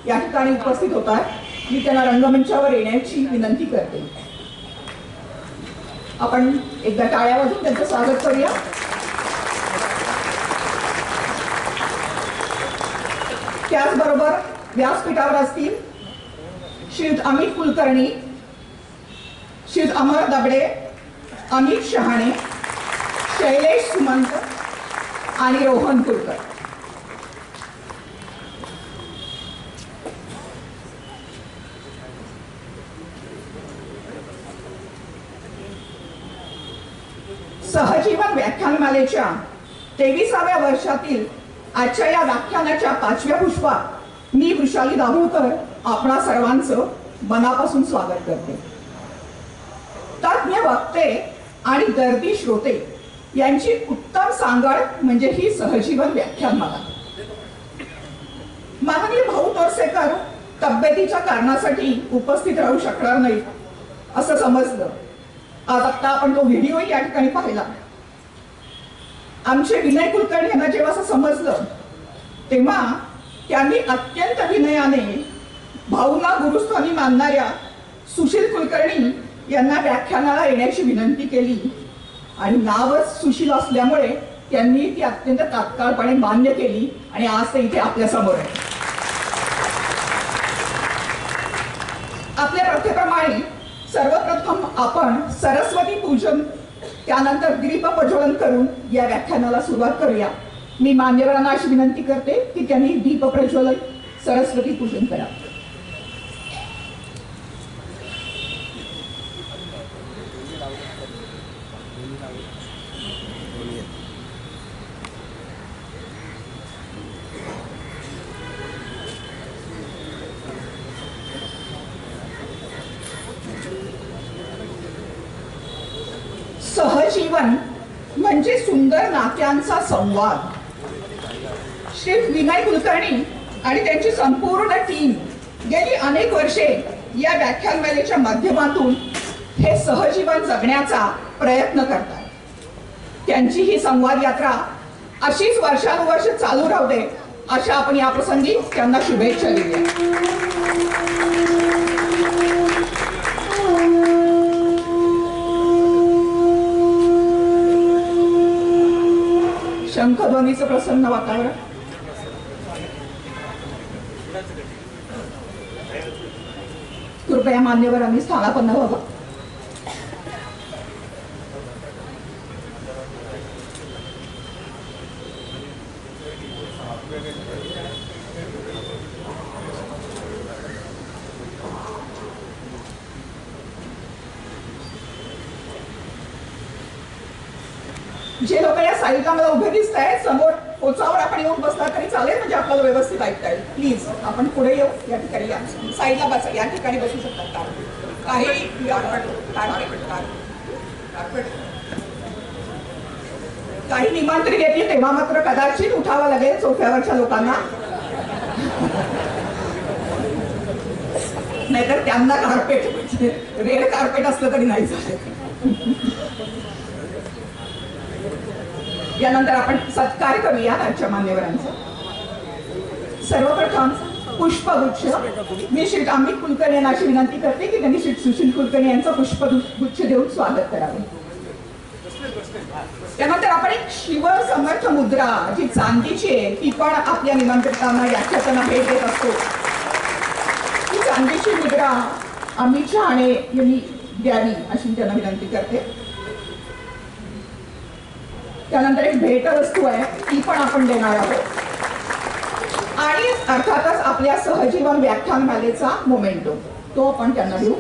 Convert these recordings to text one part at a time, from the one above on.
या ठिकाणी उपस्थित होतात। मी त्यांना रंगमंचावर येण्याची विनंती करते। आपण एकदा टाळ्या वाजवून त्यांचं स्वागत करूया। त्याचबरोबर व्यासपीठावर असतील श्रीयुत अमित कुलकर्णी, श्रीयुत अमर दबडे, अमित शहाणे, शैलेश सुमंत आणि रोहन कुलकर। सहजीवन व्याख्यानमालेच्या 23व्या वर्षातील आजच्या या व्याख्यानाच्या 5व्या पुष्पात मी वृषाली दाभोळकर आपणा सर्वांचं मनापासून स्वागत करते। तज्ञ वक्ते आणि दर्दी श्रोते यांची उत्तम सांगड म्हणजे ही सहजीवन व्याख्यानमाला। माननीय भाऊ तोरसेकर तब्येतीच्या कारणासाठी उपस्थित राहू शकणार नाही असं समजलं। आज आता आपण तो व्हिडिओ या ठिकाणी पाहिला। आमचे विनय कुलकर्णी यांना जेव्हा असं समजलं तेव्हा त्यांनी अत्यंत विनयाने भाऊंना गुरुस्थानी मानणाऱ्या सुशील कुलकर्णी यांना व्याख्यानाला येण्याची विनंती केली आणि नावच सुशील असल्यामुळे त्यांनी ती अत्यंत तात्काळपणे मान्य केली आणि आज ते इथे आपल्या समोर आहे। आपल्या प्रथेप्रमाणे सर्वप्रथम आपण सरस्वती पूजन त्यानंतर दीप प्रज्वलन करून या व्याख्यानाला सुरुवात करूया। मी मान्यवरांना अशी विनंती करते की त्यांनी दीप प्रज्वलन सरस्वती पूजन करा। सहजीवन म्हणजे सुंदर नात्यांचा संवाद। श्री विनय कुलकर्णी आणि त्यांची संपूर्ण टीम गेली अनेक वर्षे या व्याख्यानमालेच्या माध्यमातून हे सहजीवन जगण्याचा प्रयत्न करतात। त्यांची ही संवाद यात्रा अशीच वर्षानुवर्ष चालू राहू दे अशा आपण या प्रसंगी त्यांना शुभेच्छा देऊया। शंखध्वनीचं प्रसन्न वातावरण। कृपया मान्यवरांनी स्थानापन्न व्हावं। जे लोक या साईडला मला उभे दिसत आहेत समोर पोचावर आपण येऊन बसला तरी चालेल म्हणजे आपल्याला व्यवस्थित ऐकता येईल। प्लीज आपण पुढे येऊ, या ठिकाणी या साईडला बसा, या ठिकाणी बसू शकतात। काही निमंत्रित येतील तेव्हा मात्र कदाचित उठावं लागेल सोफ्यावरच्या लोकांना, नाहीतर त्यांना कार्पेट रेड कार्पेट असलं तरी नाही चालेल। यानंतर आपण सत्कार करूया आजच्या मान्यवरांचा। सर्वप्रथम पुष्पगुच्छ मी श्री अमित कुलकर्णी यांना अशी विनंती करते की त्यांनी श्री सुशील कुलकर्णी यांचं पुष्पगुच्छ देऊन स्वागत करावे। त्यानंतर आपण एक शिव समर्थ मुद्रा जी चांदीची आहे ती पण आपल्या निमंत्रितांना व्याख्यात्यांना भेट देत असतो। ही चांदीची मुद्रा अमित शहाणे यांनी द्यावी अशी त्यांना विनंती करते। त्यानंतर एक भेटवस्तू आहे ती पण आपण देणार आहोत आणि अर्थातच आपल्या सहजीवन व्याख्यानमालेचा मोमेंटो तो आपण त्यांना देऊ।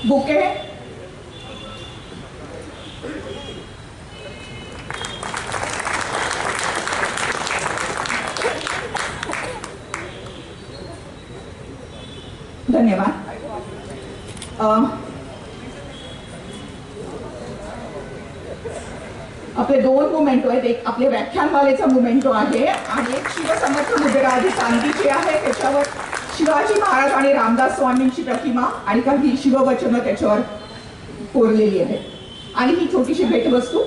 बुके, धन्यवाद। आपले दोन मोमेंटो आहेत, एक आपले व्याख्यानमालेचा मोमेंटो आहे आणि एक शिवसमर्थ मुद्रा जी चांदीची आहे त्याच्यावर शिवाजी महाराज आणि रामदास स्वामींची प्रतिमा आणि काही शिववचन त्याच्यावर कोरलेली आहे आणि ही छोटीशी भेटवस्तू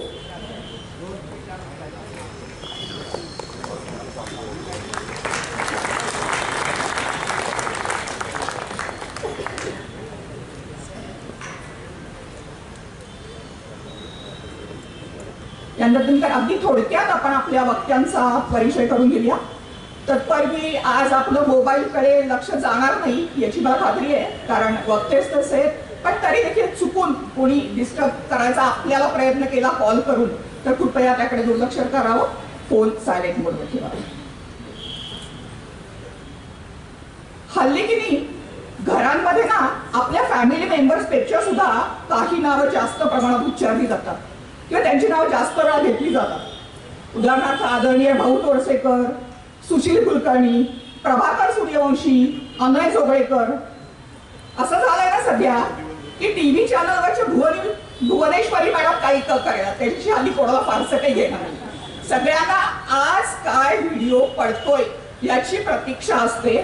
त्यानंतर अगदी थोडक्यात आपण आपल्या वक्त्यांचा परिचय करून घेऊया. तत्पूर्वी आज आपलं मोबाईलकडे लक्ष जाणार नाही याची मला खात्री आहे, कारण वक्तेच तसे आहेत. पण तरी देखील चुकून कोणी डिस्टर्ब करायचा आपल्याला प्रयत्न केला कॉल करून तर कृपया त्याकडे दुर्लक्ष करावं, फोन सायलेंट मोडवर ठेवावा. हल्ली की नाही घरांमध्ये ना आपल्या फॅमिली मेंबर्स पेक्षा सुद्धा काही नावं जास्त प्रमाणात उच्चारली जातात किंवा त्यांची नावं जास्त वेळा घेतली जातात. उदाहरणार्थ आदरणीय भाऊ तोरसेकर, सुशील कुलकर्णी, प्रभाकर सूर्यवंशी, अनय जोगळेकर. असं झालंय ना सध्या की टीव्ही चॅनलवरच्या भुवनेश्वरी मॅडम काही करणार त्याच्याशी हल्ली कोणाला फारसं काही घेणार नाही. सगळ्यांना आज काय व्हिडिओ पडतोय याची प्रतीक्षा असते.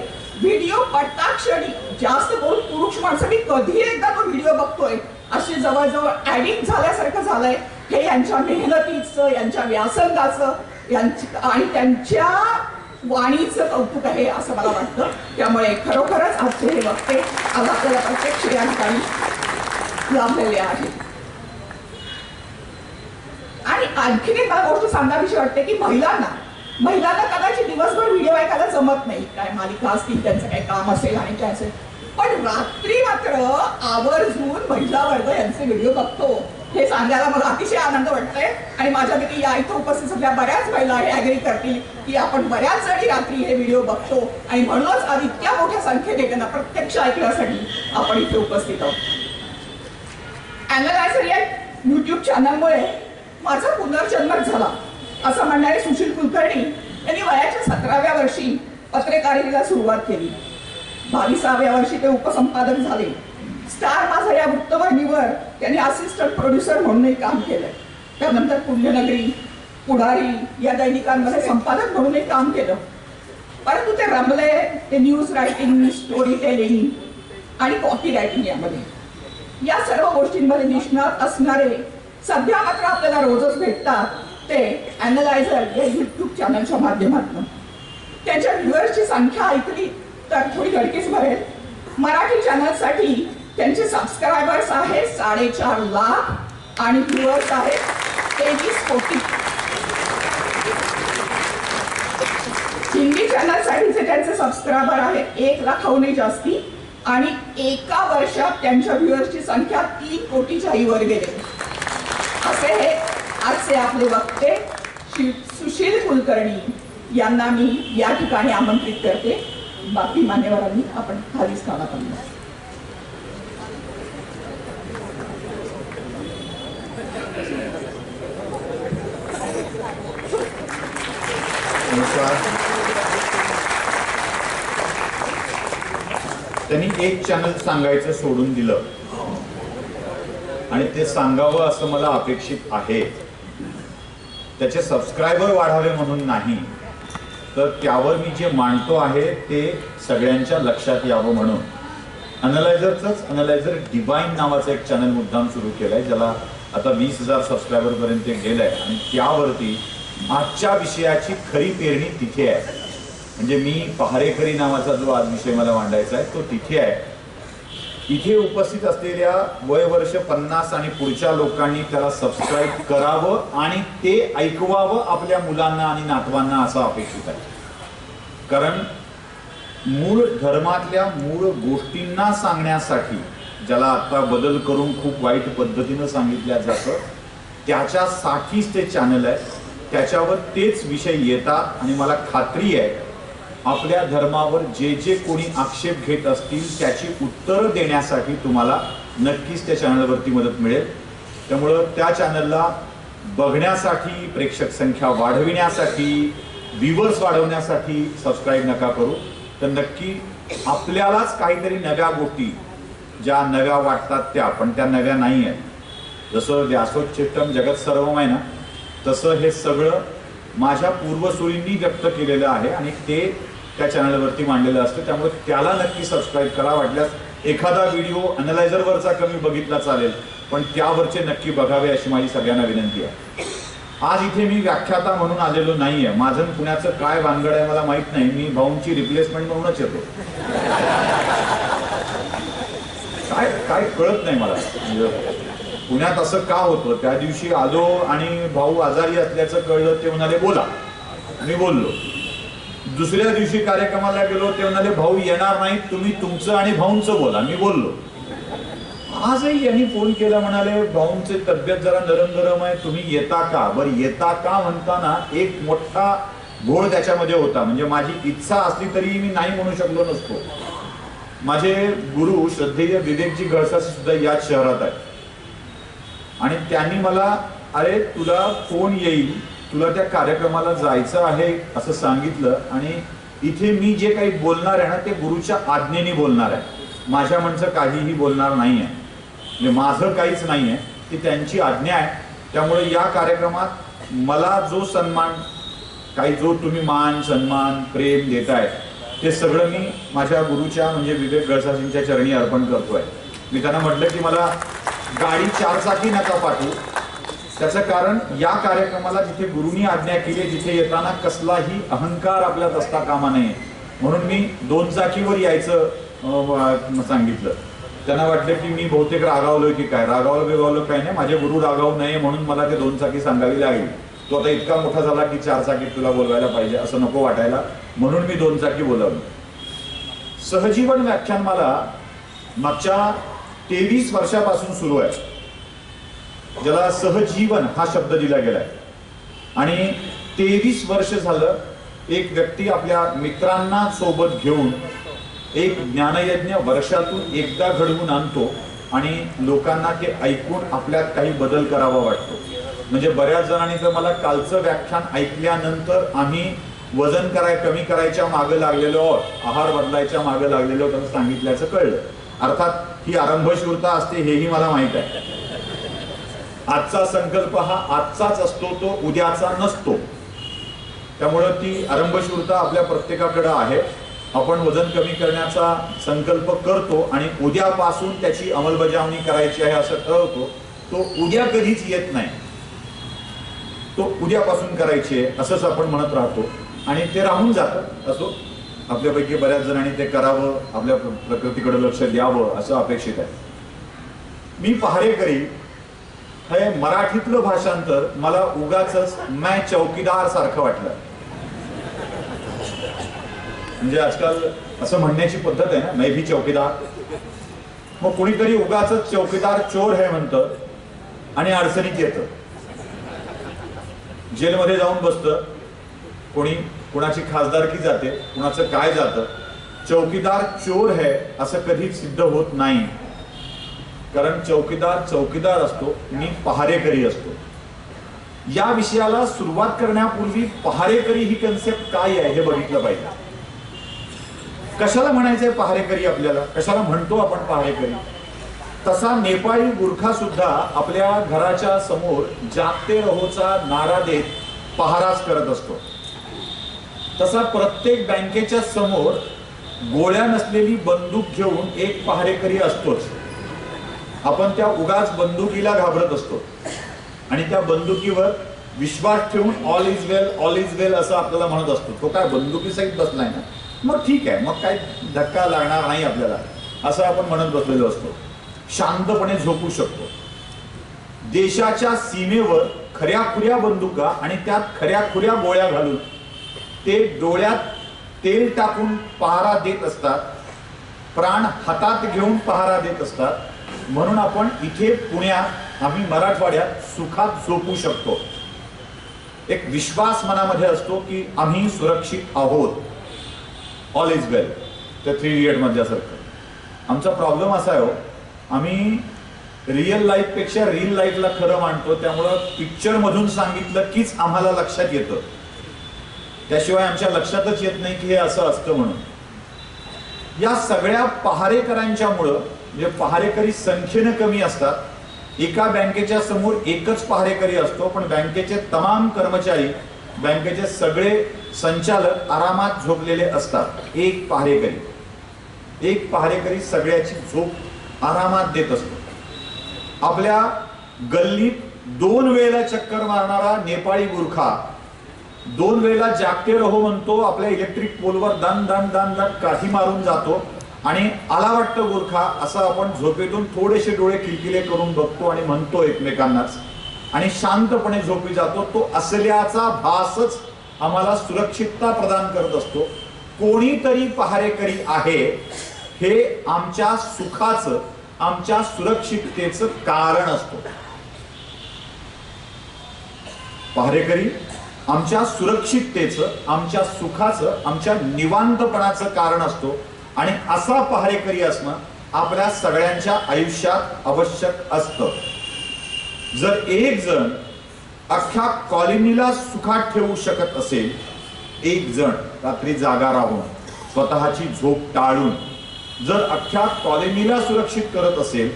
व्हिडिओ पडता क्षणी जास्त करून पुरुष माणसं मी कधी एकदा तो व्हिडिओ बघतोय अशी जवळजवळ ऍडिक्ट झाल्यासारखं झालंय. हे यांच्या मेहनतीचं, यांच्या व्यासंगाचं आणि त्यांच्या वाणीचं कौतुक आहे असं मला वाटतं. त्यामुळे खरोखरच आजचे हे वक्ते आज आपल्याला प्रत्यक्ष या ठिकाणी लाभलेले आहेत. आणि आणखीन एक मला गोष्ट सांगावीशी वाटते की महिलांना कदाचित दिवसभर व्हिडिओ ऐकायला जमत नाही, काय मालिका असतील, त्यांचं काही काम असेल आणि काय असेल, पण रात्री मात्र आवर्जून महिला वर्ग यांचे व्हिडिओ बघतो. हे सांगायला मला अतिशय आनंद वाटतोय. आणि माझ्यापैकी या इथं उपस्थित सगळ्या बऱ्याच महिला हे ऍग्री करतील की आपण बऱ्याच जणी रात्री हे व्हिडिओ बघतो आणि म्हणूनच आज इतक्या मोठ्या संख्येने त्यांना प्रत्यक्ष ऐकण्यासाठी आपण इथे उपस्थित आहोत. अॅनलायझर या युट्यूब चॅनलमुळे माझा पुनर्जन्मच झाला असं म्हणणारे सुशील कुलकर्णी यांनी वयाच्या 17व्या वर्षी पत्रकारितेला सुरुवात केली. 22व्या वर्षी ते उपसंपादक झाले. स्टार माझा या वृत्तवाहिनीवर त्यांनी असिस्टंट प्रोड्युसर म्हणूनही काम केलंय. त्यानंतर पुण्यनगरी, पुढारी या दैनिकांमध्ये संपादक म्हणूनही काम केलं. परंतु ते रमले ते न्यूज रायटिंग, स्टोरी टेलिंग आणि कॉपी रायटिंग यामध्ये. या सर्व गोष्टींमध्ये निष्णात असणारे सध्या मात्र आपल्याला रोजच भेटतात ते अॅनलायझर या युट्यूब चॅनलच्या माध्यमातून. त्यांच्या व्ह्युअर्सची संख्या ऐकली तर थोडी गडकीच भरेल. मराठी चॅनलसाठी त्यांचे सबस्क्रायबर्स आहेत 4.5 लाख आणि व्ह्युअर्स आहेत 23 कोटी. हिंदी चॅनलसाठीचे त्यांचे सबस्क्रायबर आहेत 1 लाखाहूनही जास्ती आणि एका वर्षात त्यांच्या व्ह्युअर्सची संख्या 3 कोटीच्या वर गेली. असे हे आजचे आपले वक्ते सुशील कुलकर्णी यांना मी या ठिकाणी आमंत्रित करते. बाकी मान्यवरांनी आपण खाली स्थानात आणलं. त्यांनी एक चॅनल सांगायचं सोडून दिलं आणि ते सांगावं असं मला अपेक्षित आहे. त्याचे सबस्क्रायबर वाढावे म्हणून नाही, तर त्यावर मी जे मांडतो आहे ते सगळ्यांच्या लक्षात यावं म्हणून अॅनलायझर डिवाइन नावाचं एक चॅनल मुद्दाम सुरू केलंय, ज्याला आता 20,000 सबस्क्रायबर पर्यंत गेलंय. आणि त्यावरती आजच्या विषयाची खरी पेरणी तिथे आहे. म्हणजे मी पहारेकरी नावाचा जो आज विषय मला मांडायचा आहे तो तिथे आहे. इथे उपस्थित असलेल्या वयवर्ष 50 आणि पुढच्या लोकांनी त्याला सबस्क्राईब करावं आणि ते ऐकवावं आपल्या मुलांना आणि नातवांना असं अपेक्षित आहे. कारण मूळ धर्मातल्या मूळ गोष्टींना सांगण्यासाठी, ज्याला आता बदल करून खूप वाईट पद्धतीनं सांगितल्या जातं, त्याच्यासाठीच ते चॅनल आहे. त्याच्यावर तेच विषय येतात आणि मला खात्री आहे आपल्या धर्मावर जे जे कोणी आक्षेप घेत असतील त्याची उत्तरं देण्यासाठी तुम्हाला नक्कीच त्या चॅनलवरती मदत मिळेल. त्यामुळं त्या चॅनलला बघण्यासाठी, प्रेक्षक संख्या वाढविण्यासाठी, व्ह्यूअर्स वाढवण्यासाठी सबस्क्राईब नका करू, तर नक्की आपल्यालाच काहीतरी नव्या गोष्टी ज्या नव्या वाटतात त्या, पण त्या नव्या नाही आहेत. जसं व्यासोच्चेष्टम जगत सर्वम आहे ना, तसं हे सगळं माझ्या पूर्वसुरींनी व्यक्त केलेलं आहे आणि ते त्या चॅनलवरती मांडलेलं असतं. त्यामुळे त्याला नक्की सबस्क्राईब करा. वाटल्यास एखादा व्हिडिओ अॅनलायझरवरचा कमी बघितला चालेल, पण त्यावरचे नक्की बघावे अशी माझी सगळ्यांना विनंती आहे. आज इथे मी व्याख्याता म्हणून आलेलो नाही आहे. माझं पुण्याचं काय भानगड आहे मला माहीत नाही. मी भाऊंची रिप्लेसमेंट म्हणूनच येतो. काय काय कळत नाही मला. पुण्यात असं का होतं, त्या दिवशी आलो आणि भाऊ आजारी असल्याचं कळलं, ते म्हणाले बोला, मी बोललो. दुसऱ्या दिवशी कार्यक्रमाला गेलो, ते म्हणाले भाऊ येणार नाही, तुम्ही तुमचं आणि भाऊंचं बोला, मी बोललो. आजही यांनी फोन केला, म्हणाले भाऊंची तब्येत जरा नरम नरम आहे, तुम्ही येता का. बरं येता का म्हणताना एक मोठा घोळ त्याच्यामध्ये होता. म्हणजे माझी इच्छा असली तरी मी नाही म्हणू शकलो नसतो. माझे गुरु श्रद्धेय विवेकजी गळसासे सुद्धा याच शहरात आहेत आणि त्यांनी मला अरे तुला फोन येईल, तुला त्या कार्यक्रमाला जायचं आहे असं सांगितलं आणि इथे मी जे काही बोलणार आहे ना ते गुरुच्या आज्ञेने बोलणार आहे, माझ्या म्हणचं काहीही बोलणार नाही आहे, म्हणजे माझं काहीच नाही आहे, ती त्यांची आज्ञा आहे. त्यामुळे या कार्यक्रमात मला जो सन्मान, काही जो तुम्ही मान सन्मान प्रेम देताय ते सगळं मी माझ्या गुरुच्या म्हणजे विवेक गळसासींच्या चरणी अर्पण करतोय. मी त्यांना म्हटलं की मला गाडी 4 चाकी नका पाठवू, त्याचं कारण या कार्यक्रमाला जिथे गुरुनी आज्ञा केली, जिथे येताना कसलाही अहंकार आपल्यात असता कामा नये, म्हणून मी 2 चाकीवर यायचं सांगितलं. त्यांना वाटलं की मी बहुतेक रागावलोय की काय. रागावलं काय नाही, माझे गुरु रागावू नये म्हणून मला ते 2 चाकी सांगावी लागली. तो आता इतका मोठा झाला की 4 चाकी तुला बोलवायला पाहिजे असं नको वाटायला, म्हणून मी 2 चाकी बोलावली. सहजीवन व्याख्यानमाला मागच्या 23 वर्षापासून सुरू आहे, ज्याला सहजीवन हा शब्द दिला गेलाय. आणि 23 वर्ष झालं एक व्यक्ती आपल्या मित्रांना सोबत घेऊन एक ज्ञानयज्ञ वर्षातून एकदा घडवून आणतो आणि लोकांना ते ऐकून आपल्यात काही बदल करावा वाटतो. म्हणजे बऱ्याच जणांनी तर मला कालचं व्याख्यान ऐकल्यानंतर आम्ही वजन कमी करायच्या मागे लागलेलो आहोत, आहार बदलायच्या मागे लागलेलो आहोत असं सांगितल्याचं कळलं. अर्थात ही आरंभशूरता असते हेही मला माहित आहे. आजचा संकल्प हा आजचाच असतो, तो उद्याचा नसतो. त्यामुळं ती आरंभशूरता आपल्या प्रत्येकाकडे आहे. आपण वजन कमी करण्याचा संकल्प करतो आणि उद्यापासून त्याची अंमलबजावणी करायची आहे असं ठरवतो. तो उद्या कधीच येत नाही, तो उद्यापासून करायची आहे असंच आपण म्हणत राहतो आणि ते राहून जातं. असो, आपल्यापैकी बऱ्याच जणांनी ते करावं, आपल्या प्रकृतीकडे लक्ष द्यावं असं अपेक्षित आहे. मी पहारेकरी हे मराठीतलं भाषांतर मला उगाच मैं चौकीदार सारखं वाटलं. म्हणजे आजकाल असं म्हणण्याची पद्धत आहे ना, मैं भी चौकीदार. मग कोणीतरी उगाच चौकीदार चोर है म्हणतं आणि अडचणीत येतं, जेलमध्ये जाऊन बसतं. कोणी कुणाची खासदारकी जाते, कुणाचं काय जातं. चौकीदार चोर है असं कधीच सिद्ध होत नाही, कारण चौकीदार चौकीदार असतो, मी पहारेकरी असतो. या विषयाला सुरुवात करण्यापूर्वी पहारेकरी ही कन्सेप्ट काय आहे हे बघितलं पाहिजे. कशाला म्हणायचंय पहारेकरी, आपल्याला कशाला म्हणतो आपण पहारेकरी. तसा नेपाळी गुरखा सुद्धा आपल्या घराच्या समोर जागते रहोचा नारा देत पहाराच करत असतो. तसा प्रत्येक बँकेच्या समोर गोळ्या नसलेली बंदूक घेऊन एक पहारेकरी असतोच. आपण त्या उगाच बंदुकीला घाबरत असतो आणि त्या बंदुकीवर विश्वास ठेवून all is well all is well असं आपल्याला म्हणत असतो. तो काय बंदुकीसहित बसलाय ना, मग ठीक आहे, मग काय धक्का लागणार नाही आपल्याला असं आपण म्हणत बसलेलो असतो. शांतपणे झोपू शकतो. देशाच्या सीमेवर खऱ्या खुऱ्या बंदुका आणि त्यात खऱ्या खुऱ्या गोळ्या घालून ते डोळ्यात तेल टाकून पहारा देत असतात, प्राण हातात घेऊन पहारा देत असतात. म्हणून आपण इथे पुण्यात, आम्ही मराठवाड्यात सुखात झोपू शकतो. एक विश्वास मनामध्ये असतो की आम्ही सुरक्षित आहोत. ऑल इज वेल, त्या 3 इडियट मधल्यासारखं. आमचा प्रॉब्लेम असा आहे, आम्ही रिअल लाईफ पेक्षा रील लाईफला खरं मानतो. त्यामुळं पिक्चर मधून सांगितलं कीच आम्हाला लक्षात येतं, त्याशिवाय आमच्या लक्षातच येत नाही की हे असं असतं म्हणून. या सगळ्या पहारेकरांच्यामुळं, म्हणजे पहारेकरी संख्येनं कमी असतात. एका बँकेच्या समोर एकच पहारेकरी असतो, पण बँकेचे तमाम कर्मचारी, बँकेचे सगळे संचालक आरामात झोपलेले असतात. एक पहारेकरी सगळ्याची झोप आरामात देत असतो. आपल्या गल्लीत 2 वेळेला चक्कर मारणारा नेपाळी गुरखा 2 वेळेला जागते रहो म्हणतो. आपल्या इलेक्ट्रिक पोलवर दान दान दान दान काठी मारून जातो आणि आला वाटतं गोरखा असं आपण झोपेतून थोडेसे डोळे किलकिले करून बघतो आणि म्हणतो एकमेकांनाच आणि शांतपणे झोपी जातो. तो असल्याचा भासच आम्हाला सुरक्षितता प्रदान करत असतो. कोणीतरी पहारेकरी आहे हे आमच्या सुखाचं, आमच्या सुरक्षिततेचं कारण असतो. पहारेकरी आमच्या सुरक्षिततेचं, आमच्या सुखाचं, आमच्या निवांतपणाचं कारण असतो. आणि असा पहारेकरी असणं आपल्या सगळ्यांच्या आयुष्यात आवश्यक असतं. जर एक जण अख्ख्या कॉलनीला सुखात ठेवू शकत असेल, एक जण रात्री जागा राहून स्वतःची झोप टाळून जर अख्ख्या कॉलनीला सुरक्षित करत असेल,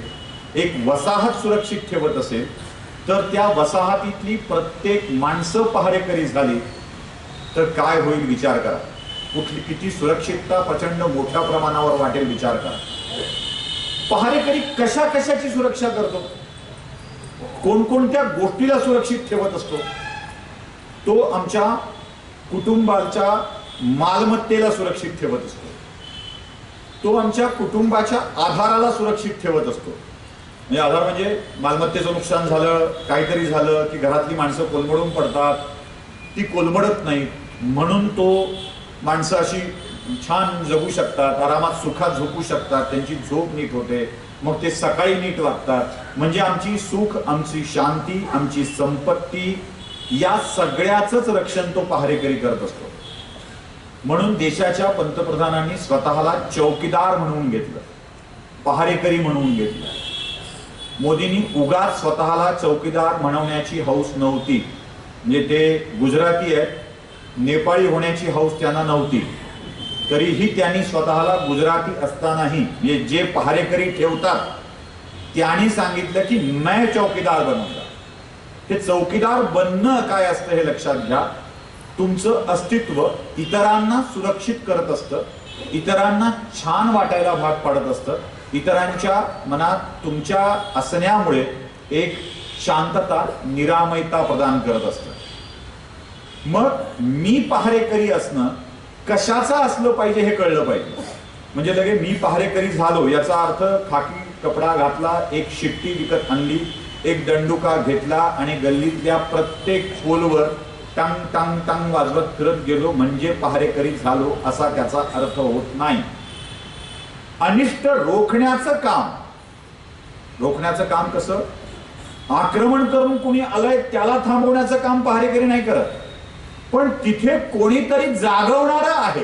एक वसाहत सुरक्षित ठेवत असेल, तर त्या वसाहतीतली प्रत्येक माणसं पहारेकरी झाली तर काय होईल विचार करा. कुठली किती सुरक्षितता प्रचंड मोठ्या प्रमाणावर वाटेल विचार करा. पहारेकरी कशा कशाची सुरक्षा करतो, कोणकोणत्या गोष्टीला सुरक्षित ठेवत असतो. तो आमच्या कुटुंबाच्या मालमत्तेला सुरक्षित ठेवत असतो. तो आमच्या कुटुंबाच्या आधाराला सुरक्षित ठेवत असतो. म्हणजे आधार म्हणजे मालमत्तेचं नुकसान झालं, काहीतरी झालं की घरातली माणसं कोलमडून पडतात, ती कोलमडत नाही म्हणून तो माणसं अशी छान जगू शकतात, आरामात सुखात झोपू शकतात, त्यांची झोप नीट होते, मग ते सकाळी नीट वागतात. म्हणजे आमची सुख, आमची शांती, आमची संपत्ती या सगळ्याच रक्षण तो पहारेकरी करत असतो. म्हणून देशाच्या पंतप्रधानांनी स्वतःला चौकीदार म्हणून घेतलं, पहारेकरी म्हणून घेतलं. मोदींनी उगाच स्वतःला चौकीदार म्हणवण्याची हौस नव्हती. म्हणजे ते गुजराती आहेत, नेपाळी होण्याची हौस त्यांना नव्हती, तरीही त्यांनी स्वतःला गुजराती असतानाही म्हणजे जे पहारेकरी ठेवतात त्यांनी सांगितलं की मैं चौकीदार बनूंगा. हे चौकीदार बनणं काय असतं हे लक्षात घ्या. तुमचं अस्तित्व इतरांना सुरक्षित करत असतं, इतरांना छान वाटायला भाग पाडत असतं, इतरांच्या मनात तुमच्या असण्यामुळे एक शांतता, निरामयता प्रदान करत असतं. मग मी पहारेकरी असणं कशाचं असलं पाहिजे हे कळलं पाहिजे. म्हणजे लगे मी पहारेकरी झालो याचा अर्थ खाकी कपडा घातला, एक शिट्टी विकत आणली, एक दंडुका घेतला आणि गल्लीतल्या प्रत्येक पोलवर टंग टंग टंग वाजवत फिरत गेलो म्हणजे पहारेकरी झालो असा त्याचा अर्थ होत नाही. अनिष्ट रोखण्याचं काम कसं, आक्रमण करून कुणी आलंय त्याला थांबवण्याचं काम पहारेकरी नाही करत, पण तिथे कोणीतरी जागवणारा आहे,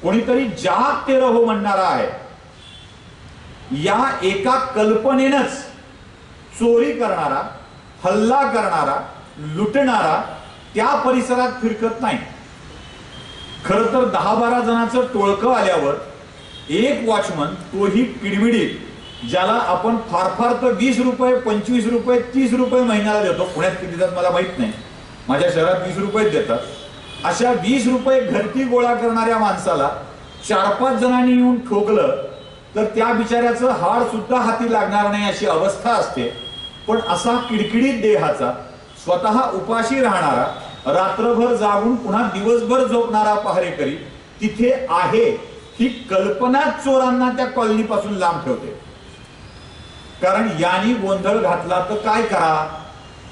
कोणीतरी जागते रहो म्हणणारा आहे. या एका कल्पनेनच चोरी करणारा, हल्ला करणारा, लुटणारा त्या परिसरात फिरकत नाही. खर तर 10-12 जणांचं टोळकं आल्यावर एक वॉचमन, तोही किडमिडीत, ज्याला आपण फार फार तर 20 रुपये, 25 रुपये, 30 रुपये महिन्याला देतो, पुण्यात किती देतात मला माहित नाही, माझ्या शहरात 20 रुपये देतात, अशा 20 रुपये घरटी गोळा करणाऱ्या माणसाला 4-5 जणांनी येऊन ठोकलं तर त्या बिचाऱ्याचं हाड सुद्धा हाती लागणार नाही अशी अवस्था असते. पण असा किडकिडीत देहाचा, स्वतः उपाशी राहणारा, रात्रभर जागून पुन्हा दिवसभर झोपणारा पहारेकरी तिथे आहे ही कल्पना चोरांना त्या कॉलनीपासून लांब ठेवते. कारण यांनी गोंधळ घातला तर काय करा,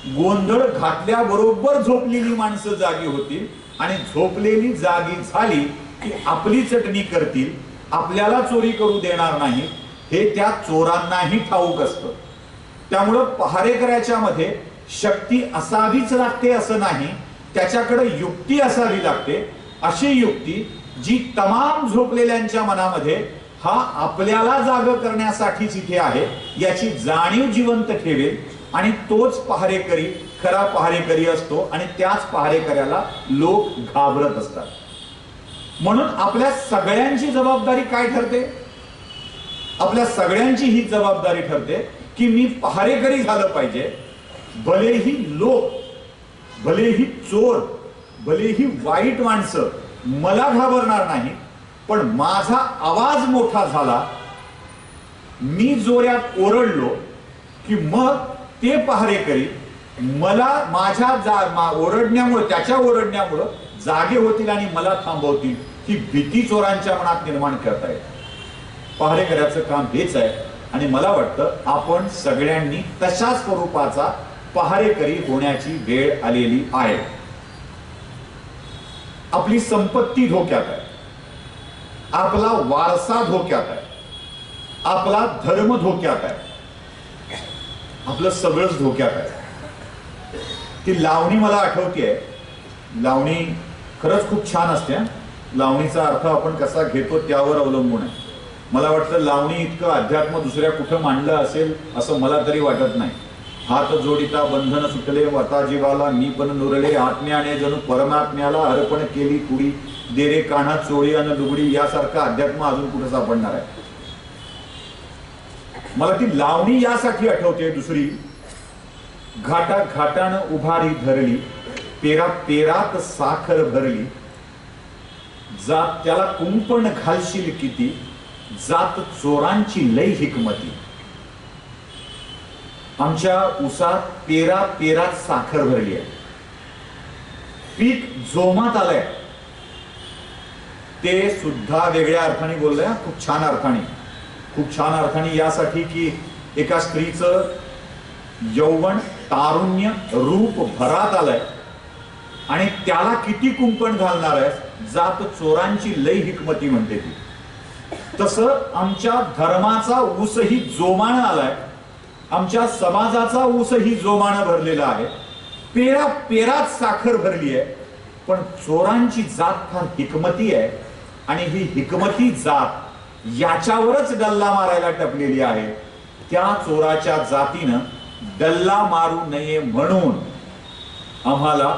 गोंधळ घातल्याबरोबर झोपलेली माणसं जागी होतील आणि झोपलेली जागी झाली की आपली चटणी करतील, आपल्याला चोरी करू देणार नाही हे त्या चोरांनाही ठाऊक असतं. त्यामुळं पहारेकऱ्याच्या मध्ये शक्ती असावीच लागते असं नाही, त्याच्याकडे युक्ती असावी लागते. अशी युक्ती जी तमाम झोपलेल्यांच्या मनामध्ये हा आपल्याला जाग करण्यासाठीच इथे आहे याची जाणीव जिवंत ठेवेल आणि तोच पहारेकरी खरा पहारेकरी असतो आणि त्याच पहारेकऱ्याला लोक घाबरत असतात. म्हणून आपल्या सगळ्यांची जबाबदारी काय ठरते, आपल्या सगळ्यांची ही जबाबदारी ठरते की मी पहारेकरी झालं पाहिजे. भलेही लोक, भलेही चोर, भलेही वाईट माणसं मला घाबरणार नाही, पण माझा आवाज मोठा झाला, मी जोरात ओरडलो की मग ते पहारेकरी मला माझ्या ओरडण्यामुळे, त्याच्या ओरडण्यामुळे जागे होतील आणि मला थांबवतील ही भीती चोरांच्या मनात निर्माण करतायत. पहारेकऱ्याचं काम हेच आहे आणि मला वाटतं आपण सगळ्यांनी तशा स्वरूपाचा पहारेकरी होण्याची वेळ आलेली आहे. आपली संपत्ती धोक्यात आहे, आपला वारसा धोक्यात आहे, आपला धर्म धोक्यात आहे, आपलं सगळंच धोक्यात आहे. ती लावणी मला आठवतेय. लावणी खरंच खूप छान असते. लावणीचा अर्थ आपण कसा घेतो त्यावर अवलंबून आहे. मला वाटतं लावणी इतकं अध्यात्म दुसऱ्या कुठं मांडलं असेल असं मला तरी वाटत नाही. हात जोडिता बंधन सुटले वता जीवाला, मी पण नुरले आत्म्याने जणू परमात्म्याला, अर्पण केली कुडी देरे काना चोळी अन लुगडी, यासारखं अध्यात्म अजून कुठं सापडणार आहे. मला ती लावणी यासाठी आठवते. दुसरी, घाटा घाटानं उभारी धरली, पेरात पेरात साखर भरली, जात त्याला कुंपण घालशील किती, जात चोरांची लई हिकमती. आमच्या उसात पेरा पेरात साखर भरली आहे, पीक जोमात आलंय. ते सुद्धा वेगळ्या अर्थाने बोललंय, खूप छान अर्थाने, खूप छान अर्थाने यासाठी की एका स्त्रीचं यौवन तारुण्य रूप भरात आलंय आणि त्याला किती कुंपण घालणार आहे, जात चोरांची लई हिकमती म्हणते ती. तसं आमच्या धर्माचा ऊसही जोमानं आलाय, आमच्या समाजाचा ऊसही जोमानं भरलेला आहे. पेरा पेरात साखर भरली आहे, पण चोरांची जात फार हिकमती आहे आणि ही हिकमती जात याच्यावरच डल्ला मारायला टपलेली आहे. त्या चोराच्या जातीनं डल्ला मारू नये म्हणून आम्हाला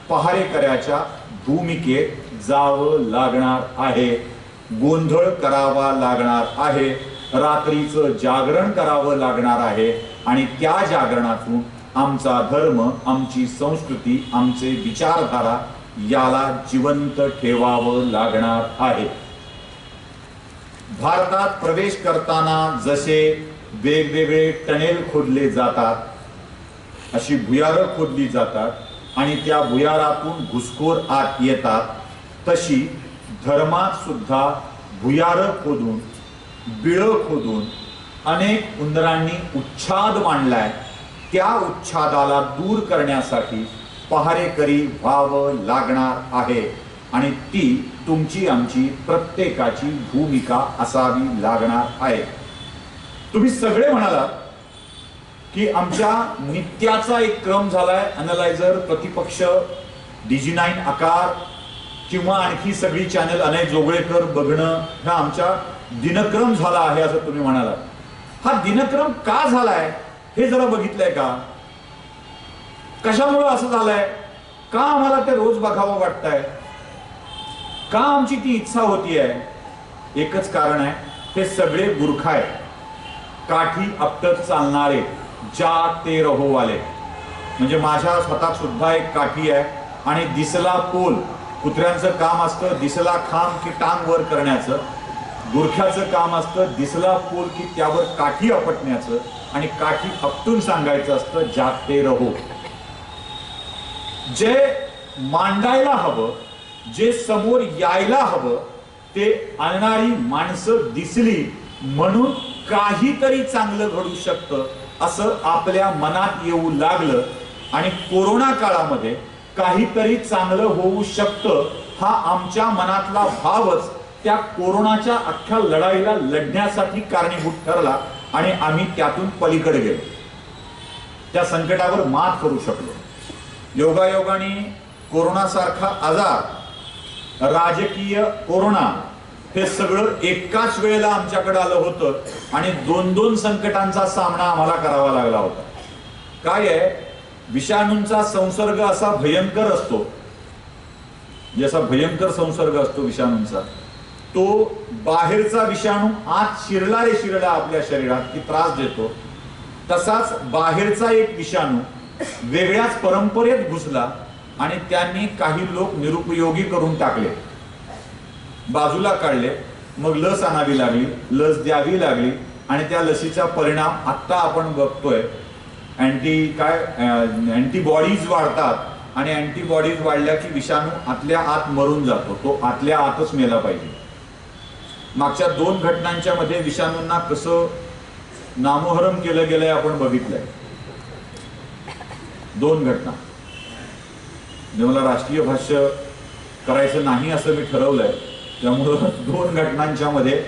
पहारेकऱ्याच्या भूमिकेत जावं लागणार आहे, गोंधळ करावा लागणार आहे, रात्रीचं जागरण करावं लागणार आहे आणि त्या जागरणातून आमचा धर्म, आमची संस्कृती, आमचे विचारधारा याला जिवंत ठेवावं लागणार आहे. भारतात प्रवेश करताना जसे वेगवेगळे टनेल खोदले जातात, अशी भुयारं खोदली जातात आणि त्या भुयारातून घुसखोर आत येतात, तशी धर्मात सुद्धा भुयारं खोदून, बिळं खोदून अनेक उंदरांनी उच्छाद मांडलाय. त्या उच्छादाला दूर करण्यासाठी पहारेकरी व्हावं लागणार आहे आणि ती तुमची आमची प्रत्येकाची भूमिका असावी लागणार आहे. तुम्ही सगळे म्हणालात की आमच्या नित्याचा एक क्रम झालाय, अनलायझर, प्रतिपक्ष, DG9 आकार किंवा आणखी सगळी चॅनल अनय जोगळेकर बघणं, हा आमचा दिनक्रम झाला आहे असं तुम्ही म्हणालात. हा दिनक्रम का झालाय हे जरा बघितलंय का? कशामुळे असं झालंय? का आम्हाला ते रोज बघावं वाटतंय? का आमची ती इच्छा होतीये? एकच कारण आहे, ते सगळे मूर्ख आहेत, काठी आपटत चालणारे, जा ते रहो वाले. म्हणजे माझ्या स्वतः सुद्धा एक काठी आहे आणि दिसला पोल, कुत्र्यांचं काम असतं दिसला खांब की टांग वर करण्याचं, गुरख्याचं काम असतं दिसला पोल की त्यावर काठी आपटण्याचं आणि काठी आपटून सांगायचं असतं जाते रहो. जे मांडायला हवं, जे समोर यायला हवं ते आणणारी माणसं दिसली म्हणून काहीतरी चांगलं घडू शकतं असं आपल्या मनात येऊ लागलं आणि कोरोना काळामध्ये काहीतरी चांगलं होऊ शकतं हा आमच्या मनातला भावच त्या कोरोनाच्या अख्ख्या लढाईला लढण्यासाठी कारणीभूत ठरला आणि आम्ही त्यातून पलीकडे गेलो, त्या संकटावर मात करू शकलो. योगायोगाने कोरोनासारखा आजार, राजकीय कोरोना हे सगळं एकाच वेळेला आमच्याकडे आलं होतं आणि दोन दोन संकटांचा सामना आम्हाला करावा लागला होता. काय आहे, विषाणूंचा संसर्ग असा भयंकर असतो, जसा भयंकर संसर्ग असतो विषाणूंचा, तो बाहेरचा विषाणू आत शिरला रे शिरला आपल्या शरीरात की त्रास देतो, तसाच बाहेरचा एक विषाणू वेगळ्याच परंपरेत घुसला आणि त्यांनी काही लोक निरुपयोगी करून टाकले, बाजूला काढले. मग लस आणावी लागली, लस द्यावी लागली आणि त्या लसीचा परिणाम आता आपण बघतोय अँटीबॉडीज वाढतात आणि अँटीबॉडीज वाढल्या की विषाणू आतल्या आत मरून जातो, तो आतल्या आतच मेला पाहिजे. मागच्या 2 घटनांच्या मध्ये विषाणूंना कसं नामोहरम केलं गेलंय आपण बघितलंय. 2 घटना. मला राष्ट्रीय भाष्य करायचं नाही असं मी ठरवलंय, त्यामुळं 2 घटनांच्या मध्ये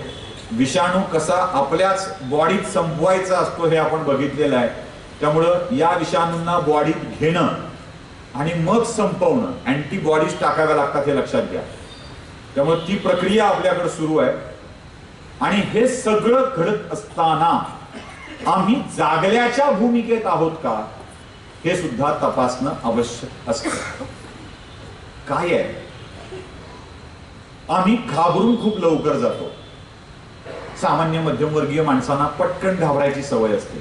विषाणू कसा आपल्याच बॉडीत संपवायचा असतो हे आपण बघितलेलं आहे. त्यामुळं या विषाणूंना बॉडीत घेणं आणि मग संपवणं, अँटीबॉडीज टाकाव्या लागतात हे लक्षात घ्या. त्यामुळे ती प्रक्रिया आपल्याकडे सुरू आहे. आणि हे सगळं घडत असताना आम्ही जागल्याच्या भूमिकेत आहोत का हे सुद्धा तपासणं आवश्यक असतं. काय आहे, आम्ही घाबरून खूप लवकर जातो. सामान्य मध्यमवर्गीय माणसांना पटकन घाबरायची सवय असते.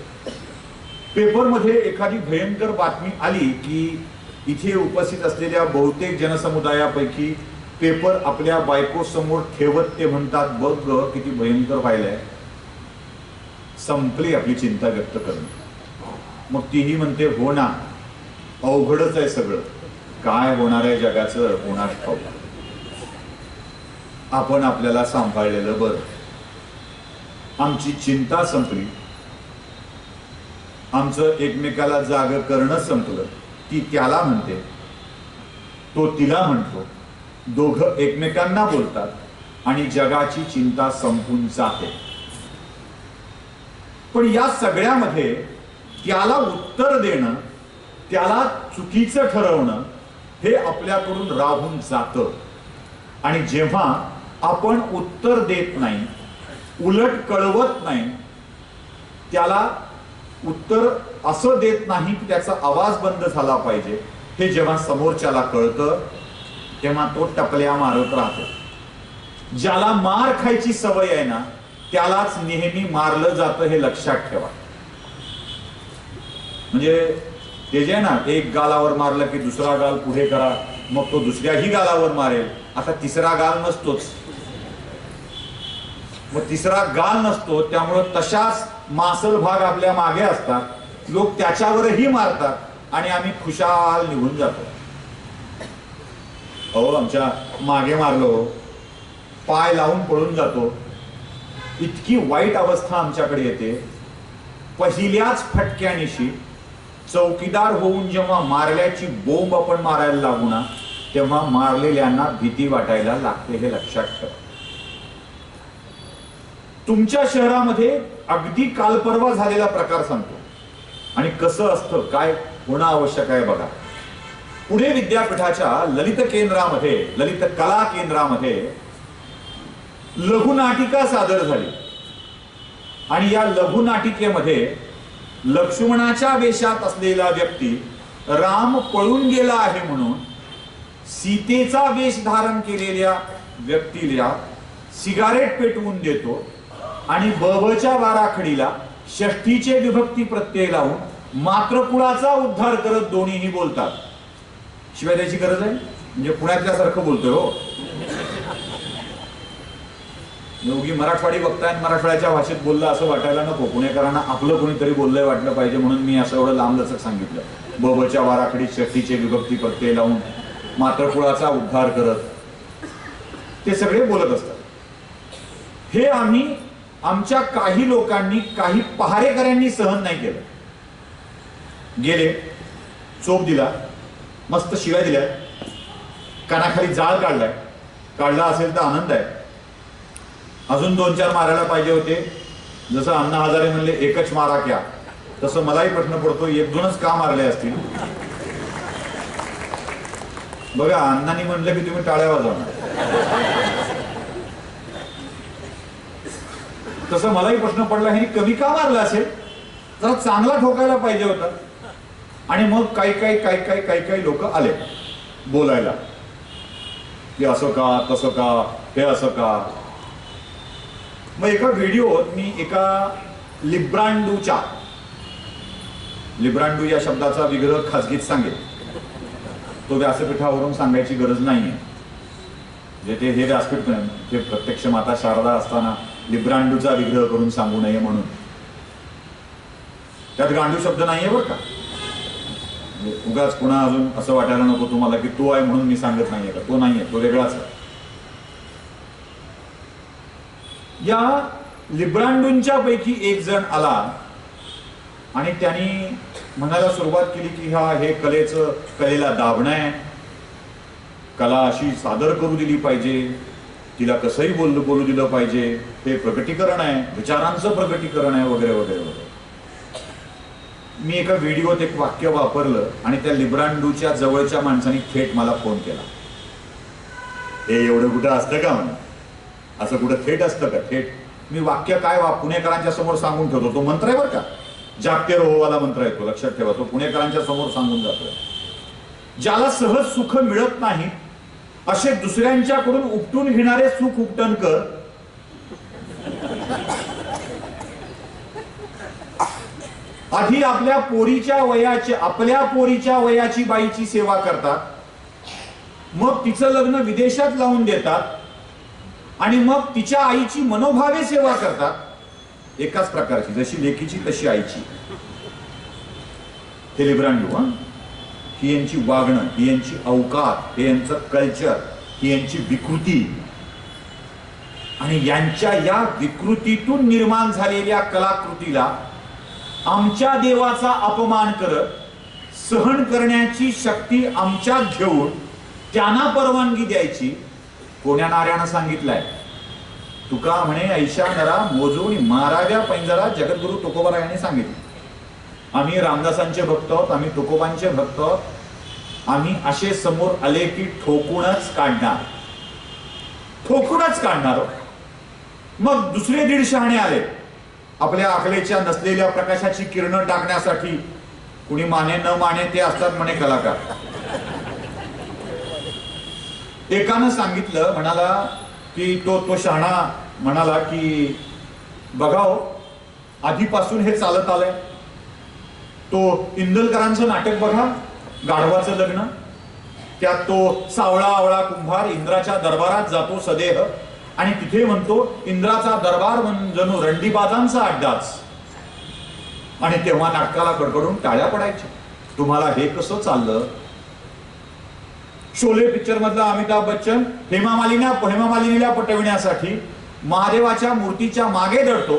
पेपरमध्ये एखादी भयंकर बातमी आली की इथे उपस्थित असलेल्या बहुतेक जनसमुदायापैकी पेपर आपल्या बायको समोर ठेवत ते म्हणतात, बघ किती भयंकर व्हायलंय. संपली आपली चिंता व्यक्त करणं. मग तीही म्हणते, हो ना, अवघडच आहे सगळं, काय होणार आहे जगाचं होणार ठाऊक, आपण आपल्याला सांभाळलेलं बरं. आमची चिंता संपली, आमचं एकमेकाला जाग करणं संपलं. ती त्याला म्हणते, तो तिला म्हणतो, दोघं एकमेकांना बोलतात आणि जगाची चिंता संपून जाते. पण या सगळ्यामध्ये त्याला उत्तर देणं, त्याला चुकीचं ठरवणं हे आपल्याकडून राहून जातं. आणि जेव्हा आपण उत्तर देत नाही, उलट कळवत नाही, त्याला उत्तर असं देत नाही की त्याचा आवाज बंद झाला पाहिजे, हे जेव्हा समोरच्याला कळतं तेव्हा तो टपल्या मारत राहतो. ज्याला मार खायची सवय आहे ना, त्यालाच नेहमी मारलं जातं हे लक्षात ठेवा. म्हणजे ते जे ना, एक गालावर मारलं की दुसरा गाल पुढे करा, मग तो दुसऱ्याही गालावर मारेल. आता तिसरा गाल नसतोच, मग तिसरा गाल नसतो, त्यामुळं तशाच मासल भाग आपल्या मागे असतात, लोक त्याच्यावरही मारतात आणि आम्ही खुशाल निघून जातो. अहो, आमच्या मागे मारलो, पाय लावून पळून जातो. इतकी वाईट अवस्था आमच्याकडे येते. पहिल्याच फटक्यानिशी चौकीदार होऊन जेव्हा मारल्याची बोंब आपण मारायला लागू ना, तेव्हा मारलेल्यांना भीती वाटायला लागते, हे लक्षात ठेवा. तुमच्या शहरामध्ये अगदी काल परवा झालेला प्रकार सांगतो आणि कसं असतं, काय होणं आवश्यक आहे बघा. पुणे विद्यापीठाच्या ललित केंद्रामध्ये, ललित कला केंद्रामध्ये लघुनाटिका सादर झाली आणि या लघुनाटिकेमध्ये लक्ष्मणाच्या वेशात असलेला व्यक्ती राम पळून गेला आहे म्हणून सीतेचा वेश धारण केलेल्या व्यक्तीला सिगारेट पेटवून देतो आणि बबच्या बाराखडीला षष्ठीचे विभक्ती प्रत्यय लावून मातृकुळाचा उद्धार करत दोन्हीही बोलतात. शिवाय द्यायची गरज आहे, म्हणजे पुण्यातल्यासारखं बोलतोय. हो, योगी मराठवाडी बघताय, मराठवाड्याच्या भाषेत बोललं असं वाटायला नको. पुणेकरांना आपलं कोणीतरी बोललंय वाटलं पाहिजे, म्हणून मी असं एवढं लांबलचक सांगितलं. बबच्या बाराखडीत षष्ठीचे विभक्ती प्रत्यय लावून मातृकुळाचा उद्धार करत ते सगळे बोलत असतात. हे आम्ही, आमच्या काही लोकांनी, काही पहारेकऱ्यांनी सहन नाही केलं. गेले, चोप दिला, मस्त शिव्या दिल्या, कानाखाली जाळ काढलाय. काढला असेल तर आनंद आहे. अजून 2-4 मारायला पाहिजे होते. जसं अण्णा हजारे म्हणले एकच मारा क्या, तसं मलाही प्रश्न पडतो, 1-2च का मारले असतील. बघा, अण्णांनी म्हणलं की तुम्ही टाळ्या वाजवणार, तसं मलाही प्रश्न पडला, हे कमी का मारलं असेल, जरा चांगला ठोकायला पाहिजे होता. आणि मग काही लोक आले बोलायला की असं का, तसं का, हे असं का. मग एका व्हिडिओत मी एका लिब्रांडू या शब्दाचा विग्रह खाजगीत सांगेल. तो व्यासपीठावरून सांगायची गरज नाहीये. जे हे व्यासपीठ ते प्रत्यक्ष माता शारदा असताना लिब्रांडूचा विग्रह करून सांगू नये म्हणून. त्यात गांडूळ शब्द नाहीये बरं का. उगाच पुन्हा अजून असं वाटायला नको तुम्हाला की तो आहे म्हणून मी सांगत नाहीये का, तो नाहीये, तो वेगळाच आहे. या लिब्रांडूंच्या पैकी एक जण आला आणि त्यांनी म्हणायला सुरुवात केली की हे कलेला दाबणं आहे, कला अशी सादर करू दिली पाहिजे, तिला कसंही बोलू दिलं पाहिजे, हे प्रकटीकरण आहे, विचारांचं प्रकटीकरण आहे, वगैरे वगैरे वगैरे. मी एका व्हिडिओत एक वाक्य वापरलं आणि त्या लिब्रांडूच्या जवळच्या माणसाने थेट मला फोन केला. हे एवढं कुठं असतं का म्हणा, असं कुठं थेट असतं का? थेट मी वाक्य काय पुणेकरांच्या समोर सांगून ठेवतो. तो मंत्र आहे बरं का, जागते रोहोवाला मंत्र आहे तो, लक्षात ठेवा. तो पुणेकरांच्या समोर सांगून जातो. ज्याला सहज सुख मिळत नाही असे दुसऱ्यांच्याकडून उपटून घेणारे सुख उपटनकर आधी आपल्या पोरीच्या वयाची बाईची सेवा करतात, मग तिचं लग्न विदेशात लावून देतात आणि मग तिच्या आईची मनोभावे सेवा करतात. एकाच प्रकारची, जशी लेकीची तशी आईची. हे लिब्रांडू, ही यांची वागणं, ही यांची अवकात, हे यांचं कल्चर, ही यांची विकृती. आणि यांच्या या विकृतीतून निर्माण झालेल्या कलाकृतीला आमच्या देवाचा अपमान करत सहन करण्याची शक्ती आमच्यात घेऊन त्यांना परवानगी द्यायची. कोण्या नाऱ्यानं सांगितलंय? तुका म्हणे ऐशा नरा मोजून माराव्या पैंजरा, जगद्गुरु तुकोबा यांनी सांगितलं. आम्ही रामदासांचे भक्त आहोत, आम्ही तुकोबांचे भक्त आहोत. आम्ही असे समोर आले की ठोकूनच काढणार, ठोकूनच काढणार. मग दुसरे 1.5 शहाणे आले आपल्या अकलेच्या नसलेल्या प्रकाशाची किरणं टाकण्यासाठी. कुणी माने न माने ते असतात म्हणे कलाकार. एकानं सांगितलं, म्हणाला की तो शहाणा म्हणाला की बघाओ, आधीपासून हे चालत आलंय. तो इंदलकरांचं नाटक बघा, गाढवाचं लग्न. त्यात तो सावळा आवळा कुंभार इंद्राच्या दरबारात जातो सदेह आणि तिथे म्हणतो इंद्राचा दरबार जणू रंडीबाजांचा अड्डाच. आणि तेव्हा नाटकाला कडकडून टाळ्या पडायच्या. तुम्हाला हे कसं चाललं? शोले पिक्चर मधला अमिताभ बच्चन हेमा मालिनीला पटविण्यासाठी महादेवाच्या मूर्तीच्या मागे दडतो.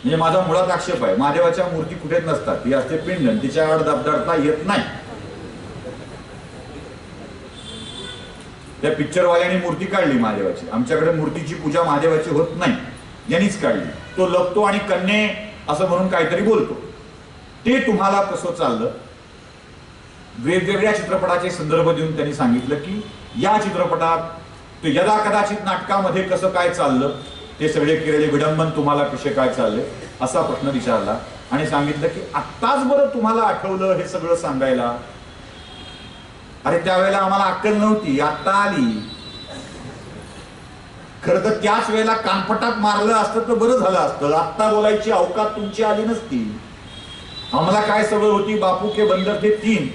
म्हणजे माझा मुळात आक्षेप आहे, महादेवाच्या मूर्ती कुठेच नसतात, ती असते पिंड, तिच्यावर दडता येत नाही. त्या पिक्चरवाल्याने मूर्ती काढली महादेवाची. आमच्याकडे मूर्तीची पूजा महादेवाची होत नाही, यांनीच काढली. तो लपतो आणि कन्ये असं म्हणून काहीतरी बोलतो. ते तुम्हाला कसं चाललं? वेगवेगळ्या चित्रपटाचे संदर्भ देऊन त्यांनी सांगितलं की या चित्रपटात यदा कदाचित नाटकामध्ये कसं काय चाललं, ते सगळे केलेले विडंबन तुम्हाला कसे काय चालले असा प्रश्न विचारला. आणि सांगितलं की आत्ताच बरं तुम्हाला आठवलं हे सगळं सांगायला? अरे त्यावेळेला आम्हाला अक्कल नव्हती, आत्ता आली. खरं तर त्याच वेळेला कानपटात मारलं असतं तर बरं झालं असतं. आत्ता बोलायची अवकात तुमची आली नसती. आम्हाला काय सवय होती, बापू के बंदर थे 3.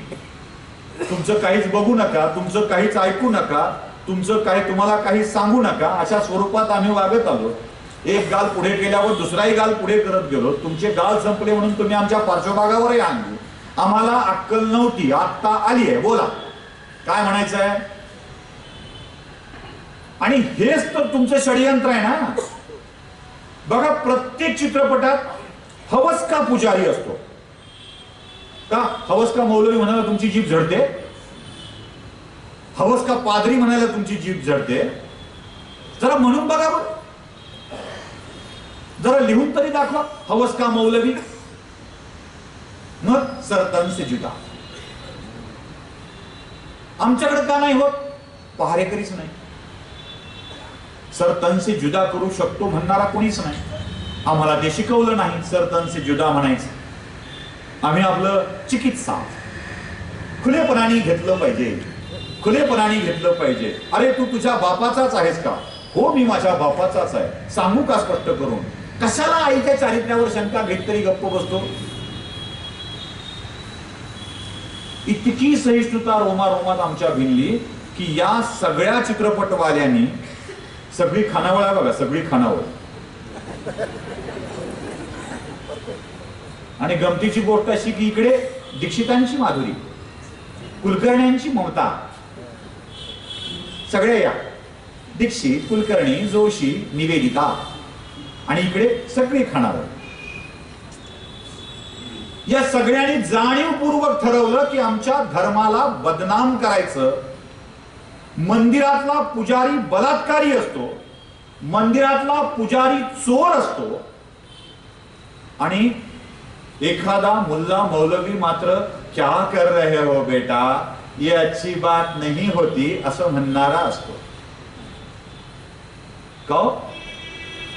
तुमचं काहीच बघू नका, तुमचं काहीच ऐकू नका, तुम्हाला काही सांगू नका, अशा स्वरूपात आम्ही वागत आलो. एक गाल पुढे गेल्यावर दुसराही गाल पुढे करत गेलो. तुमचे गाल संपले म्हणून तुम्ही आमच्या पार्श्वभागावरही आणली. आम्हाला अक्कल नव्हती, आत्ता आली आहे. बोला काय म्हणायचं आहे? आणि हेच तर तुमचं षडयंत्र आहे ना. बघा, प्रत्येक चित्रपटात हवस का पुजारी असतो का? हवस का मौलवी म्हणायला तुमची जीभ झडते? हवस का पादरी म्हणायला तुमची जीभ झडते? जरा म्हणून बघा बरं, जरा लिहून तरी दाखवा. हवस का मौलवी, मग सरतन से जुदा. आमच्याकडे का नाही होत? पहारेकरीच नाही. सरतन से जुदा करू शकतो म्हणणारा कोणीच नाही. आम्हाला ते शिकवलं नाही सरतन से जुदा म्हणायचं. आम्ही आपलं चिकित्सा खुलेपणाने घेतलं पाहिजे, खुलेपणाने घेतलं पाहिजे. अरे तू तुझ्या बापाचाच आहेस का? हो, मी माझ्या बापाचाच आहे. सांगू का स्पष्ट करून? कशाला आईच्या चारित्र्यावर शंका घेत तरी गप्प बसतो? इतकी सहिष्णुता रोमारोमात आमच्या भिनली की या सगळ्या चित्रपटवाल्यांनी सगळी खानावळ आहे बघा, सगळी खानावळ आणि गमतीची गोष्ट अशी की इकडे दीक्षितांची माधुरी, कुलकर्ण्यांची ममता, सगळे या दीक्षित, कुलकर्णी, जोशी, निवेदिता, आणि इकडे सगळी खाणार. या सगळ्यांनी जाणीवपूर्वक ठरवलं की आमच्या धर्माला बदनाम करायचं. मंदिरातला पुजारी बलात्कारी असतो, मंदिरातला पुजारी चोर असतो, आणि एखादा मुल्ला मौलवी मात्र क्या कर रहे हो बेटा, ये अच्छी बात नहीं होती असं म्हणणारा असतो. का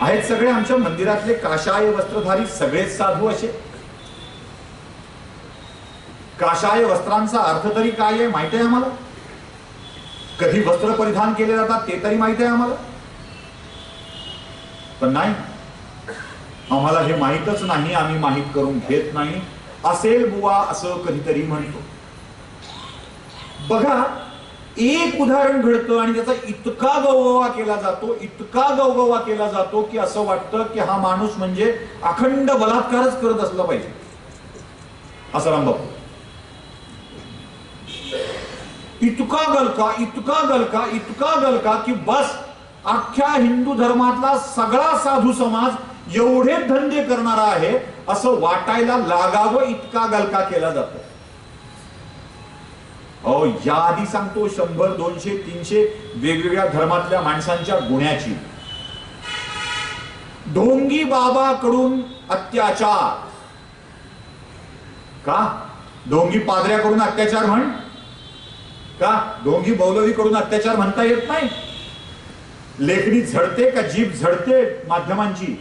आहेत सगळे आमच्या मंदिरातले काशाय वस्त्रधारी सगळेच साधू असे? काशाय वस्त्रांचा अर्थ तरी काय आहे माहिती आहे आम्हाला? कधी वस्त्र परिधान केले जातात ते तरी माहिती आहे आम्हाला? पण नाही, आम्हाला हे माहीतच नाही, आम्ही माहीत करून घेत नाही. असेल बुवा असं कधीतरी म्हणतो. बघा, एक उदाहरण घडतं आणि त्याचा इतका गवगवा केला जातो, इतका गवगवा केला जातो की असं वाटतं की हा माणूस म्हणजे अखंड बलात्कारच करत असला पाहिजे. आसाराम बापू इतका गलका, इतका गलका, इतका गलका की बस अख्ख्या हिंदू धर्मातला सगळा साधू समाज एवढे धंदे करणारा आहे असं वाटायला लागावं इतका गलका केला जातो. अहो, या आधी सांगतो 100, 200, 300 वेगवेगळ्या धर्मातल्या माणसांच्या गुन्ह्याची. ढोंगी बाबाकडून अत्याचार का? ढोंगी पादऱ्याकडून अत्याचार म्हण का? ढोंगी मौलवीकडून अत्याचार म्हणता येत नाही? लेखणी झडते का जीभ झडते माध्यमांची?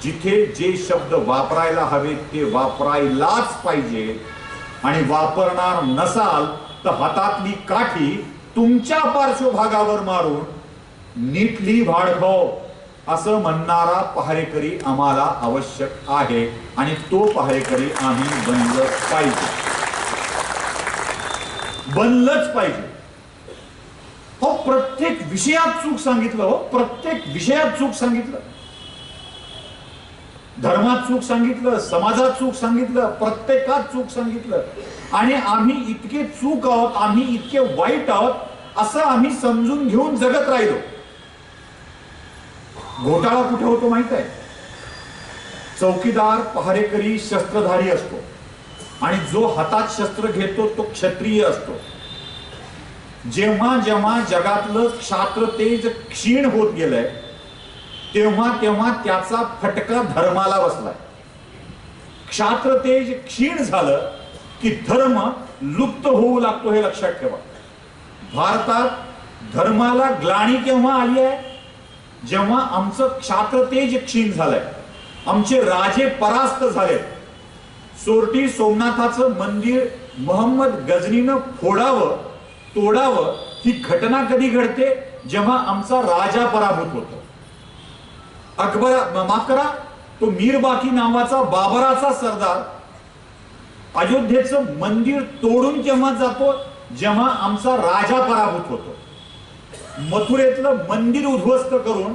जिथे जे शब्द वापरायला हवे ते वापरायलाच पाहिजे, आणि वापरणार नसाल तर हातातली काठी तुमच्या पार्श्वभागावर मारून नीटली भाडखो असं म्हणणारा पहारेकरी आम्हाला आवश्यक आहे, आणि तो पहारेकरी आम्ही बनलंच पाहिजे, बनलंच पाहिजे. हो, प्रत्येक विषयात चूक सांगितलं, हो प्रत्येक विषयात चूक सांगितलं. धर्मात चूक सांगितलं, समाजात चूक सांगितलं, प्रत्येकात चूक सांगितलं, आणि आम्ही इतके चूक आहोत, आम्ही इतके वाईट आहोत असं आम्ही समजून घेऊन जगत राहिलो. घोटाळा कुठे होतो माहित आहे? चौकीदार पहारेकरी शस्त्रधारी असतो, आणि जो हातात शस्त्र घेतो तो क्षत्रिय असतो. जेव्हा जेव्हा जगातलं क्षात्र तेज क्षीण होत गेलंय तेव्हा तेव्हा त्याचा फटका धर्माला बसलाय. क्षात्र तेज क्षीण झालं की धर्म लुप्त होऊ लागतो, हे लक्षात ठेवा. भारतात धर्माला ग्लानी केव्हा आली आहे? जेव्हा आमचं क्षात्र तेज क्षीण झालंय, आमचे राजे परास्त झाले. सोरटी सोमनाथाचं मंदिर मोहम्मद गजनीनं फोडावं, तोडावं, ही घटना कधी घडते? जेव्हा आमचा राजा पराभूत होतो. अकबर, माफ करा, तो मीरबाकी नावाचा बाबराचा सरदार अयोध्येचं मंदिर तोडून केव्हा जातो? जेव्हा आमचा राजा पराभूत होतो. मथुरेतलं मंदिर उद्ध्वस्त करून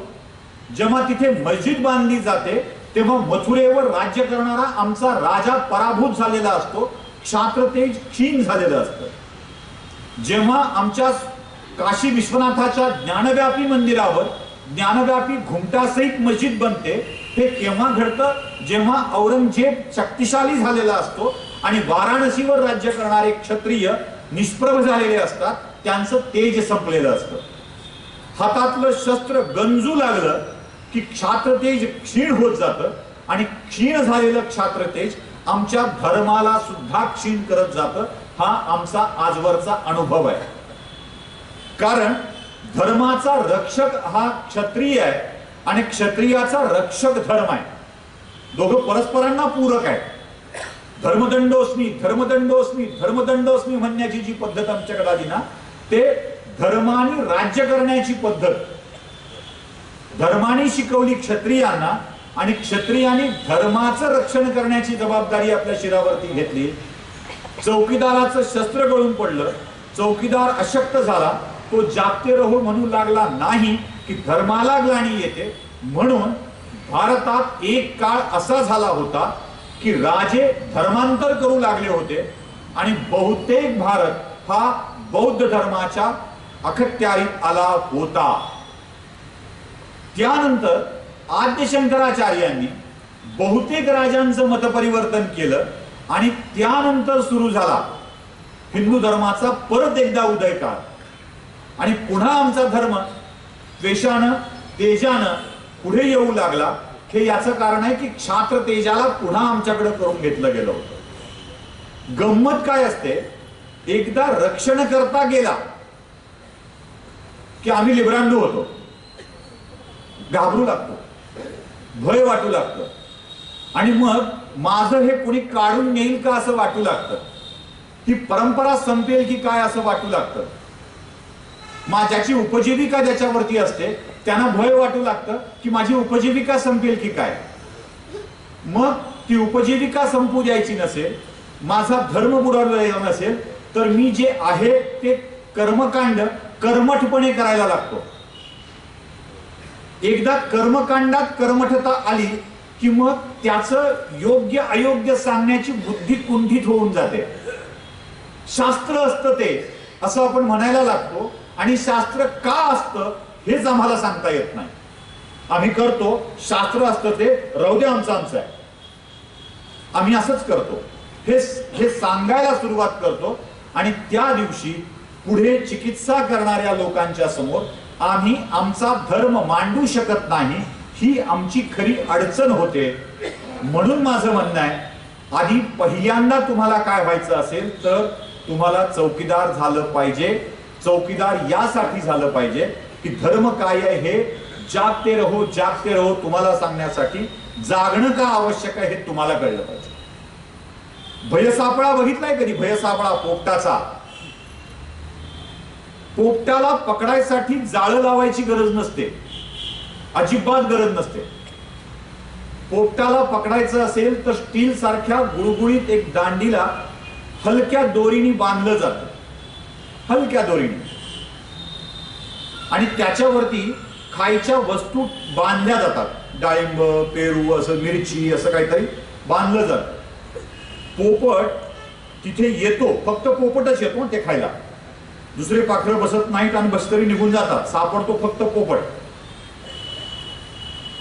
जेव्हा तिथे मस्जिद बांधली जाते तेव्हा मथुरेवर राज्य करणारा आमचा राजा पराभूत झालेला असतो, क्षात्र तेज क्षीण झालेलं असतं. जेव्हा आमच्या काशी विश्वनाथाच्या ज्ञानव्यापी मंदिरावर ज्ञानव्यापी घुमटासहित मस्जिद बनते, हे केव्हा घडतं? जेव्हा औरंगजेब शक्तिशाली झालेला असतो आणि वाराणसीवर राज्य करणारे क्षत्रिय निष्प्रभ झालेले असतात, त्यांचं तेज संपलेलं असतं. हातातलं शस्त्र गंजू लागलं की क्षात्र तेज क्षीण होत जातं, आणि क्षीण झालेलं क्षात्र तेज आमच्या धर्माला सुद्धा क्षीण करत जातं. हा आमचा आजवरचा अनुभव आहे. कारण धर्माचा रक्षक हा क्षत्रिय आहे आणि क्षत्रियाचा रक्षक धर्म आहे. दोघं परस्परांना पूरक आहे. धर्मदंडोस्मी धर्मदंडोस्मी धर्मदंडोस्मी म्हणण्याची जी पद्धत आमच्याकडे आली ना, ते धर्माने राज्य करण्याची पद्धत धर्माने शिकवली क्षत्रियांना, आणि क्षत्रियांनी धर्माचं रक्षण करण्याची जबाबदारी आपल्या शिरावरती घेतली. चौकीदाराचं शस्त्र गळून पडलं, चौकीदार अशक्त झाला, तो जागते रहो म्हणू लागला नाही की धर्माला ग्लानी येते, म्हणून भारतात एक काळ असा झाला होता की राजे धर्मांतर करू लागले होते आणि बहुतेक भारत हा बौद्ध धर्माच्या अखत्यारीत आला होता. त्यानंतर आद्य शंकराचार्यांनी बहुतेक राजांचं मतपरिवर्तन केलं आणि त्यानंतर सुरू झाला हिंदू धर्माचा परत एकदा उदय काळ. आणि पुन्हा आमचा धर्म द्वेषानं तेजानं पुढे येऊ लागला. हे याचं कारण आहे की क्षात्र तेजाला पुन्हा आमच्याकडे करून घेतलं गेलं होतं. गंमत काय असते, एकदा रक्षण करता गेला की आम्ही लिब्रांडू होतो, घाबरू लागतो, भय वाटू लागतं आणि मग माझं हे कुणी काढून नेईल का असं वाटू लागतं, ही परंपरा संपेल की काय असं वाटू लागतं. माझ्याची उपजीविका ज्याच्यावरती असते त्यांना भय वाटू लागतं की माझी उपजीविका संपेल की काय. मग ती उपजीविका संपू द्यायची नसेल, माझा धर्म बुडवला नसेल, तर मी जे आहे ते कर्मकांड कर्मठपणे करायला लागतो. एकदा कर्मकांडात कर्मठता आली की मग त्याचं योग्य अयोग्य सांगण्याची बुद्धी कुंठित होऊन जाते. शास्त्र असतं ते असं आपण म्हणायला लागतो आणि शास्त्र का असतं हेच आम्हाला सांगता येत नाही. आम्ही करतो, शास्त्र असतं ते राहू दे आमचं आमचं आहे, आम्ही असंच करतो हे सांगायला सुरुवात करतो. आणि त्या दिवशी पुढे चिकित्सा करणाऱ्या लोकांच्या समोर आम्ही आमचा धर्म मांडू शकत नाही, ही आमची खरी अडचण होते. म्हणून माझं म्हणणं आहे, आधी पहिल्यांदा तुम्हाला काय व्हायचं असेल तर तुम्हाला चौकीदार झालं पाहिजे. चौकीदार यासाठी झालं पाहिजे की धर्म काय आहे हे जागते रहो तुम्हाला सांगण्यासाठी जागणं का आवश्यक आहे हे तुम्हाला कळलं पाहिजे. भयसापळा बघितलाय कधी? भयसापळा पोपटाचा. पोपटाला पकडायसाठी जाळं लावायची गरज नसते, अजिबात गरज नसते. पोपटाला पकडायचं असेल तर स्टील सारख्या गुळगुळीत एक दांडीला हलक्या दोरीने बांधलं जातं, हलक्या दोरीने, आणि त्याच्यावरती खायच्या वस्तू बांधल्या जातात. डाळिंब, पेरू, असं मिरची, असं काहीतरी बांधलं जातं. पोपट तिथे येतो, फक्त पोपटच येतो ते खायला. दुसरे पाखरं बसत नाहीत आणि बसतरी निघून जातात. सापडतो फक्त पोपट.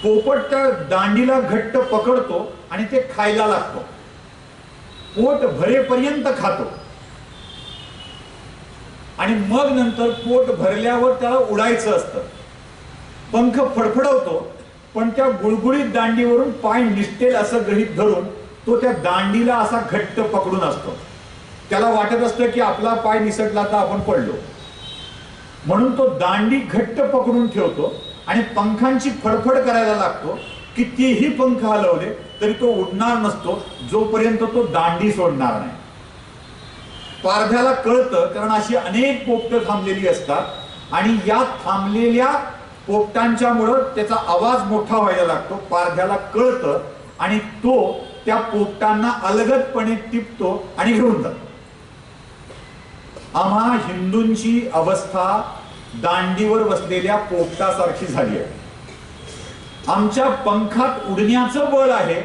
पोपट त्या दांडीला घट्ट पकडतो आणि ते खायला लागतो. पोट भरेपर्यंत खातो आणि मग नंतर पोट भरल्यावर त्याला उडायचं असतं. पंख फडफडवतो, पण त्या गुळगुळीत दांडीवरून पाय निसटेल असं गृहीत धरून तो त्या दांडीला असा घट्ट पकडून असतो. त्याला वाटत असतं की आपला पाय निसटला तर आपण पडलो, म्हणून तो दांडी घट्ट पकडून ठेवतो आणि पंखांची फडफड करायला लागतो. कितीही पंख हलवले तरी तो उडणार नसतो जोपर्यंत तो दांडी सोडणार नाही. पारध्याला कळतं, कारण अशी अनेक पोपट थांबलेली असतात आणि या थांबलेल्या पोपटांच्या मुळे त्याचा आवाज मोठा व्हायला लागतो. पारध्याला कळतं आणि तो त्या पोपटांना अलगदपणे टिपतो आणि घेऊन जातो. आम्हा हिंदूंची अवस्था दांडीवर बसलेल्या पोपटासारखी झाली आहे. आमच्या पंखात उडण्याचं बळ आहे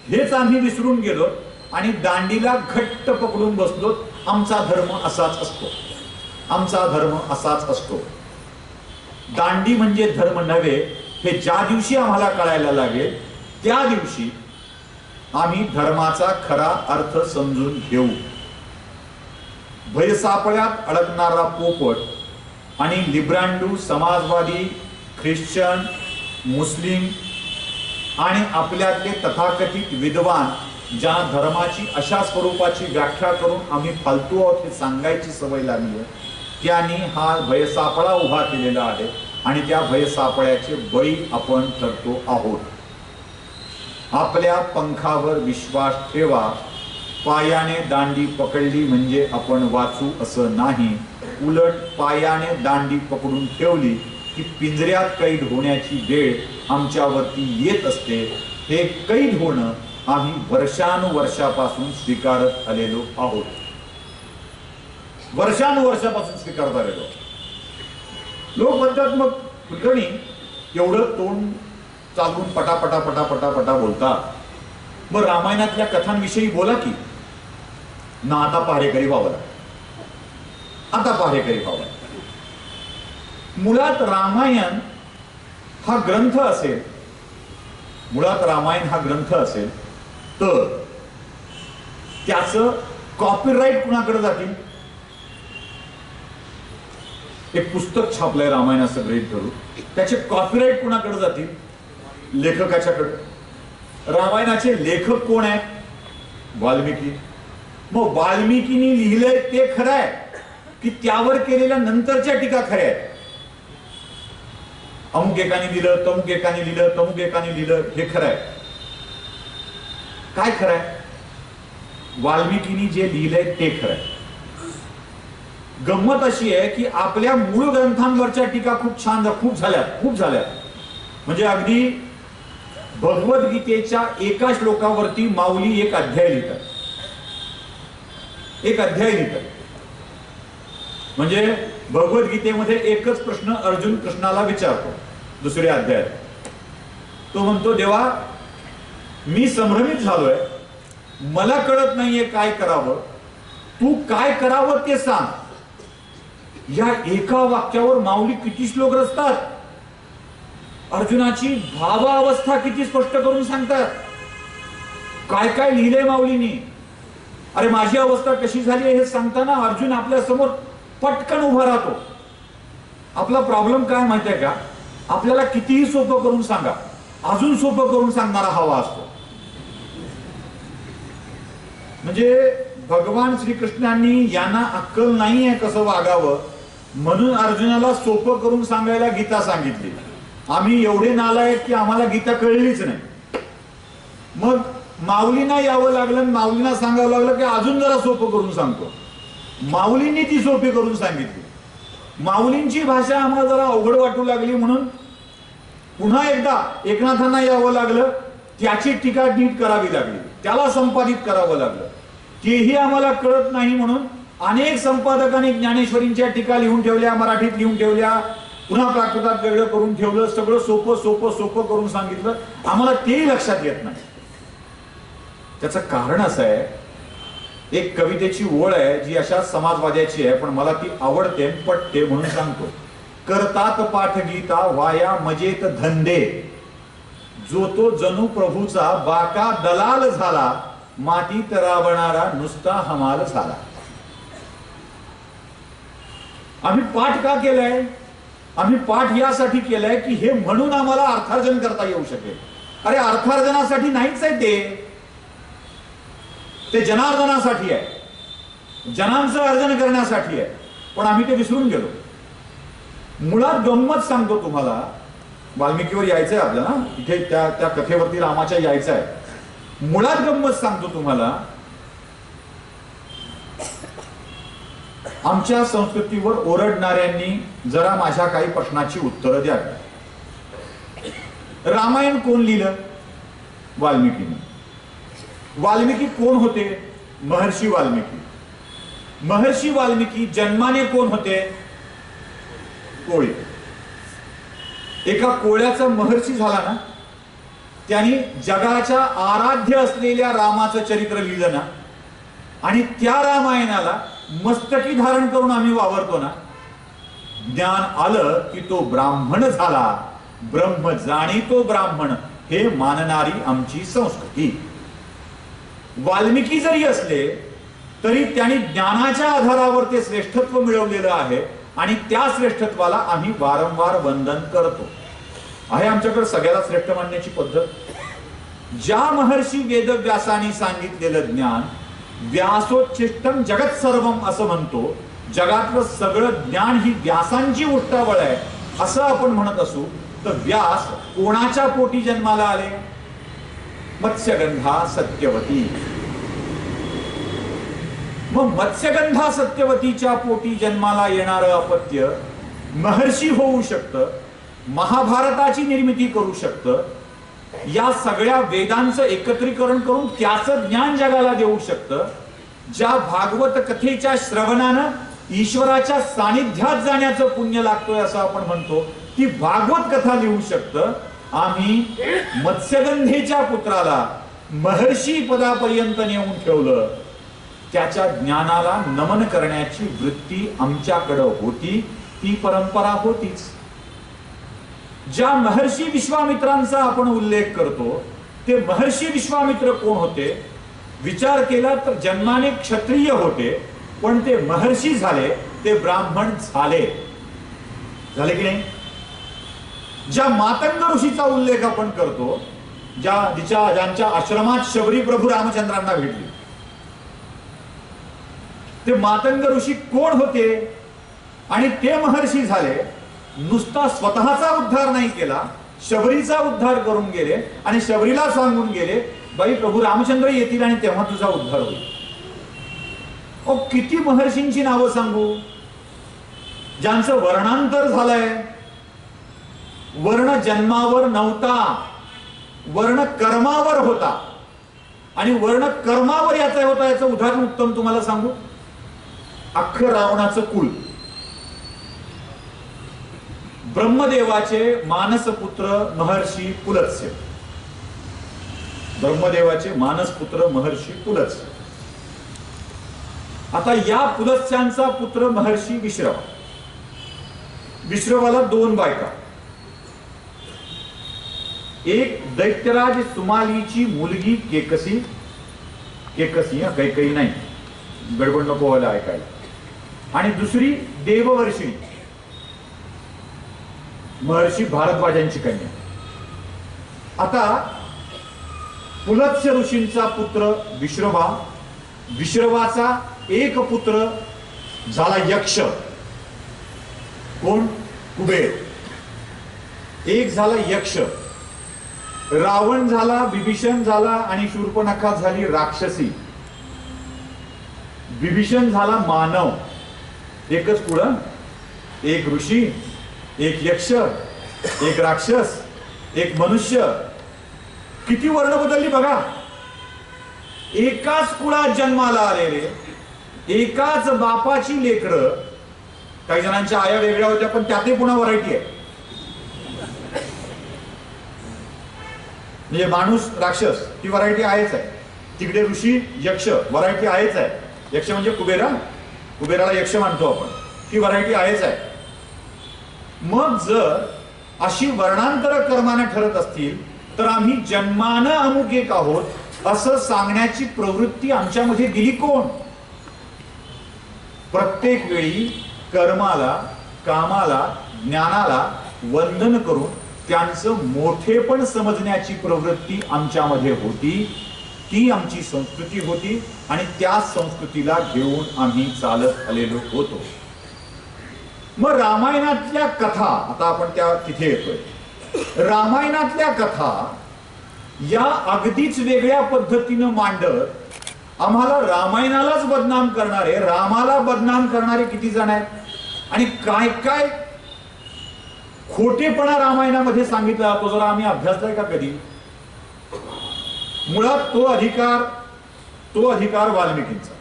हेच आम्ही विसरून गेलो आणि दांडीला घट्ट पकडून बसलो. आमचा धर्म असाच असतो, आमचा धर्म असाच असतो. दांडी म्हणजे धर्म नव्हे हे ज्या दिवशी आम्हाला कळायला लागेल त्या दिवशी आम्ही धर्माचा खरा अर्थ समजून घेऊ. भयसापळ्यात अडकणारा पोपट आणि लिब्रांडू, समाजवादी, ख्रिश्चन, मुस्लिम आणि आपल्यातले तथाकथित विद्वान ज्या धर्माची अशा स्वरूपाची व्याख्या करून आम्ही फालतू आहोत हे सांगायची सवय लागली आहे, त्यांनी हा भयसापळा उभा केलेला आहे आणि त्या भयसापळ्याचे बळी आपण ठरतो आहोत. आपल्या पंखावर विश्वास ठेवा. पायाने दांडी पकडली म्हणजे आपण वाचू असं नाही. उलट पायाने दांडी पकडून ठेवली की पिंजऱ्यात कैद होण्याची वेळ आमच्यावरती येत असते. हे कैद होणं आम्ही वर्षानुवर्षापासून स्वीकारत आलेलो आहोत, वर्षानुवर्षापासून स्वीकारत आलेलो. लोक म्हणतात मग कुलकर्णी एवढं तोंड चालवून पटापटा पटापटा पटा बोलता, मग रामायणातल्या कथांविषयी बोला की ना. आता पहारेकरी व्हावं, आता पहारेकरी व्हावं. मुळात रामायण हा ग्रंथ असेल, मुळात रामायण हा ग्रंथ असेल तर त्याचं कॉपीराईट कुणाकडे जातील? एक पुस्तक छापलंय रामायणाचं ग्रहित धरून, त्याचे कॉपीराईट कुणाकडे जातील? लेखकाच्याकडे. रामायणाचे लेखक कोण आहेत? वाल्मिकी. मग वाल्मिकीनी लिहिलंय ते खरं आहे की त्यावर केलेल्या नंतरच्या टीका खऱ्या आहेत? अमुक एकाने लिहिलं, तमुक एकाने लिहिलं, तमुक एकाने लिहिलं, हे खरं आहे? काय खरं आहे? वाल्मिकीनी जे लिहिलंय ते खरं आहे. गंमत अशी आहे की आपल्या मूळ ग्रंथांवरच्या टीका खूप छान, खूप झाल्या. म्हणजे अगदी भगवद्गीतेच्या एका श्लोकावरती माऊली एक अध्याय लिहितात. म्हणजे भगवद्गीतेमध्ये एकच प्रश्न अर्जुन कृष्णाला विचारतो दुसऱ्या अध्यायात. तो म्हणतो, देवा मी संभ्रमित झालोय, मला कळत नाहीये काय करावं, तू काय करावं ते सांग. या एका वाक्यावर माऊली किती श्लोक रचतात, अर्जुनाची भावावस्था किती स्पष्ट करून सांगतात. काय काय लिहिलंय माऊलीनी. अरे माझी अवस्था कशी झाली हे सांगताना अर्जुन आपल्या समोर पटकन उभा राहतो. आपला प्रॉब्लेम काय माहितीये का? आपल्याला कितीही सोपं करून सांगा, अजून सोपं करून सांगणारा हवा असतो. म्हणजे भगवान श्रीकृष्णांनी यांना अक्कल नाहीये कसं वागावं म्हणून अर्जुनाला सोपं करून सांगायला गीता सांगितली. आम्ही एवढे नालायक की आम्हाला गीता कळलीच नाही. मग माऊलींना यावं लागलं, माऊलींना सांगावं लागलं की अजून जरा सोपं करून सांगतो. माऊलींनी ती सोपी करून सांगितली. माऊलींची भाषा आम्हाला जरा अवघड वाटू लागली म्हणून पुन्हा एकदा एकनाथांना यावं लागलं, त्याची टीका नीट करावी लागली, त्याला संपादित करावं लागलं. तेही आम्हाला कळत नाही म्हणून अनेक संपादकांनी ज्ञानेश्वरींच्या टीका लिहून ठेवल्या, मराठीत लिहून ठेवल्या, पुन्हा प्राकृतात वेगळं करून ठेवलं. सगळं सोपं सोपं सोपं करून सांगितलं. आम्हाला तेही लक्षात येत नाही. त्याचं कारण असं आहे, एक कवितेची ओळ आहे जी अशा समाजवाद्याची आहे, पण मला ती आवडते पटते म्हणून सांगतो. करतात पाठ गीता वाया मजेत धंदे, जो तो जणू प्रभूचा बाका दलाल झाला, मातीत राबणारा नुसता हमाल झाला. आम्ही पाठ का केलाय? आम्ही पाठ यासाठी केलाय की हे म्हणून आम्हाला अर्थार्जन करता येऊ शकेल. अरे अर्थार्जनासाठी नाहीच आहे, ते जनार्दनासाठी आहे, जनांचं अर्जन करण्यासाठी आहे. पण आम्ही ते विसरून गेलो. मुळात गंमत सांगतो तुम्हाला, वाल्मिकीवर यायचंय आपल्याला, इथे त्या कथेवरती रामाच्या यायचं आहे. मुळात गंमत सांगतो तुम्हाला, आमच्या संस्कृतीवर ओरडणाऱ्यांनी जरा माझ्या काही प्रश्नाची उत्तरं द्यावी. रामायण कोण लिहिलं? वाल्मिकीने. वाल्मिकी कोण होते? महर्षी वाल्मिकी. महर्षी वाल्मिकी जन्माने कोण होते? कोळी. एका कोळ्याचा महर्षी झाला ना, त्यांनी जगाच्या आराध्य असलेल्या रामाचं चरित्र लिहिलं ना, आणि त्या रामायणाला मस्तकी धारण करून आम्ही वावरतो ना, ज्ञान आलं की तो ब्राह्मण झाला, ब्रह्म जाणी तो ब्राह्मण, हे मानणारी आमची संस्कृती. वाल्मिकी जरी असले तरी त्यांनी ज्ञानाच्या आधारावर ते श्रेष्ठत्व मिळवलेलं आहे आणि त्या श्रेष्ठत्वाला आम्ही वारंवार वंदन करतो. आहे आमच्याकडे सगळ्याला श्रेष्ठ मानण्याची पद्धत. ज्या महर्षी वेदव्यासाने सांगितलेलं ज्ञान व्यासोच्छिष्टम जगत सर्वम असं म्हणतो, जगातलं सगळं ज्ञान ही व्यासांची उष्टावळ आहे असं आपण म्हणत असू, तर व्यास कोणाच्या पोटी जन्माला आले? मत्स्यगंधा सत्यवती. मग मत्स्यगंधा सत्यवतीच्या पोटी जन्माला येणारं अपत्य महर्षी होऊ शकतं, महाभारताची निर्मिती करू शकतं, या सगळ्या वेदांचं एकत्रीकरण करून त्याचं ज्ञान जगाला देऊ शकतं. ज्या भागवत कथेच्या श्रवणानं ईश्वराच्या सानिध्यात जाण्याचं पुण्य लागतोय असं आपण म्हणतो, ती भागवत कथा लिहू शकतं. आम्ही मत्स्यगंधेच्या पुत्राला महर्षी पदापर्यंत नेऊन ठेवलं. त्याच्या ज्ञानाला नमन करण्याची वृत्ती आमच्याकडे होती, ती परंपरा होतीच. ज्या महर्षी विश्वामित्रांचा आपण उल्लेख करतो ते महर्षी विश्वामित्र कोण होते? विचार केला तर जन्माने क्षत्रिय होते, पण ते महर्षी झाले, ते ब्राह्मण झाले की नाही? ज्या मातंग ऋषीचा उल्लेख आपण करतो, ज्यांच्या आश्रमात शबरी प्रभू रामचंद्रांना भेटली, ते मातंग ऋषी कोण होते? आणि ते महर्षी झाले. नुसता स्वतःचा उद्धार नाही केला, शबरीचा उद्धार करून गेले आणि शबरीला सांगून गेले, बाई प्रभू रामचंद्र येतील आणि तेव्हा तुझा उद्धार होईल. किती महर्षींची नावं सांगू ज्यांचं वर्णांतर झालंय. वर्ण जन्मावर नव्हता, वर्ण कर्मावर होता. आणि वर्ण कर्मावर याचा होता, याचं उदाहरण उत्तम तुम्हाला सांगू. अख्खं रावणाचं कुल, ब्रह्मदेवाचे मानसपुत्र महर्षी पुलत्स्य. ब्रह्मदेवाचे मानसपुत्र महर्षी पुलत्स्य. आता या पुलत्स्यांचा पुत्र महर्षी विश्रवा. विश्रवाला 2 बायका. एक दैत्यराज सुमालीची मुलगी केकसी, कैकई नाही, गडबड नको व्हायला ऐकायला. आणि दुसरी देववर्षिणी, महर्षी भारद्वाजांची कन्या. आता पुलत्स्य ऋषींचा पुत्र विश्रवा, विश्रवाचा एक पुत्र झाला यक्ष. कोण? कुबेर. एक झाला यक्ष. रावण झाला, विभीषण झाला आणि शूर्पणखा झाली राक्षसी. विभीषण झाला मानव. एकच पुढं, एक ऋषी, एक यक्ष, एक राक्षस, एक मनुष्य. किती वर्ण बदलली बघा. एकाच कुळात जन्माला आलेले, एकाच बापाची लेकरं. काही जणांच्या आया वेगळ्या होत्या, पण त्यातही पुन्हा व्हरायटी आहे. म्हणजे माणूस राक्षस, ती व्हरायटी आहेच आहे. तिकडे ऋषी यक्ष, व्हरायटी आहेच आहे. यक्ष म्हणजे कुबेरा, कुबेराला यक्ष मानतो आपण, ती व्हरायटी आहेच आहे. मग जर अशी वर्णांतर कर्माने ठरत असतील तर आम्ही जन्मानं अमुक एक आहोत असं सांगण्याची प्रवृत्ती आमच्यामध्ये दिली कोण? प्रत्येक वेळी कर्माला, कामाला, ज्ञानाला वंदन करून त्यांचं मोठेपण समजण्याची प्रवृत्ती आमच्यामध्ये होती. ती आमची संस्कृती होती आणि त्या संस्कृतीला घेऊन आम्ही चालत आलेलो होतो. मग रामायणातल्या कथा, आता आपण त्या तिथे येतोय. रामायणातल्या कथा या अगदीच वेगळ्या पद्धतीनं मांडत आम्हाला रामायणालाच बदनाम करणारे, रामाला बदनाम करणारे किती जण आहेत. आणि काय काय खोटेपणा रामायणामध्ये सांगितला तो जरा आम्ही अभ्यासलाय का कधी? मुळात तो अधिकार वाल्मिकींचा.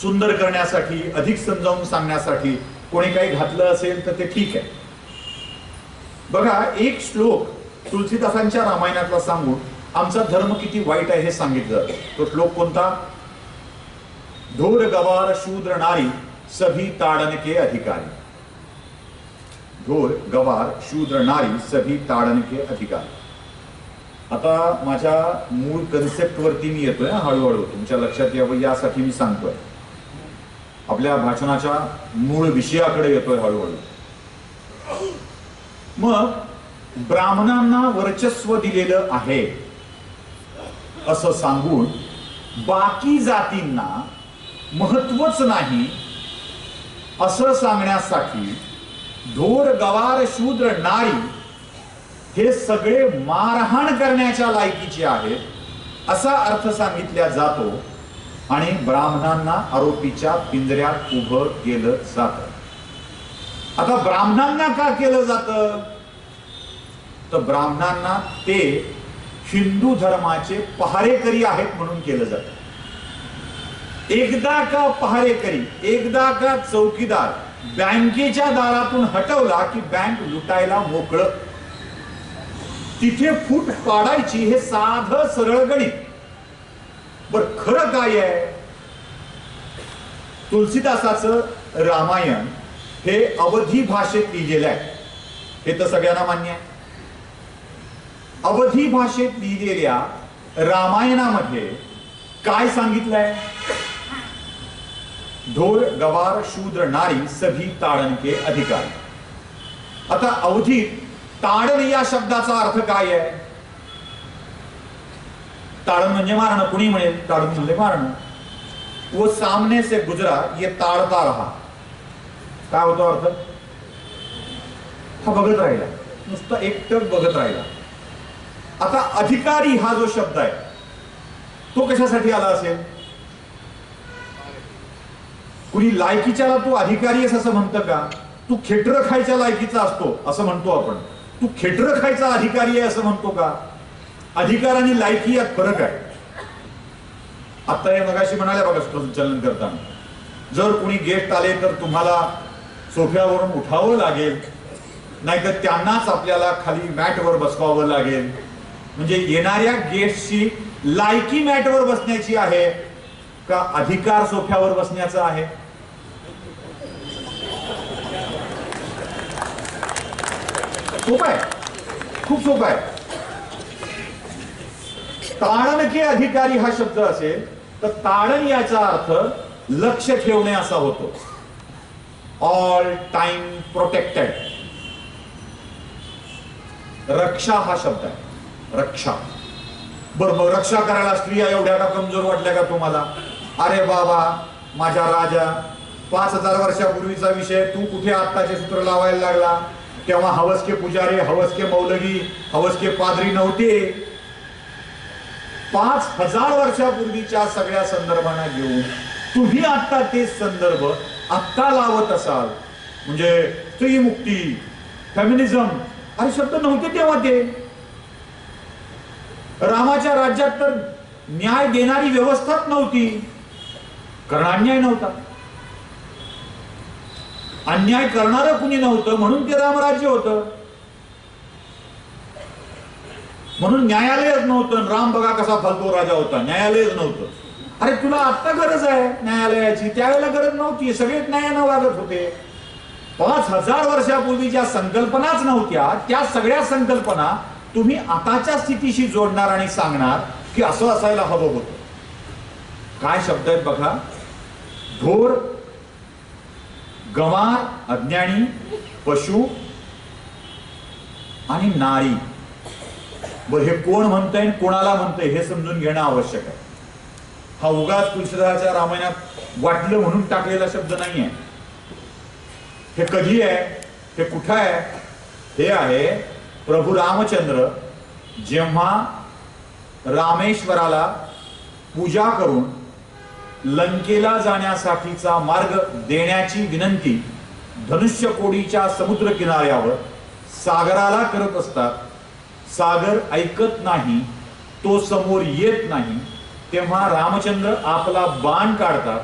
सुंदर करण्यासाठी, अधिक समजावून सांगण्यासाठी कोणी काही घातलं असेल तर ते ठीक आहे. बघा, एक श्लोक तुलसीदासांच्या रामायणातला सांगून आमचा धर्म किती वाईट आहे हे सांगितलं. तो श्लोक कोणता? धोर गवार शूद्र नारी सभी ताड़न के अधिकारी. धोर गवार शूद्र नारी सभी ताड़न के अधिकारी. आता माझ्या मूळ कन्सेप्ट वरती मी येतोय हळूहळू, तुमच्या लक्षात यावं यासाठी मी सांगतोय. आपल्या भाषणाच्या मूळ विषयाकडे येतोय हळूहळू. मग ब्राह्मणांना वर्चस्व दिलेलं आहे असं सांगून बाकी जातींना महत्वच नाही असं सांगण्यासाठी धोर गवार शूद्र नारी हे सगळे मारहाण करण्याच्या लायकीचे आहेत असा अर्थ सांगितला जातो आणि ब्राह्मणांना आरोपीच्या पिंजऱ्यात उभं केलं जातं. आता ब्राह्मणांना का केलं जातं? तर ब्राह्मणांना ते हिंदू धर्माचे पहारेकरी आहेत म्हणून केलं जातं. एकदा का पहारेकरी, एकदा का चौकीदार बँकेच्या दारातून हटवला की बँक लुटायला मोकळं. तिथे फूट पाडायची हे साधं सरळ गणित. बर खरं काय आहे? तुलसीदासाचं रामायण हे अवधी भाषेत लिहिलेलं आहे, हे तर सगळ्यांना मान्य आहे. अवधी भाषेत लिहिलेल्या रामायणामध्ये काय सांगितलंय? ढोल गवार शूद्र नारी सभी ताडन के अधिकारी. आता अवधीत ताडन या शब्दाचा अर्थ काय आहे? ताडन म्हणजे मारणं. कुणी म्हणेल ताडन म्हणजे मारणं. वो सामने से गुजरा ये ताड़ता रहा. काय होतो अर्थ? हा बघत राहिला, नुसतं एकटक बघत राहिला. आता अधिकारी हा जो शब्द आहे तो कशासाठी आला असेल? कुणी लायकीच्याला तू अधिकारी आहेस असं म्हणतं का? तू खेटर खायच्या लायकीचा असतो असं म्हणतो आपण. तू खेटर खायचा अधिकारी आहे असं म्हणतो का? अधिकार आणि लायकी यात फरक आहे. आता हे मगाशी म्हणाले बघा सूत्रसंचालन करताना, जर कुणी गेस्ट आले तर तुम्हाला सोफ्यावरून उठावं लागेल, नाहीतर त्यांनाच आपल्याला खाली मॅटवर बसवावं लागेल. म्हणजे येणाऱ्या गेस्टची लायकी मॅटवर बसण्याची आहे का अधिकार सोफ्यावर बसण्याचा आहे? सोपं आहे, खूप सोपं आहे. ताडन के अधिकारी हा शब्द असेल तर ताडन याचा अर्थ लक्ष ठेवणे असा होतो. All time protected. रक्षा हा शब्द आहे, रक्षा. बरं मग रक्षा करायला स्त्रिया एवढ्या का कमजोर वाटल्या का तुम्हाला? अरे बाबा माझ्या राजा, 5000 वर्षापूर्वीचा विषय तू कुठे आत्ताचे सूत्र लावायला लागला? तेव्हा हवस के पुजारी, हवस के मौलवी, हवस के पादरी नव्हते. 5000 वर्षापूर्वीच्या सगळ्या संदर्भांना घेऊन तुम्ही आता तेच संदर्भ आत्ता लावत असाल म्हणजे स्त्री मुक्ती, फेमिनिझम, अरे शब्द नव्हते तेव्हा ते. रामाच्या राज्यात तर न्याय देणारी व्यवस्थाच नव्हती, कारण अन्याय नव्हता. अन्याय करणारं कुणी नव्हतं म्हणून ते रामराज्य होतं. म्हणून न्यायालयच नव्हतं. राम बघा कसा फालतू राजा होता, न्यायालयच नव्हतं. अरे तुला आत्ता गरज आहे न्यायालयाची, त्यावेळेला गरज नव्हती. सगळेच न्यायानं वागत होते. 5000 वर्षापूर्वी ज्या संकल्पनाच नव्हत्या त्या सगळ्या संकल्पना तुम्ही आताच्या स्थितीशी जोडणार आणि सांगणार की असं असायला हवं होतं. काय शब्द आहेत बघा? ढोर, गंवार अज्ञानी, पशु आणि नारी. बर हे कोण म्हणतंय कोणाला म्हणतंय हे समजून घेणं आवश्यक आहे. हा उगाच तुलसीदासाच्या रामायणात वाटलं म्हणून टाकलेला शब्द नाहीये. हे कधी आहे, हे कुठं आहे? हे आहे प्रभू रामचंद्र जेव्हा रामेश्वराला पूजा करून लंकेला जाण्यासाठीचा मार्ग देण्याची विनंती धनुष्यकोडीच्या समुद्र किनाऱ्यावर सागराला करत असतात. सागर ऐकत नाही, तो समोर येत नाही. तेव्हा रामचंद्र आपला बाण काढतात,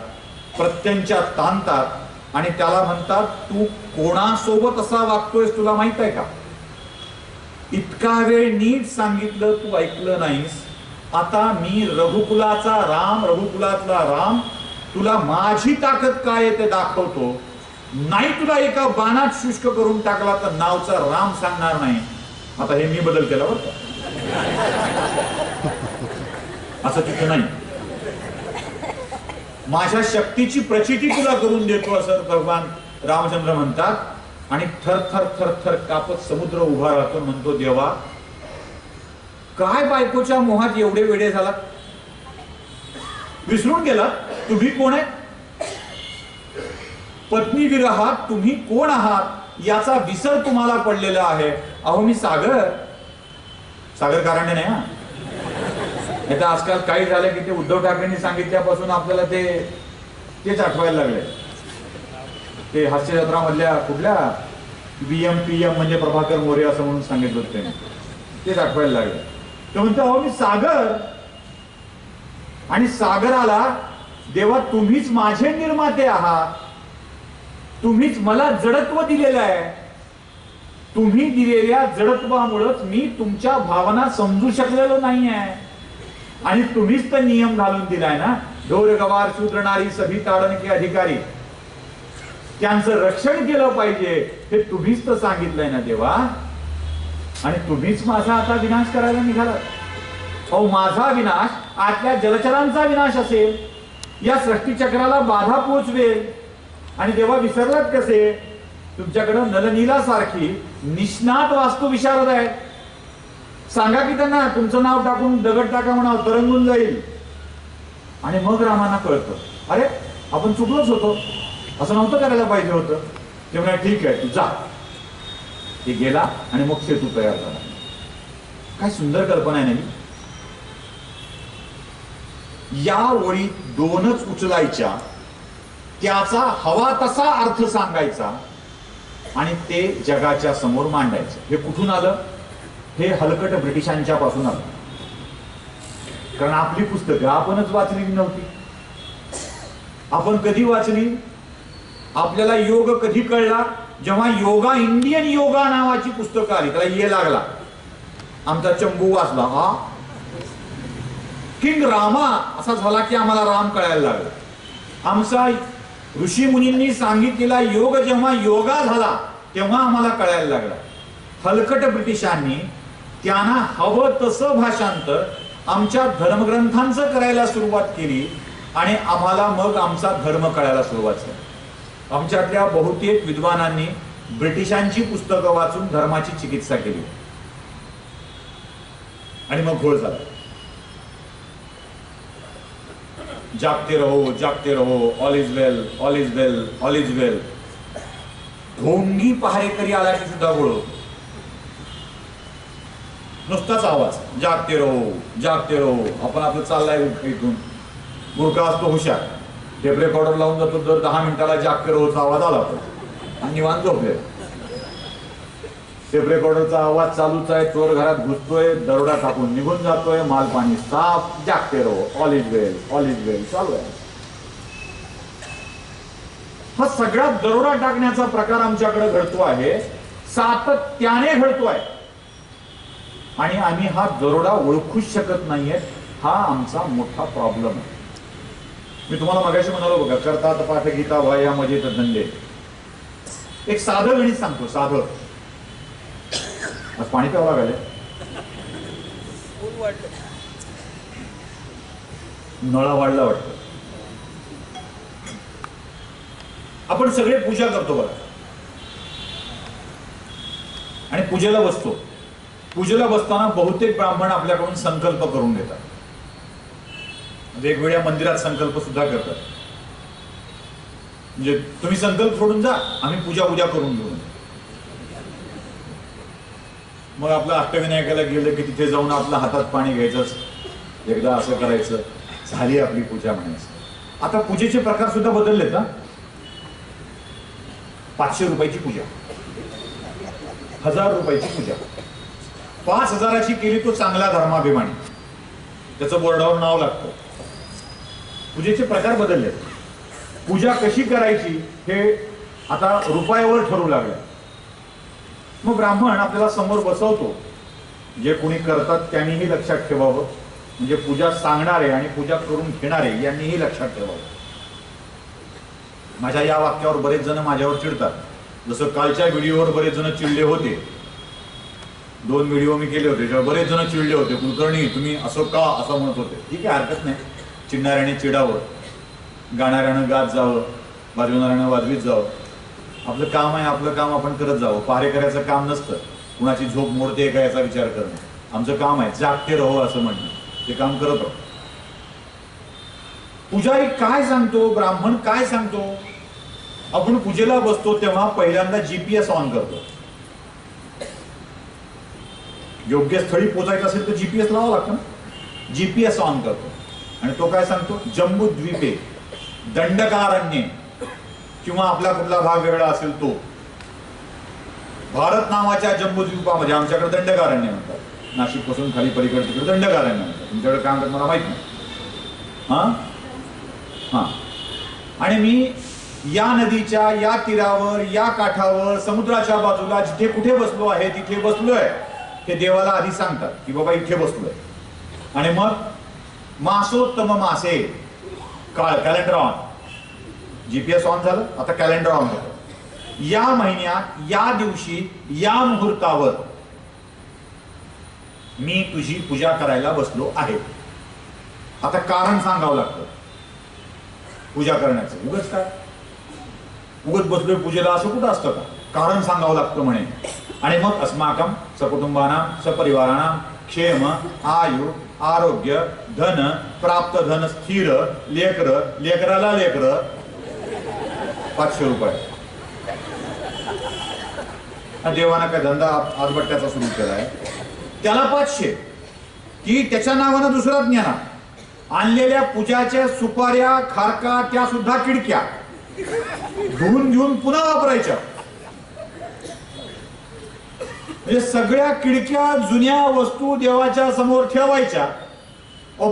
प्रत्यंच्या ताणतात आणि त्याला म्हणतात तू कोणासोबत असा वागतोयस तुला माहित आहे का? इतका वेळ नीट सांगितलं तू ऐकलं नाहीस. आता मी रघुकुलाचा राम, रघुकुलातला राम, तुला माझी ताकद काय आहे ते दाखवतो. नाही तुला एका बाणात शुष्क करून टाकला तर नावचा राम सांगणार नाही. आता हे मी बदल केला बरं का, असं तिथे नाही. माझ्या शक्तीची प्रचिती तुला करून देतो असं भगवान रामचंद्र म्हणतात. आणि थर थर थर थर कापत समुद्र उभा राहतो, म्हणतो देवा काय बायकोच्या मोहात एवढे वेडे झालात? विसरून गेलात तुम्ही कोण आहे? पत्नी विरहात तुम्ही कोण आहात याचा विसर तुम्हाला पडलेला आहे. अहो मी सागर, सागर कारंडे नाही हा. आता आजकाल काही झालं की ते उद्धव ठाकरेंनी सांगितल्यापासून आपल्याला तेच आठवायला लागले. ते हास्य जत्रा मधल्या कुठल्या BMPM म्हणजे प्रभाकर मोरे असं म्हणून सांगितलं होतं त्यांनी, तेच आठवायला लागले. ते म्हणतो अहो मी सागर, आणि सागराला देवा तुम्हीच माझे निर्माते आहात, तुम्हीच मला जडत्व दिलेलं आहे. तुम्ही दिलेल्या जडत्वामुळेच मी तुमच्या भावना समजू शकलेलो नाहीये. आणि तुम्हीच तर नियम घालून दिलाय ना, ढोर गवार शूद्र नारी सभी ताडन के अधिकारी, त्यांचं रक्षण केलं पाहिजे हे तुम्हीच तर सांगितलंय ना देवा. आणि तुम्हीच माझा आता विनाश करायला निघाला. अहो, माझा विनाश आतल्या जलचरांचा विनाश असेल, या सृष्टीचक्राला बाधा पोचवेल. आणि देवा विसरलात कसे, तुमच्याकडे नलनीला सारखी निष्णात वास्तुविशारद आहे. सांगा की त्यांना तुमचं नाव टाकून दगड टाका म्हणा, तरंगून जाईल. आणि मग रामाना कळतं, अरे आपण चुकलोच होतो, असं नव्हतं करायला पाहिजे होतं. ते म्हणा ठीक आहे तू जा. ते गेला आणि मग सेतू तयार झाला. काय सुंदर कल्पना आहे ना. या ओळीत दोनच उचलायच्या, त्याचा हवा तसा अर्थ सांगायचा आणि ते जगाच्या समोर मांडायचं. हे कुठून आलं? हे हलकट ब्रिटिशांच्या पासून आलं. कारण आपली पुस्तकं आपणच वाचलेली नव्हती. आपण कधी वाचली? आपल्याला योग कधी कळला? जेव्हा योगा, इंडियन योगा नावाची पुस्तकं आली, त्याला ये लागला. आमचा चंबू वाचला, हा किंग रामा असा झाला की आम्हाला राम कळायला लागला. आमचा ऋषी मुनींनी सांगितलेला योग जेव्हा योगा झाला तेव्हा आम्हाला कळायला लागला. हलकट ब्रिटिशांनी त्यांना हवं तसं भाषांतर आमच्या धर्मग्रंथांचं करायला सुरुवात केली आणि आम्हाला मग आमचा धर्म कळायला सुरुवात झाली. आमच्यातल्या बहुतेक विद्वानांनी ब्रिटिशांची पुस्तकं वाचून धर्माची चिकित्सा केली आणि मग घोळ झाला. जागते रहो, all is well, all is well, all is well. ढोंगी पहारेकरी आला की सुद्धा घोळ. नुसताच आवाज, जागते रहो. आपण आपलं चाललाय इथून. मूर्ख असतो हुशार, टेप रेकॉर्डर लावून जातो, दर 10 मिनिटाला जागते रहोचा आवाज आला पाहिजे आणि निवांत झोपले. टेप रेकॉर्डरचा आवाज चालूच आहे, चोर घरात घुसतोय, दरोडा टाकून निघून जातोय, माल पाणी साफ, जागते रहो, all is well, all is well चालू आहे. हा सगळा दरोडा टाकण्याचा प्रकार आमच्याकडे घडतो आहे, सातत्याने घडतोय. आणि आम्ही हा दरोडा ओळखूच शकत नाहीये. हा आमचा मोठा प्रॉब्लेम आहे. मी तुम्हाला मगाशी म्हणालो बघा, करतात पाठ गीता भाया मजेत धंदे. एक साधं गणित सांगतो, साधं. आज पाणी प्यावं लागले, नळा वाढला वाटतं. आपण सगळे पूजा करतो बघा आणि पूजेला बसतो. पूजेला बसताना बहुतेक ब्राह्मण आपल्याकडून संकल्प करून घेतात. वेगवेगळ्या मंदिरात संकल्प सुद्धा करतात. म्हणजे तुम्ही संकल्प सोडून जा, आम्ही पूजा करून घेऊ. मग आपलं अष्टविनायकाला गेलं की तिथे जाऊन आपल्या हातात पाणी घ्यायचं, एकदा असं करायचं, झाली आपली पूजा म्हणायचं. आता पूजेचे प्रकार सुद्धा बदललेत ना. 500 रुपयाची पूजा, 1000 रुपयाची पूजा. 5000ची केली तो चांगला धर्माभिमानी, त्याचं बोर्डावर नाव लागतं. पूजेचे प्रकार बदलले. पूजा कशी करायची हे आता रुपयावर ठरू लागलं. मग ब्राह्मण आपल्याला समोर बसवतो. जे कोणी करतात त्यांनीही लक्षात ठेवावं, म्हणजे पूजा सांगणारे आणि पूजा करून घेणारे यांनीही लक्षात ठेवावं. माझ्या या वाक्यावर बरेच जण माझ्यावर चिडतात. जसं कालच्या व्हिडिओवर बरेच जण चिडले होते. 2 व्हिडिओ मी केले होते, तेव्हा बरेच जण चिडले होते. कुलकर्णी तुम्ही असं का असं म्हणत होते. ठीक आहे, हरकत नाही. चिडणाऱ्याने चिडावं, गाणाऱ्यानं गात जावं, वाजवणाऱ्यानं वाजवीत जावं. आपलं काम आहे, आपलं काम आपण करत जावं. पहारेकऱ्याचं काम नसतं कुणाची झोप मोडते का याचा विचार करणं. आमचं काम आहे जागते रहो असं म्हणणं. ते काम करत राहू. पुजारी काय सांगतो, ब्राह्मण काय सांगतो? आपण पूजेला बसतो तेव्हा पहिल्यांदा GPS ऑन करतो. योग्य स्थळी पोहोचायचं असेल तर GPS लावावं लागतं. GPS ऑन करतो आणि तो काय सांगतो, जम्बूद्वीपे दंडकारण्य, किंवा आपला कुठला भाग वेगळा असेल तो. भारत नावाच्या जम्बूद्वीपामध्ये आमच्याकडे दंडकारण्य म्हणतात. नाशिक पासून खाली पलीकडे तिकडे दंडकारण्य म्हणतात. तुमच्याकडे काय म्हणतात मला माहित नाही. हा. आणि मी या नदीच्या या तीरावर, या काठावर, समुद्राच्या बाजूला जिथे कुठे बसलो आहे तिथे बसलोय ते देवाला आधी सांगतात की बाबा इथे बसलोय. आणि मग मासोत्तम मासे, कॅलेंडर ऑन, जीपीएस ऑन झालं, आता कॅलेंडर ऑन होतं. या महिन्यात या दिवशी या मुहूर्तावर मी तुझी पूजा करायला बसलो आहे. आता कारण सांगावं लागतं पूजा करण्याचं. उगच काय उगच बसलोय पूजेला असं कुठं असतं का? कारण सांगावं लागतं म्हणे. आणि मग अस्माकं सकुटुंबानां सपरिवाराणां क्षेम आयु आरोग्य धन प्राप्त धन स्थिर लेकर, लेकराला लेकर 500 रुपये. देवानं काय धंदा आजबट्ट्याचा सुरू केलाय, त्याला 500 की त्याच्या नावानं दुसरा ज्ञाना आणलेल्या पूजाच्या सुपाऱ्या खारका त्या सुद्धा किडक्या धुवून घेऊन पुन्हा वापरायच्या. म्हणजे सगळ्या किडक्या जुन्या वस्तू देवाच्या समोर ठेवायच्या.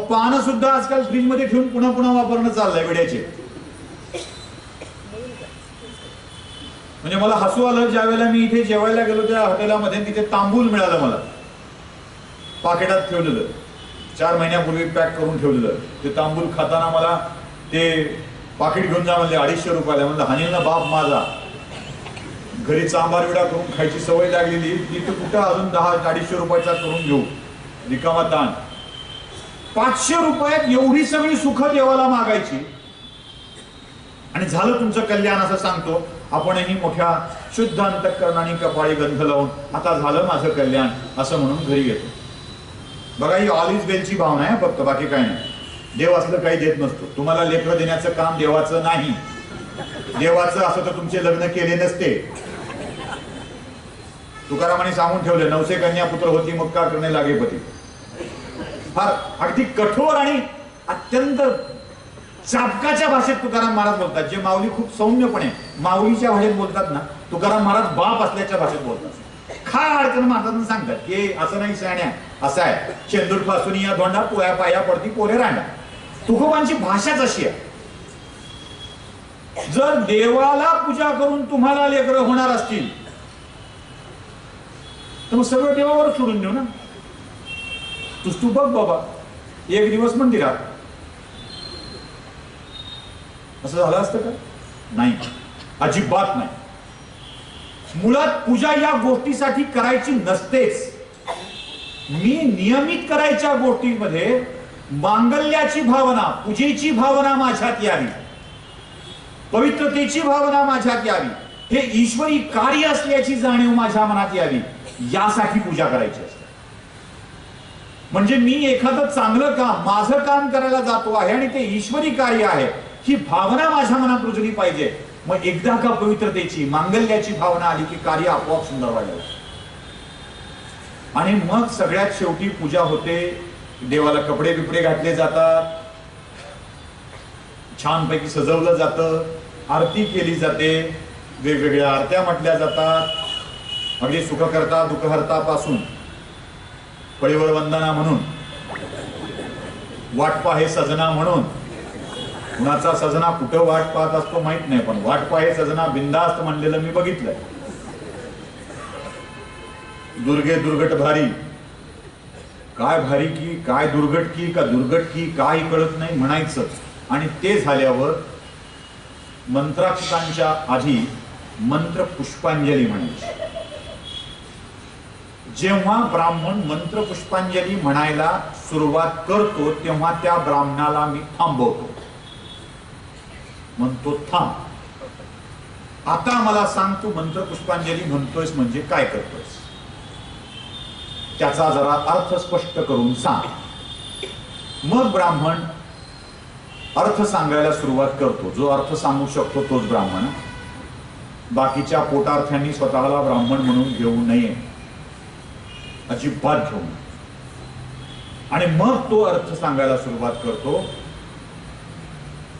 पानं सुद्धा आजकाल फ्रीज मध्ये ठेवून पुन्हा पुन्हा वापरणं चाललंय वेड्याचे. म्हणजे मला हसू आलं ज्या वेळेला मी इथे जेवायला गेलो त्या हॉटेलामध्ये, तिथे तांबूल मिळालं मला पाकिटात ठेवलेलं, 4 महिन्यापूर्वी पॅक करून ठेवलेलं. ते तांबूल खाताना मला ते पाकिट घेऊन जा म्हणले 250 रुपयाला. म्हणलं हानील ना बाप माझा, घरी सांबार विडा करून खायची सवय लागलेली, ती तर कुठं अजून 10-250 रुपयाचा करून घेऊ, रिकामा ताण. 500 रुपयात एवढी सगळी सुख देवाला मागायची. आणि झालं तुमचं कल्याण असं सांगतो आपणही मोठ्या शुद्ध अंतःकरणाने कपाळी गंध लावून आता झालं माझं कल्याण असं म्हणून घरी येतो. बघा ही ऑल इज वेलची भावना आहे फक्त, बाकी काय नाही. देव असलं काही देत नसतो. तुम्हाला लेकरं देण्याचं काम देवाचं नाही. देवाचं असं तर तुमचे लग्न केले नसते. तुकारामाने सांगून ठेवले, 900 कन्या पुत्र होती मग का करणे लागे पती. फार अगदी कठोर आणि अत्यंत चापकाच्या भाषेत तुकाराम महाराज बोलतात. जे माऊली खूप सौम्यपणे माऊलीच्या भाषेत बोलतात ना, तुकाराम महाराज बाप असल्याच्या भाषेत बोलतात. खा अडचण महाराजांना सांगतात की असं नाही शाण्या, असं आहे चेंदूर पासून या धोंडा पोया पाया पडती पोरे रांडा. तुकोबांची भाषाच अशी आहे. जर देवाला पूजा करून तुम्हाला लेकरं होणार असतील तर मग सगळं देवावर सोडून देऊ ना. तू बघ बाबा, एक दिवस मंदिरात असं झालं असतं का? नाही, अजिबात नाही. मुळात पूजा या गोष्टीसाठी करायची नसतेच. मी नियमित करायच्या गोष्टींमध्ये मांगल्याची भावना, पूजेची भावना माझ्यात यावी, पवित्रतेची भावना माझ्यात यावी, हे ईश्वरी कार्य असल्याची जाणीव माझ्या मनात यावी, यासाठी पूजा करायची असते. म्हणजे मी एखादं चांगलं काम, माझं काम करायला जातो आहे आणि ते ईश्वरी कार्य आहे ही भावना माझ्या मनात रुजली पाहिजे. मग एकदा का पवित्रतेची मांगल्याची भावना आली की कार्य आपोआप सुंदर वाढलं. आणि मग सगळ्यात शेवटी पूजा होते. देवाला कपडे बिपडे घातले जातात, छानपैकी सजवलं जातं, आरती केली जाते, वेगवेगळ्या आरत्या म्हटल्या जातात. अगदी सुखकर्ता दुःखहर्तापासून पळीवर वंदना म्हणून, वाटपा हे सजना म्हणून. कुणाचा सजना कुठं वाट पाहत असतो माहित नाही, पण वाटपा हे सजना बिंदास्त म्हणलेलं मी बघितलंय. दुर्गे दुर्गट भारी, काय भारी की काय दुर्गट की का दुर्गट की काही कळत नाही म्हणायचं. आणि ते झाल्यावर मंत्राक्षरांच्या आधी मंत्र पुष्पांजली म्हणायची. जेव्हा ब्राह्मण मंत्र पुष्पांजली म्हणायला सुरुवात करतो तेव्हा त्या ब्राह्मणाला मी थांबवतो, म्हणतो थांब, आता मला सांग तू मंत्र पुष्पांजली म्हणतोयस म्हणजे काय करतोयस, त्याचा जरा अर्थ स्पष्ट करून सांग. मग ब्राह्मण अर्थ सांगायला सुरुवात करतो. जो अर्थ सांगू शकतो तोच ब्राह्मण. बाकीच्या पोटार्थांनी स्वतःला ब्राह्मण म्हणून घेऊ नये, अजिबात घेऊ नये. आणि मग तो अर्थ सांगायला सुरुवात करतो.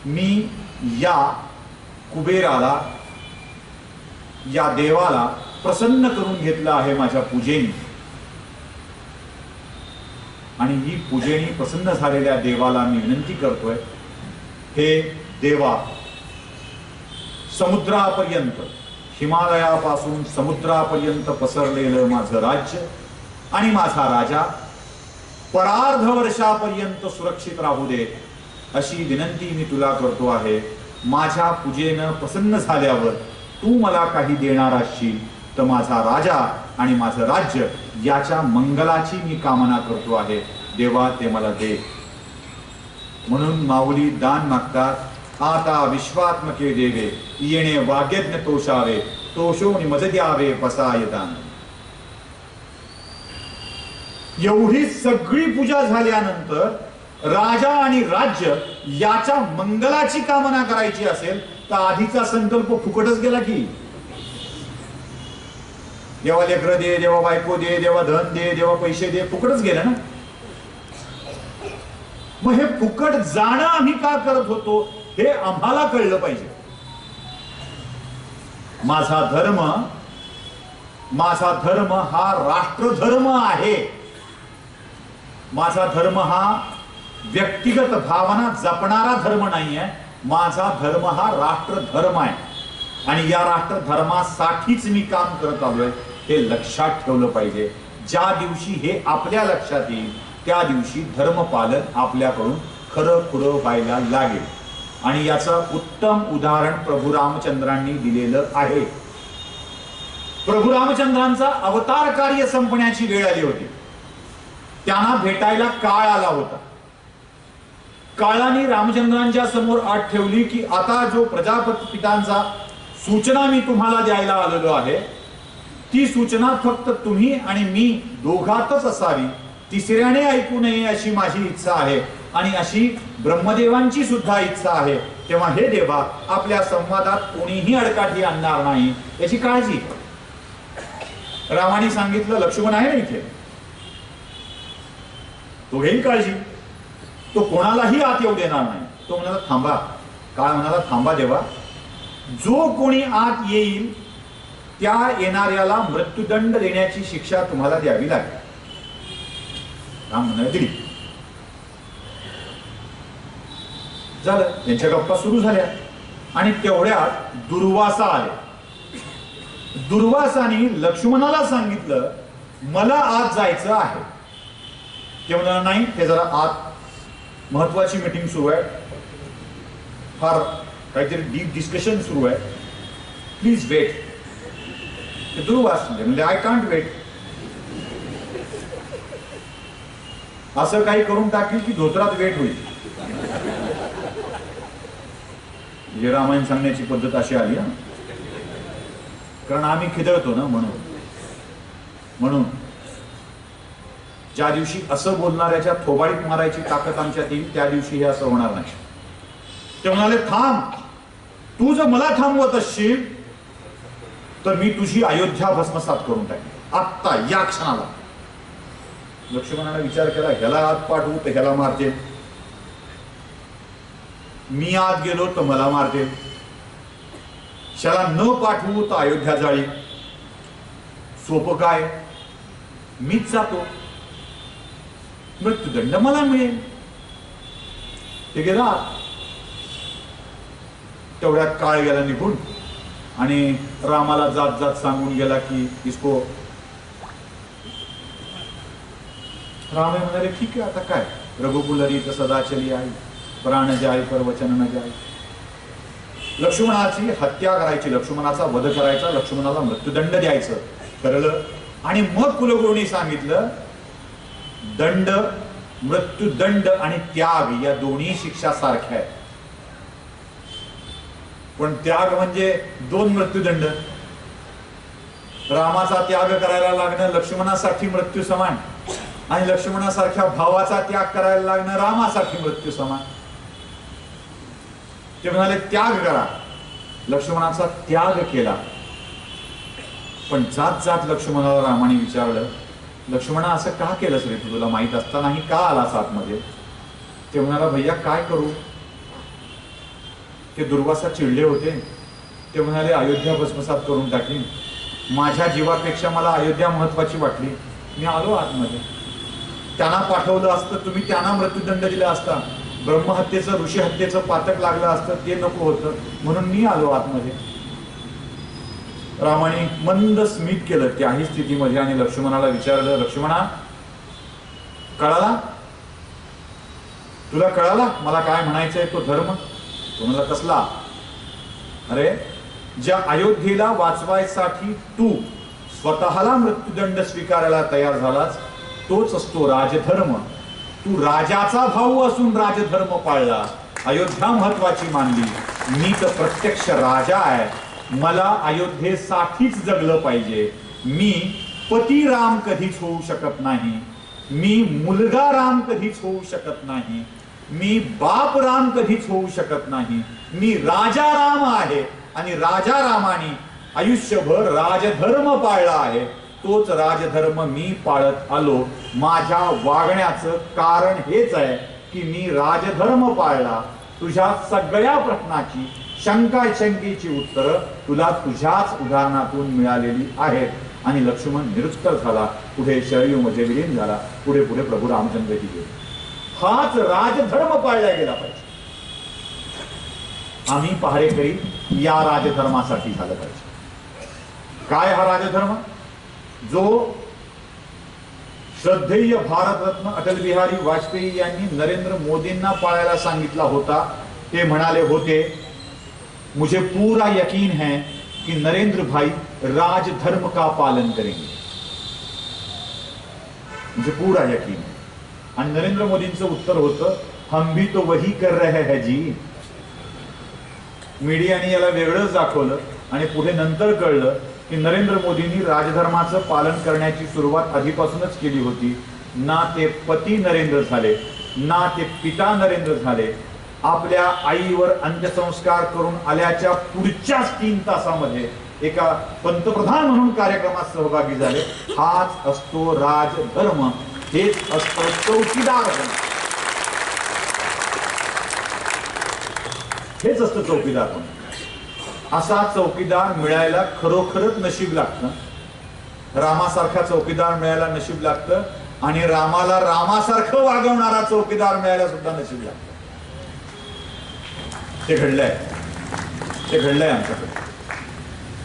मी या कुबेराला, या देवाला प्रसन्न करून घेतलं आहे माझ्या पूजेने, आणि ही पूजेने प्रसन्न झालेल्या देवाला मी विनंती करतोय, हे देवा समुद्रापर्यंत, हिमालयापासून समुद्रापर्यंत पसरलेलं माझं राज्य आणि माझा राजा परार्ध वर्षापर्यंत सुरक्षित राहू दे अशी विनंती मी तुला करतो आहे. माझ्या पूजेनं प्रसन्न झाल्यावर तू मला काही देणार असशील तर माझा राजा आणि माझं राज्य याच्या मंगलाची मी कामना करतो आहे. देवा ते मला दे. म्हणून माऊली दान मागतात. आता विश्वात्मके देवे येणे वाग्यज्ञ तोषावे, तोषोनी मज द्यावे पसाय दान. एवढी सगळी पूजा झाल्यानंतर राजा आणि राज्य याच्या मंगलाची कामना करायची असेल तर आधीचा संकल्प फुकटच गेला की. देवा लेकरं दे, देवा बायको दे, देवा धन दे, देवा पैसे दे, फुकटच गेलं ना. मग हे फुकट जाणं आम्ही का करत होतो हे आम्हाला कळलं पाहिजे. माझा धर्म हा राष्ट्रधर्म आहे. माझा धर्म हा व्यक्तिगत भावना जपणारा धर्म नाही आहे. माझा धर्म हा राष्ट्रधर्म आहे आणि या राष्ट्रधर्मासाठीच मी काम करत आलोय हे लक्षात ठेवलं पाहिजे. ज्या दिवशी हे आपल्या लक्षात येईल त्या दिवशी धर्मपालन आपल्याकडून खरं खुरं व्हायला लागेल. आणि याचं उत्तम उदाहरण प्रभू रामचंद्रांनी दिलेलं आहे. प्रभू रामचंद्रांचा अवतार कार्य संपण्याची वेळ आली होती. त्यांना भेटायला काळ आला होता. काळाने रामचंद्रांच्या समोर आठ ठेवली की आता जो प्रजापती पितांचा सूचना मी तुम्हाला द्यायला आलेलो आहे ती सूचना फक्त तुम्ही आणि मी दोघातच असावी, तिसऱ्याने ऐकू नये अशी माझी इच्छा आहे आणि अशी ब्रह्मदेवांची सुद्धा इच्छा आहे. तेव्हा हे देवा आपल्या संवादात कोणीही अडकाठी आणणार नाही याची काळजी. रामाने सांगितलं लक्ष्मण आहे ना इथे, तो घेईल काळजी, तो कोणालाही आत येऊ देणार नाही. तो म्हणाला थांबा. काळ म्हणाला थांबा देवा, जो कोणी आत येईल त्या येणाऱ्याला मृत्यूदंड देण्याची शिक्षा तुम्हाला द्यावी लागेल. राम म्हणाले दिली. झालं. त्यांच्या गप्पा सुरू झाल्या आणि तेवढ्यात दुर्वासा आले. दुर्वासाने लक्ष्मणाला सांगितलं मला आत जायचं आहे. ते म्हणाला नाही, ते जरा आत महत्वाची मीटिंग सुरू आहे, फार काहीतरी डीप डिस्कशन सुरू आहे, प्लीज वेट. ते दुर्वास म्हणजे आय कांट वेट. असं काही करून टाकली की धोत्रात वेट होईल. हे रामायण सांगण्याची पद्धत अशी आली ना, कारण आम्ही खिदळतो ना. म्हणून ज्या दिवशी असं बोलणाऱ्याच्या थोबाडीत मारायची ताकद आमच्यात येईल त्या दिवशी हे असं होणार नाही. ते म्हणाले थांब, तू जर मला थांबवत असशील तर मी तुझी अयोध्या भस्मसात करून टाकेन आत्ता या क्षणाला. लक्ष्मणाने विचार केला ह्याला आत पाठवू तर ह्याला मारते, मी आत गेलो तर मला मारते, शाला न पाठवू तर अयोध्या जाळी. सोपं काय, मीच जातो, मृत्यूदंड मला मिळेल. ते गेला. तेवढ्यात काळ गेला निघून आणि रामाला जात जात सांगून गेला की इसको. राम म्हणाले ठीक आहे आता काय, रघुकुलरी तर सदा चली आई, प्राण जाय पर वचन न जाय. लक्ष्मणाची हत्या करायची, लक्ष्मणाचा वध करायचा, लक्ष्मणाला मृत्यूदंड द्यायचं ठरलं. आणि मग कुलगुरूंनी सांगितलं दंड, मृत्यूदंड आणि त्याग या दोन्ही शिक्षा सारख्या आहेत. पण त्याग म्हणजे दोन मृत्यूदंड. रामाचा त्याग करायला लागणं लक्ष्मणासाठी मृत्यू समान आणि लक्ष्मणासारख्या भावाचा त्याग करायला लागणं रामासाठी मृत्यू समान. ते म्हणाले त्याग करा. लक्ष्मणाचा त्याग केला. पण जात जात लक्ष्मणाला रामाने विचारलं लक्ष्मणा असं का केलंस रे, तू तुला माहित असतानाही का आलास आतमध्ये. ते म्हणाला भैया काय करू. ते दुर्वासा चिडले होते. ते म्हणाले अयोध्या भस्मसात करून टाकली. माझ्या जीवापेक्षा मला अयोध्या महत्वाची वाटली, मी आलो आतमध्ये. त्यांना पाठवलं असतं, तुम्ही त्यांना मृत्यूदंड दिला असता, ब्रह्महत्येचं ऋषी हत्येचं पातक लागलं असतं ते नको होतं म्हणून मी आलो आतमध्ये. रामाने मंद स्मित केलं त्याही स्थितीमध्ये आणि लक्ष्मणाला विचारलं, लक्ष्मणा कळाला तुला, कळाला मला काय म्हणायचंय तो धर्म? तो म्हणला कसला? अरे ज्या अयोध्येला वाचवायसाठी तू स्वतःला मृत्यूदंड स्वीकारायला तयार झालास तोच असतो राजधर्म. तू राजाचा भाऊ असून राजधर्म पाळला, अयोध्या महत्वाची मानली. मी तर प्रत्यक्ष राजा आहे, मला अयोध्येसाठीच जगलं पाहिजे. मी पती राम कधीच होऊ शकत नाही, मी मुलगा राम कधीच होऊ शकत नाही, मी बाप राम कधीच होऊ शकत नाही. मी राजा राम आहे आणि राजा रामाने आयुष्यभर राजधर्म पाळला आहे. तोच राजधर्म मी पाळत आलो. माझ्या वागण्याचं कारण हेच आहे की मी राजधर्म पाळला. तुझ्या सगळ्या प्रश्नाची शंकेची उत्तरं तुला तुझ्याच उदाहरणातून मिळालेली आहेत. आणि लक्ष्मण निरुत्तर झाला, पुढे शरयूमध्ये विलीन झाला. पुढे पुढे प्रभू रामचंद्रजी गेले. हाच राजधर्म पाळला गेला पाहिजे. आम्ही पहारेकरी या राजधर्मासाठी झालं पाहिजे. काय हा राजधर्म? जो श्रद्धेय भारतरत्न अटल बिहारी वाजपेयी यांनी नरेंद्र मोदींना पाळायला सांगितला होता. ते म्हणाले होते, मुझे पूरा यकीन है कि नरेंद्र भाई राजधर्म का पालन करेंगे. मुझे पूरा यकीन है. आणि नरेंद्र मोदींचं उत्तर होतं, हम भी तो वही कर रहे हैं जी. मीडियाने याला वेगळंच दाखवलं आणि पुढे नंतर कळलं की नरेंद्र मोदींनी राजधर्माचं पालन करण्याची सुरुवात आधीपासूनच केली होती. ना ते पती नरेंद्र झाले, ना ते पिता नरेंद्र झाले. आपल्या आईवर अंत्यसंस्कार करून आल्याच्या पुढच्याच 3 तासामध्ये एका पंतप्रधान म्हणून कार्यक्रमात सहभागी झाले. हाच असतो राजधर्म, हेच असतो चौकीदार. हेच असतं चौकीदार. असा चौकीदार मिळायला खरोखरच नशीब लागतं. रामासारखा चौकीदार मिळायला नशीब लागतं आणि रामाला रामासारखं वागवणारा चौकीदार मिळायला सुद्धा नशीब लागतं. ते घडलंय आमच्याकडे.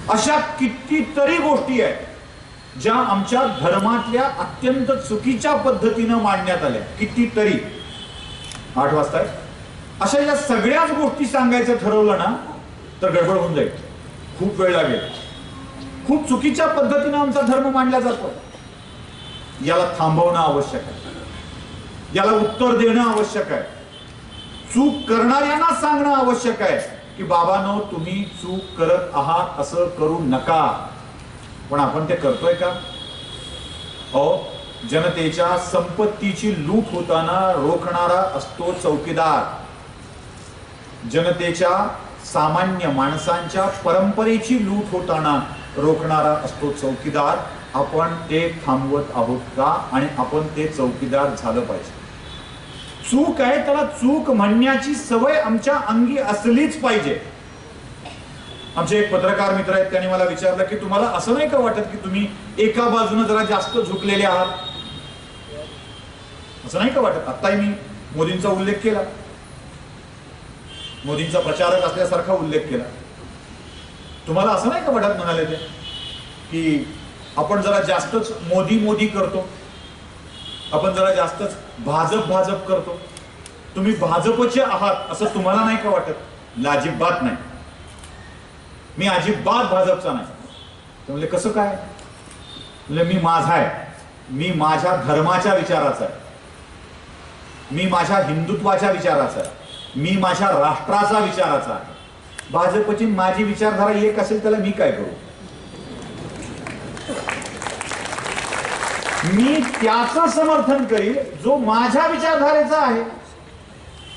अशा कितीतरी गोष्टी आहेत ज्या आमच्या धर्मातल्या अत्यंत चुकीच्या पद्धतीनं मांडण्यात आल्या. कितीतरी. 8 वाजता अशा या सगळ्याच गोष्टी सांगायचं ठरवलं ना तर गडबड होऊन जाईल, खूप वेळ लागेल. खूप चुकीच्या पद्धतीनं आमचा धर्म मांडला जातो. याला थांबवणं आवश्यक आहे, याला उत्तर देणं आवश्यक आहे. चूक करणाऱ्यांना सांगणं आवश्यक आहे की बाबांनो तुम्ही चूक करत आहात, असं करू नका. पण आपण ते करतोय का? जनतेच्या संपत्तीची लूट होताना रोखणारा असतो चौकीदार. जनतेच्या सामान्य माणसांच्या परंपरेची लूट होताना रोखणारा असतो चौकीदार. आपण ते थांबवत आहोत का? आणि आपण ते चौकीदार झालं पाहिजे. चूक आहे त्याला चूक म्हणण्याची सवय आमच्या अंगी असलीच पाहिजे. आमचे एक पत्रकार मित्र आहेत, त्यांनी मला विचारलं की तुम्हाला असं नाही का वाटत की तुम्ही एका बाजूने जरा जास्त झुकलेले आहात? असं नाही का वाटत? आत्ताही मी मोदींचा उल्लेख केला, मोदींचा प्रचारक असल्यासारखा उल्लेख केला. तुम्हाला असं नाही का वाटत म्हणाले ते की आपण जरा जास्तच मोदी करतो, आपण जरा जास्तच भाजप करतो? तुम्ही भाजपचे आहात असं तुम्हाला नाही का वाटत? अजिबात नाही. मी अजिबात भाजपचा नाही. म्हणजे कसं काय? म्हणजे मी माझा आहे, मी माझ्या धर्माच्या विचाराचा आहे, मी माझ्या हिंदुत्वाच्या विचाराचा आहे, मी माझ्या राष्ट्राचा विचाराचा आहे. भाजपची माझी विचारधारा एक असेल त्याला मी काय करू? मी त्याचं समर्थन करील जो माझ्या विचारधारेचा आहे,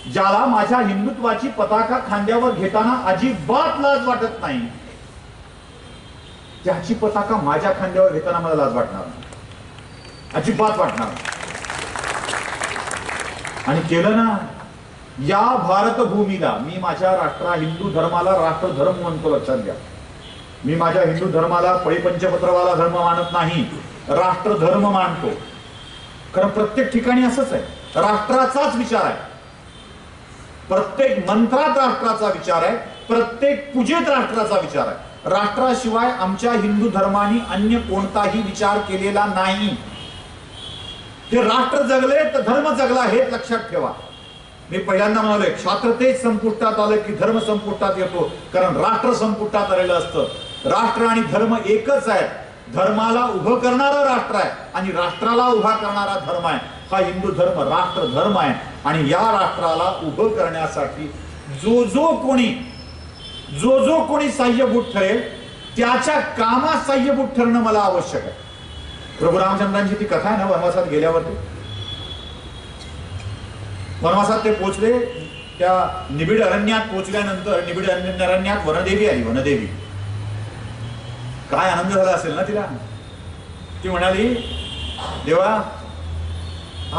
ज्याला माझ्या हिंदुत्वाची पताका खांद्यावर घेताना अजिबात लाज वाटत नाही. त्याची पताका माझ्या खांद्यावर घेताना मला लाज वाटणार नाही, अजिबात वाटणार. आणि केलं ना या भारतभूमीला. मी माझ्या हिंदू धर्माला राष्ट्रधर्म म्हणतो, लक्षात घ्या. मी माझ्या हिंदू धर्माला पळीपंचपत्रवाला धर्म मानत नाही, राष्ट्रधर्म मानतो. कारण प्रत्येक ठिकाणी असंच आहे, राष्ट्राचाच विचार आहे. प्रत्येक मंत्रात राष्ट्राचा विचार आहे, प्रत्येक पूजेत राष्ट्राचा विचार आहे. राष्ट्राशिवाय आमच्या हिंदू धर्माने अन्य कोणताही विचार केलेला नाही. ते राष्ट्र जगले तर धर्म जगला हे लक्षात ठेवा. मी पहिल्यांदा म्हणालोय, क्षात्रतेज संपुष्टात आलं की धर्म संपुष्टात येतो, कारण राष्ट्र संपुष्टात आलेलं असतं. राष्ट्र आणि धर्म एकच आहे. धर्माला उभं करणारा राष्ट्र आहे आणि राष्ट्राला उभा करणारा धर्म आहे. हा हिंदू धर्म राष्ट्र धर्म आहे आणि या राष्ट्राला उभं करण्यासाठी जो जो कोणी साह्यभूत ठरेल त्याच्या कामात साह्यभूत ठरणं मला आवश्यक आहे. प्रभू रामचंद्रांची ती कथा आहे ना, वनवासात गेल्यावरती वनवासात ते पोचले, त्या निबिड अरण्यात पोचल्यानंतर निबिड अरण्यात वनदेवी आली. वनदेवी काय आनंद झाला असेल ना तिला. ती म्हणाली, देवा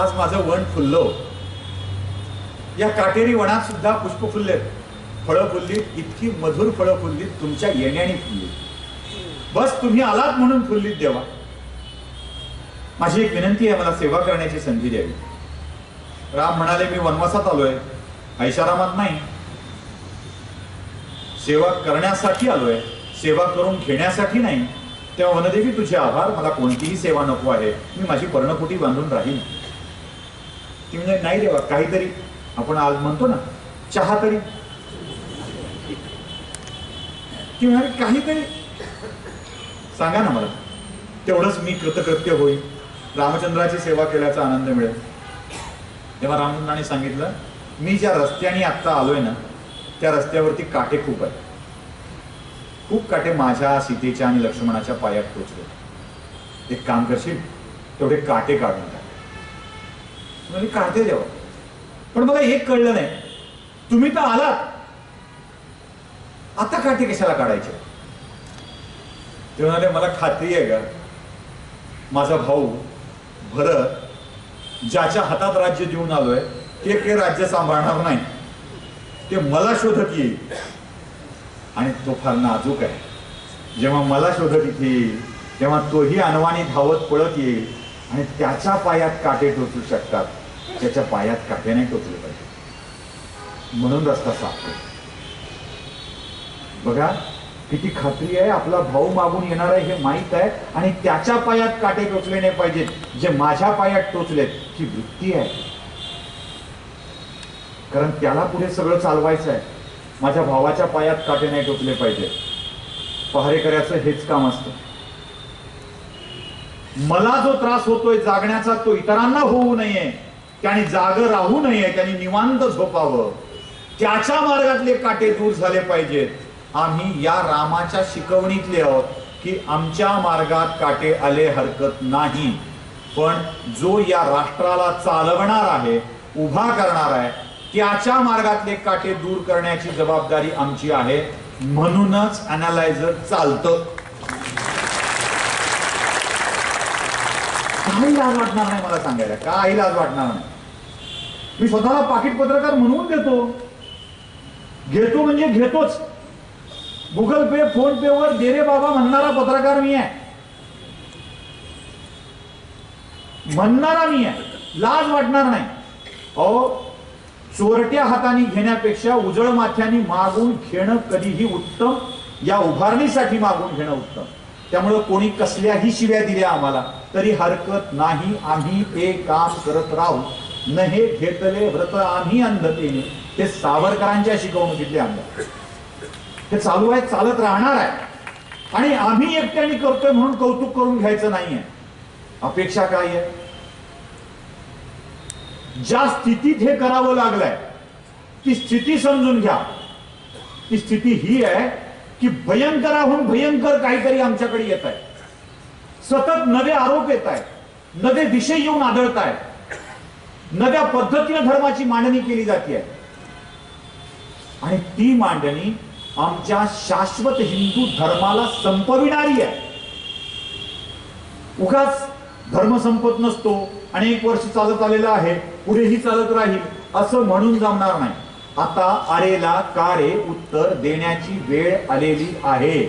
आज माझं वन फुललं. या काटेरी वनात सुद्धा पुष्प फुललेत, फळं फुललीत, इतकी मधुर फळं फुललीत, तुमच्या येण्याने फुललीत. बस तुम्ही आलात म्हणून फुललीत देवा. माझी एक विनंती आहे, मला सेवा करण्याची संधी द्यावी. राम म्हणाले, मी वनवासात आलोय, ऐशारामात नाही. सेवा करण्यासाठी आलोय, सेवा करून घेण्यासाठी नाही. तेव्हा वनदेवी तुझे आभार, मला कोणतीही सेवा नको आहे, मी माझी पर्णकुटी बांधून राहील. ती म्हणजे नाही देवा, काहीतरी आपण आज म्हणतो ना, चहा तरी. ती म्हणाली, काहीतरी सांगा ना मला, तेवढंच मी कृतकृत्य होईल, रामचंद्राची सेवा केल्याचा आनंद मिळेल. तेव्हा रामचंद्राने सांगितलं, मी ज्या रस्त्याने आत्ता आलोय ना, त्या रस्त्यावरती काटे खूप आहेत. खूप काटे माझ्या, सीतेच्या आणि लक्ष्मणाच्या पायात टोचले. एक काम करशील, तेवढे काटे काढून टाक. म्हणजे काढते देवा, पण मला एक कळलं नाही, तुम्ही तर आलात, आता काटे कशाला काढायचे. ते म्हणाले, मला खात्री आहे का, माझा भाऊ भरत ज्याच्या हातात राज्य देऊन आलोय ते काही राज्य सांभाळणार नाही, ते मला शोधत येईल आणि तो फार नाजूक आहे. जेव्हा मला शोधत इथे येईल तेव्हा तोही अनवाणी धावत पळत येईल आणि त्याच्या पायात काटे टोचू शकतात, त्याच्या पायात काटे नाही टोचले पाहिजे. म्हणून रस्ता साफ कर. बघा किती खात्री आहे, आपला भाऊ मागून येणार आहे हे माहित आहे आणि त्याच्या पायात काटे टोचले नाही पाहिजेत, जे माझ्या पायात टोचलेत ही वृत्ती आहे. कारण त्याला पुढे सगळं चालवायचं आहे. माझ्या भावाच्या पायात काटे नाही टोचले पाहिजे. पहारेकऱ्याचं हेच काम असतं. मला जो त्रास होतोय जागण्याचा तो इतरांना होऊ नये, त्याने जाग राहू नये, त्याने निवांत झोपावं, त्याच्या मार्गातले काटे दूर झाले पाहिजेत. आम्ही या रामाच्या शिकवणीतले आहोत की आमच्या मार्गात काटे आले हरकत नाही, पण जो या राष्ट्राला चालवणार आहे, उभा करणार आहे, त्याच्या मार्गातले काटे दूर करण्याची जबाबदारी आमची आहे. म्हणूनच अनालायझर चालतं. काही लाज वाटणार नाही मला सांगायला, काही लाज वाटणार नाही. मी स्वतःला पाकिट पत्रकार म्हणून घेतो म्हणजे घेतोच. गुगल पे, फोन पे वर दे रे बाबा म्हणणारा पत्रकार मी आहे, म्हणणारा मी आहे. लाज वाटणार नाही. अहो, चोरट्या हाताने घेण्यापेक्षा उजळ माथ्याने मागून घेणं कधीही उत्तम. या उभारणीसाठी मागून घेणं उत्तम. त्यामुळे कोणी कसल्याही शिव्या दिल्या आम्हाला तरी हरकत नाही. आम्ही ते काम करत राहू. नहे घेतले व्रत आम्ही अंधतेने, ते सावरकरांच्या शिकवणुकीतले अंध. हे चालू आहे, चालत राहणार आहे. आणि आम्ही एकट्याने करतोय म्हणून कौतुक करून घ्यायचं नाहीये. अपेक्षा काय आहे? ज्या स्थितीत हे करावं लागलंय ती स्थिती समजून घ्या. ती स्थिती ही आहे की भयंकराहून भयंकर काहीतरी आमच्याकडे येत आहे. सतत नवे आरोप येत आहेत, नवे विषय येऊन आढळत आहेत, नव्या पद्धतीने धर्माची मांडणी केली जाते आणि ती मांडणी आमच्या शाश्वत हिंदू धर्माला संपविणारी आहे. उगाच धर्म संपत नसतो, अनेक वर्ष चालत आलेला आहे, पुढेही चालत राहील असं म्हणून जमणार नाही. आता आरेला का रे उत्तर देण्याची वेळ आलेली आहे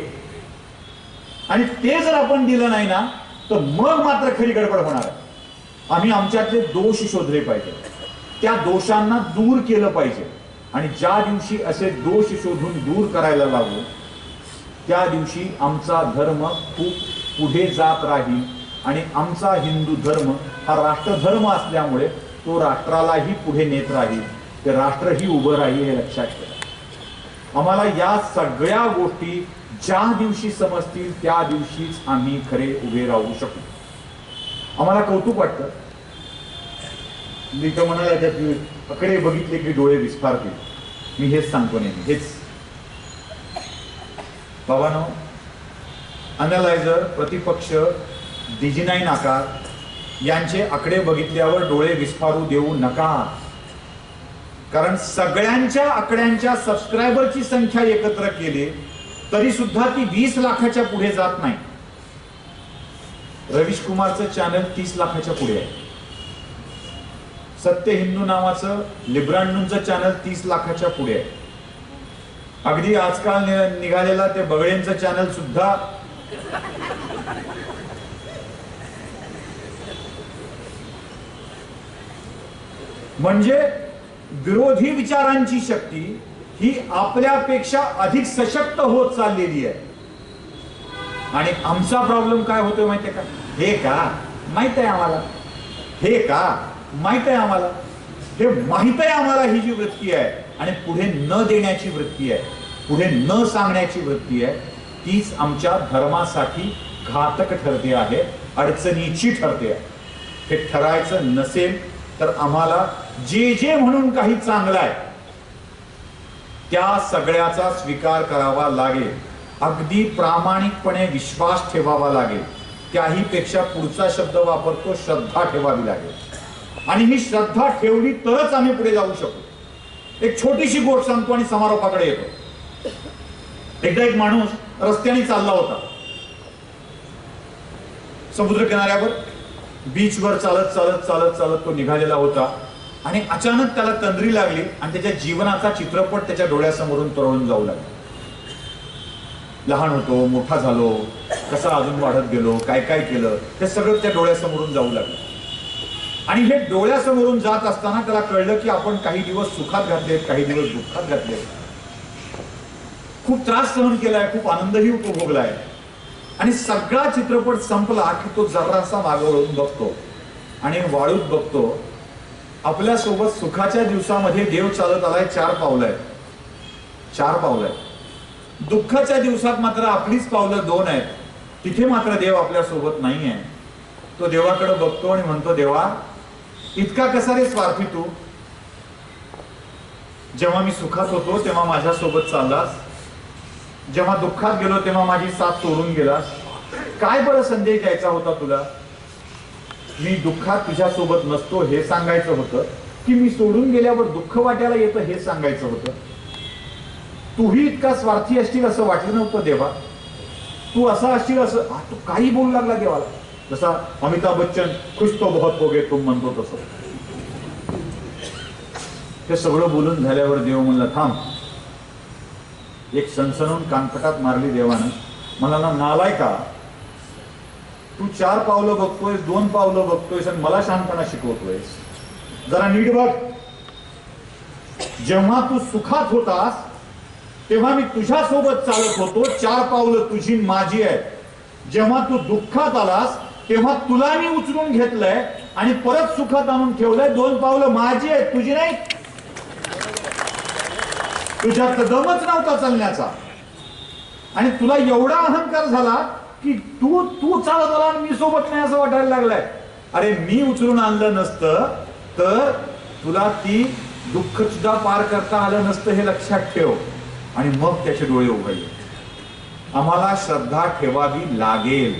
आणि ते जर आपण दिलं नाही ना तर मग मात्र खरी गडबड होणार आहे. आम्ही आमच्यातले दोष शोधले पाहिजे, त्या दोषांना दूर केलं पाहिजे. आणि ज्या दिवशी असे दोष शोधून दूर करायला लागू त्या दिवशी आमचा धर्म खूप पुढे जात राहील आणि आमचा हिंदू धर्म हा राष्ट्रधर्म असल्यामुळे तो राष्ट्रालाही पुढे नेत राहील, ते राष्ट्रही उभं राहील हे लक्षात ठेवा। आम्हाला या सगळ्या गोष्टी ज्या दिवशी समजतील त्या दिवशीच आम्ही खरे उभे राहू शकू। आम्हाला कौतुक वाटतं, मी तर म्हणाला की अकडे बघितले की डोळे विस्फारतील, मी हेच सांगतो नेहमी, हेच बाबांनो, अनलायझर, प्रतिपक्ष, DG9 आकार यांचे आकडे बघितल्यावर डोळे विस्फारू देऊ नका, कारण सगळ्यांच्या आकड्यांच्या सबस्क्रायबरची संख्या एकत्र केली तरी सुद्धा ती 20 लाखाच्या पुढे जात नाही। रवीश कुमारचं चॅनल 30 लाखाच्या पुढे आहे, सत्य हिंदू नावाचं लिब्रांडूंचं चॅनल 30 लाखाच्या पुढे आहे, अगदी आजकाल निघालेला ते बगळेंचं चॅनल सुद्धा म्हणजे विरोधी विचारांची शक्ती ही आपल्यापेक्षा अधिक सशक्त होत चाललेली आहे। आणि आमचा प्रॉब्लेम काय होतोय माहितीये का? हे का माहित आहे आम्हाला, हे का माहित आहे आम्हाला, हे माहित आहे आम्हाला, ही जी वृत्ती आहे आणि पुढे न देण्याची वृत्ती आहे, पुढे न सांगण्याची वृत्ती आहे, तीच आमच्या धर्मासाठी घातक ठरते आहे, अडचणीची ठरते आहे। हे ठरायचं नसेल तर आम्हाला जे जे म्हणून काही चांगलं आहे त्या सगळ्याचा स्वीकार करावा लागेल, अगदी प्रामाणिकपणे विश्वास ठेवावा लागेल, त्याही पेक्षा पुढचा शब्द वापरतो श्रद्धा ठेवावी लागेल, आणि ही श्रद्धा ठेवली तरच आम्ही पुढे जाऊ शकतो। एक छोटीशी गोष्ट सांगतो आणि समारोपाकडे येतो। एकदा एक माणूस रस्त्याने चालला होता, समुद्र किनाऱ्यावर बीचवर चालत चालत चालत चालत तो निघालेला होता आणि अचानक त्याला तंद्री लागली आणि त्याच्या जीवनाचा चित्रपट त्याच्या डोळ्यासमोरून तरळून जाऊ लागला। लहान होतो, मोठा झालो, कसा अजून वाढत गेलो, काय काय केलं, हे सगळं त्या डोळ्यासमोरून जाऊ लागलं। आणि हे डोळ्यासमोरून जात असताना त्याला कळलं की आपण काही दिवस सुखात घातलेत, काही दिवस दुःखात घातलेत, खूप त्रास सहन केलाय, खूप आनंदही उपभोगलाय, आणि सगळा चित्रपट संपला की तो जरासा मागे वळून बघतो आणि वाळूत बघतो आपल्या सोबत सुखाच्या दिवसामध्ये देव चालत आलाय 4 पावलं आहेत, 4 पावलं आहेत, दुःखाच्या दिवसात मात्र आपलीच पावलं 2 आहेत, तिथे मात्र देव आपल्या सोबत नाही आहे। तो देवाकडे बघतो आणि म्हणतो, देवा इतका कसा रे स्वार्थी तू, जेव्हा मी सुखात होतो तेव्हा माझ्या सोबत चाललास, जेव्हा दुःखात गेलो तेव्हा माझी साथ सोडून गेलास, काय बरं संदेश द्यायचा होता तुला? मी दुःखात तुझ्या सोबत नसतो हे सांगायचं होतं की मी सोडून गेल्यावर दुःख वाटायला येतं हे सांगायचं होतं? तूही इतका स्वार्थी असशील असं वाटलं नव्हतं देवा, तू असा असशील असं, तू काही बोलू लागला देवाला, जसा अमिताभ बच्चन खुश तो बहुत हो गए तुम म्हणतो तसं। हे सगळं बोलून झाल्यावर देव म्हणला, थांब, एक सनसनून कानफटात मारली देवानं, म्हणाला, नालायका, तू 4 पावलं बघतोयस, 2 पावलं बघतोयस आणि मला शांतपणा शिकवतोयस, जरा नीट बघ। जेव्हा तू सुखात होतास तेव्हा मी तुझ्या सोबत चालत होतो, 4 पावलं तुझी माझी आहेत, जेव्हा तू दुःखात आलास तेव्हा तुला मी उचलून घेतलंय आणि परत सुखात आणून ठेवलंय, 2 पावलं माझी आहेत, तुझी नाही। तुझ्यात दमच नव्हता चालण्याचा आणि तुला एवढा अहंकार झाला की तू चालत आला आणि मी सोबत नाही असं वाटायला लागलाय। अरे मी उचलून आणलं नसतं तर तुला ती दुःख सुद्धा पार करता आलं नसतं, हे लक्षात ठेव। आणि मग त्याचे डोळे उघडले। आम्हाला श्रद्धा ठेवावी लागेल,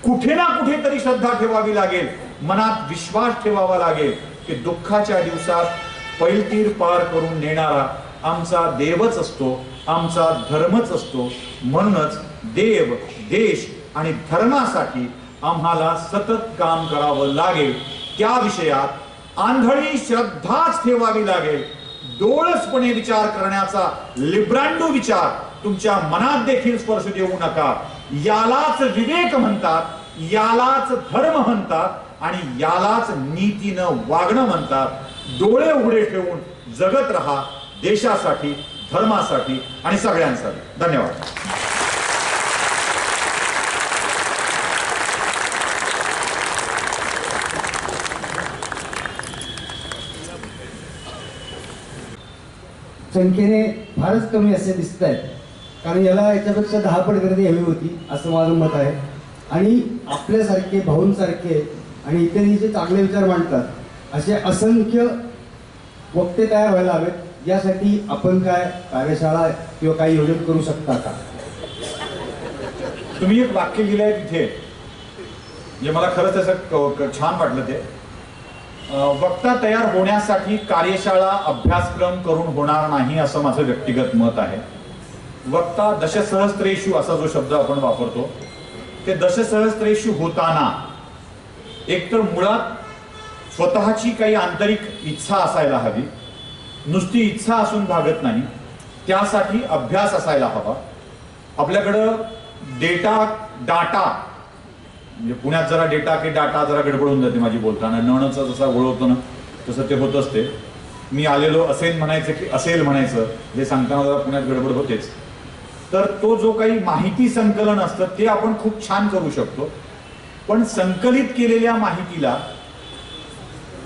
कुठे ना कुठेतरी श्रद्धा ठेवावी लागेल, मनात विश्वास ठेवावा लागेल की दुःखाच्या दिवसात पैलतीर पार करून नेणारा आमचा देवच असतो, आमचा धर्मच असतो। म्हणूनच देव, देश आणि धर्मासाठी आम्हाला सतत काम करावं लागेल। त्या विषयात आंधळी श्रद्धाच ठेवावी लागेल, डोळसपणे विचार करण्याचा लिब्रांडो विचार तुमच्या मनात देखील स्पर्श देऊ नका। यालाच विवेक म्हणतात, यालाच धर्म म्हणतात आणि यालाच नीतीनं वागणं म्हणतात। डोळे उघडे ठेवून जगत रहा, देशासाठी, धर्मासाठी आणि सगळ्यांसाठी. धन्यवाद. संख्येने फारच कमी असे दिसत आहेत, कारण याला याच्यापेक्षा 10 पट गर्दी हवी होती असं माझं मत आहे. आणि आपल्यासारखे भाऊंसारखे आणि इतरही जे चांगले विचार मांडतात असे असंख्य वक्ते तयार व्हायला हवेत. यासाठी आपण काय कार्यशाळा किंवा काही योजना करू शकता का? तुम्ही एक वाक्य लिहिलंय तिथे, जे मला खरंच असं छान वाटलं. ते वक्ता तयार होण्यासाठी कार्यशाळा अभ्यासक्रम करून होणार नाही असं माझं व्यक्तिगत मत आहे. वक्ता दशसहस्त्रेषु असा जो शब्द आपण वापरतो, ते दशसहस्त्रेषु होताना एकतर मुळात स्वतःची काही आंतरिक इच्छा असायला हवी. नुसती इच्छा असून भागत नाही, त्यासाठी अभ्यास असायला हवा. आपल्याकडं डाटा म्हणजे पुण्यात जरा डेटा की डाटा जरा गडबड होऊन जाते माझी बोलताना. नणचा जसा वळवतो ना तसं ते होत असते. मी आलेलो असेल म्हणायचं की असेल म्हणायचं हे सांगताना जरा पुण्यात गडबड होतेच. तर तो जो काही माहिती संकलन असतं ते आपण खूप छान करू शकतो, पण संकलित केलेल्या माहितीला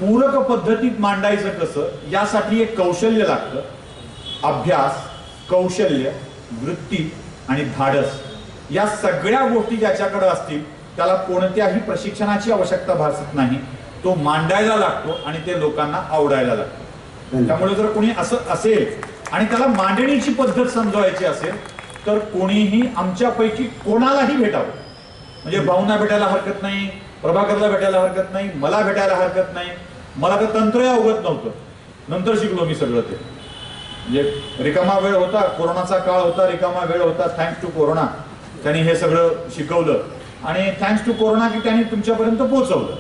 पूरक पद्धतीत मांडायचं कसं यासाठी एक कौशल्य लागतं. अभ्यास, कौशल्य, वृत्ती आणि धाडस या सगळ्या गोष्टी ज्याच्याकडे असतील त्याला कोणत्याही प्रशिक्षणाची आवश्यकता भासत नाही. तो मांडायला लागतो आणि ते लोकांना आवडायला लागतं. त्यामुळे जर कोणी असं असेल आणि त्याला मांडणीची पद्धत समजवायची असेल तर कोणीही आमच्यापैकी कोणालाही भेटावं. म्हणजे भाऊंना भेटायला हरकत नाही, प्रभाकरला भेटायला हरकत नाही, मला भेटायला हरकत नाही. मला तर तंत्रही अवगत नव्हतं, नंतर शिकलो मी सगळं. ते म्हणजे रिकामा वेळ होता, कोरोनाचा काळ होता, रिकामा वेळ होता. थँक्स टू कोरोना त्यांनी हे सगळं शिकवलं आणि थँक्स टू कोरोना की त्यांनी तुमच्यापर्यंत पोहोचवलं.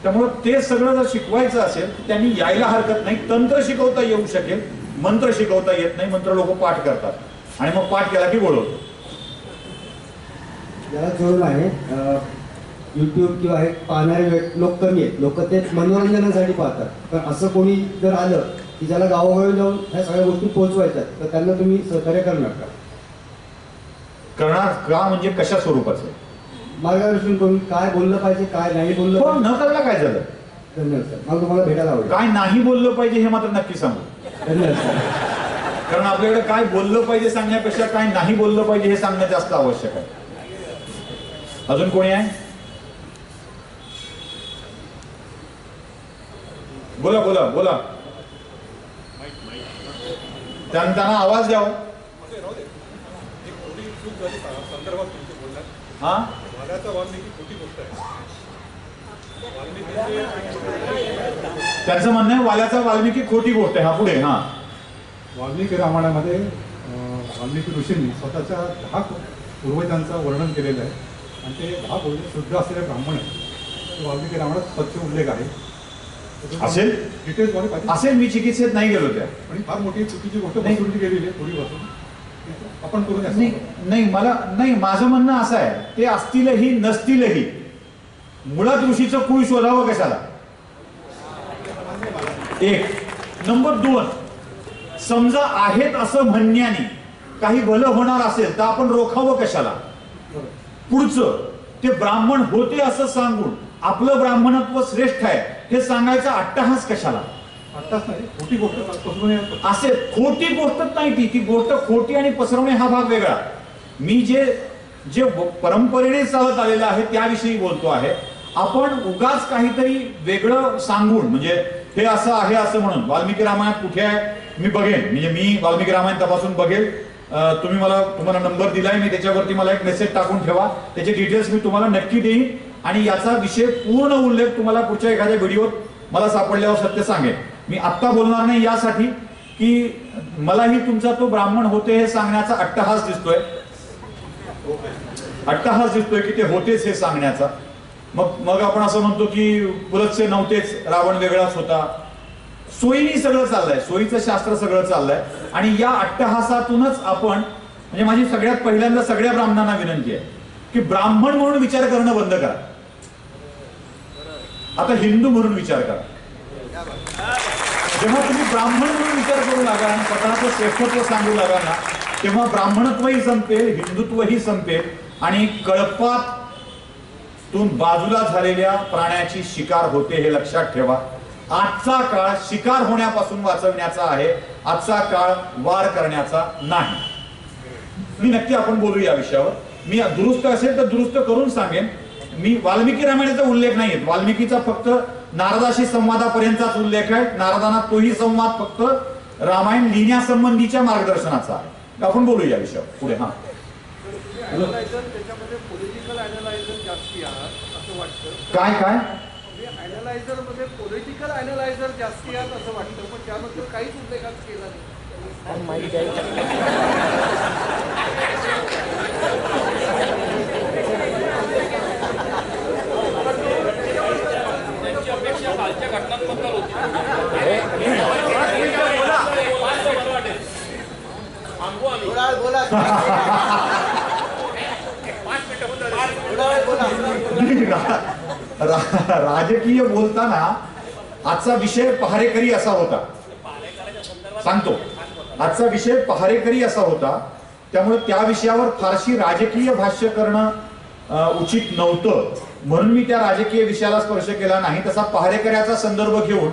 त्यामुळं ते सगळं जर शिकवायचं असेल तर त्यांनी यायला हरकत नाही. तंत्र शिकवता येऊ शकेल, मंत्र शिकवता येत नाही. मंत्र लोक पाठ करतात आणि मग पाठ केला की बोलवतो. याला जोड आहे युट्यूब किंवा हे पाहणारे लोक कमी आहेत. लोक ते मनोरंजनासाठी पाहतात. पण असं कोणी जर आलं की ज्याला गावोगावी जाऊन ह्या सगळ्या गोष्टी पोहोचवायच्यात तर त्यांना तुम्ही सहकार्य करणार का? करणार का म्हणजे कशा स्वरूपाचं? मार्गदर्शन करून काय बोललं पाहिजे, काय नाही बोललं हो, न करायला काय झालं? धन्यवाद सर. मला तुम्हाला भेटायला आवडेल. काय नाही बोललं पाहिजे हे मात्र नक्की सांगू. धन्यवाद सर. कारण आपल्याकडे काय बोललं पाहिजे सांगण्यापेक्षा काय नाही बोललं पाहिजे हे सांगणं जास्त आवश्यक आहे. अजून कोणी आहे? बोला बोला बोला. त्यांना आवाज द्यावा. हा, त्यांचं म्हणणं आहे वाल्याचा वाल्मिकी खोटी गोष्ट आहे. हा, पुढे. हा, वाल्मिकी रामायणामध्ये वाल्मिकी ऋषींनी स्वतःच्या 10 पूर्वजांचं वर्णन केलेलं आहे आणि ते 10 पूर्वज शुद्ध असलेले ब्राह्मण आहेत. वाल्मिकी रामायणात स्वच्छ उल्लेख आहे. असेल डिटेल्स मध्ये पाहिजे असेल. मी चिकित्सेत नाही गेलो त्या. आणि फार मोठी चुकीची गोष्ट बसवली गेलेली आहे पूर्वीपासून. आपण करून नाही मला नाही. माझं म्हणणं असं आहे ते असतीलही नसतीलही मुळात ऋषीचं कुळ शोधावं कशाला? एक. नंबर 2, समजा आहेत असं म्हणण्याने काही भलं होणार असेल तर आपण रोखावं कशाला? पुढचं, ते ब्राह्मण होते असं सांगून आपलं ब्राह्मणत्व श्रेष्ठ आहे हे सांगायचा अट्टहास कशाला? खोटी गोष्ट असे खोटी गोष्टच नाही. ती गोष्ट खोटी आणि पसरवणे हा भाग वेगळा. मी जे परंपरेने चालत आलेलं आहे त्याविषयी बोलतो आहे. आपण उगाच काहीतरी वेगळं सांगून म्हणजे हे असं आहे असं म्हणून. वाल्मिकी रामायणात कुठे आहे मी बघेन, म्हणजे मी वाल्मिकी रामायण तपासून बघेल. तुम्हाला नंबर दिलाय मी, त्याच्यावरती मला एक मेसेज टाकून ठेवा. त्याचे डिटेल्स मी तुम्हाला नक्की देईन आणि याचा विषय पूर्ण उल्लेख तुम्हाला पुढच्या एखाद्या व्हिडिओत मला सापडल्यावर सत्य सांगेन. मी आत्ता बोलणार नाही यासाठी की मलाही तुमचा तो ब्राह्मण होते हे सांगण्याचा अट्टहास दिसतोय की ते होतेच हे सांगण्याचा. मग आपण असं म्हणतो की पुलत्से नव्हतेच, रावण वेगळाच होता. सोयीनी सगळं चाललंय, सोयीचं शास्त्र सगळं चाललंय आणि या अट्टहासातूनच आपण म्हणजे माझी सगळ्यात पहिल्यांदा सगळ्या ब्राह्मणांना विनंती आहे की ब्राह्मण म्हणून विचार करणं बंद करा. आता हिंदू म्हणून विचार करा. जेव्हा तुम्ही ब्राह्मण म्हणून विचार करू लागा आणि स्वतःचं श्रेष्ठत्व सांगू लागा ना, तेव्हा ब्राह्मणत्वही संपेल, हिंदुत्वही संपेल आणि कळपातून बाजूला झालेल्या प्राण्याची शिकार होते हे लक्षात ठेवा. आजचा काळ शिकार होण्यापासून वाचवण्याचा आहे, आजचा काळ वार करण्याचा नाही. मी नक्की आपण बोलू या विषयावर. मी दुरुस्त असेल तर दुरुस्त करून सांगेन. मी वाल्मिकी रामायणाचा उल्लेख नाही, वाल्मिकीचा फक्त नारदाशी संवादापर्यंतचाच उल्लेख आहे. नारदांना तोही संवाद फक्त रामायण लिहिण्यासंबंधीच्या मार्गदर्शनाचा आहे. आपण बोलू या विषयावर पुढे. हा, त्याच्यामध्ये पॉलिटिकल अॅनालायझर जास्ती आहात असं वाटतं. काय काय अॅनालायझर मध्ये पॉलिटिकल अॅनालायझर जास्ती आहात असं वाटतं, पण त्याबद्दल काहीच उल्लेखात केला नाही. राजकीय बोलताना आजचा विषय पहारेकरी असा होता. सांगतो, आजचा विषय पहारेकरी असा होता, त्यामुळे त्या विषयावर फारशी राजकीय भाष्य करणं उचित नव्हतं, म्हणून मी त्या राजकीय विषयाला स्पर्श केला नाही. तसा पहारेकऱ्याचा संदर्भ घेऊन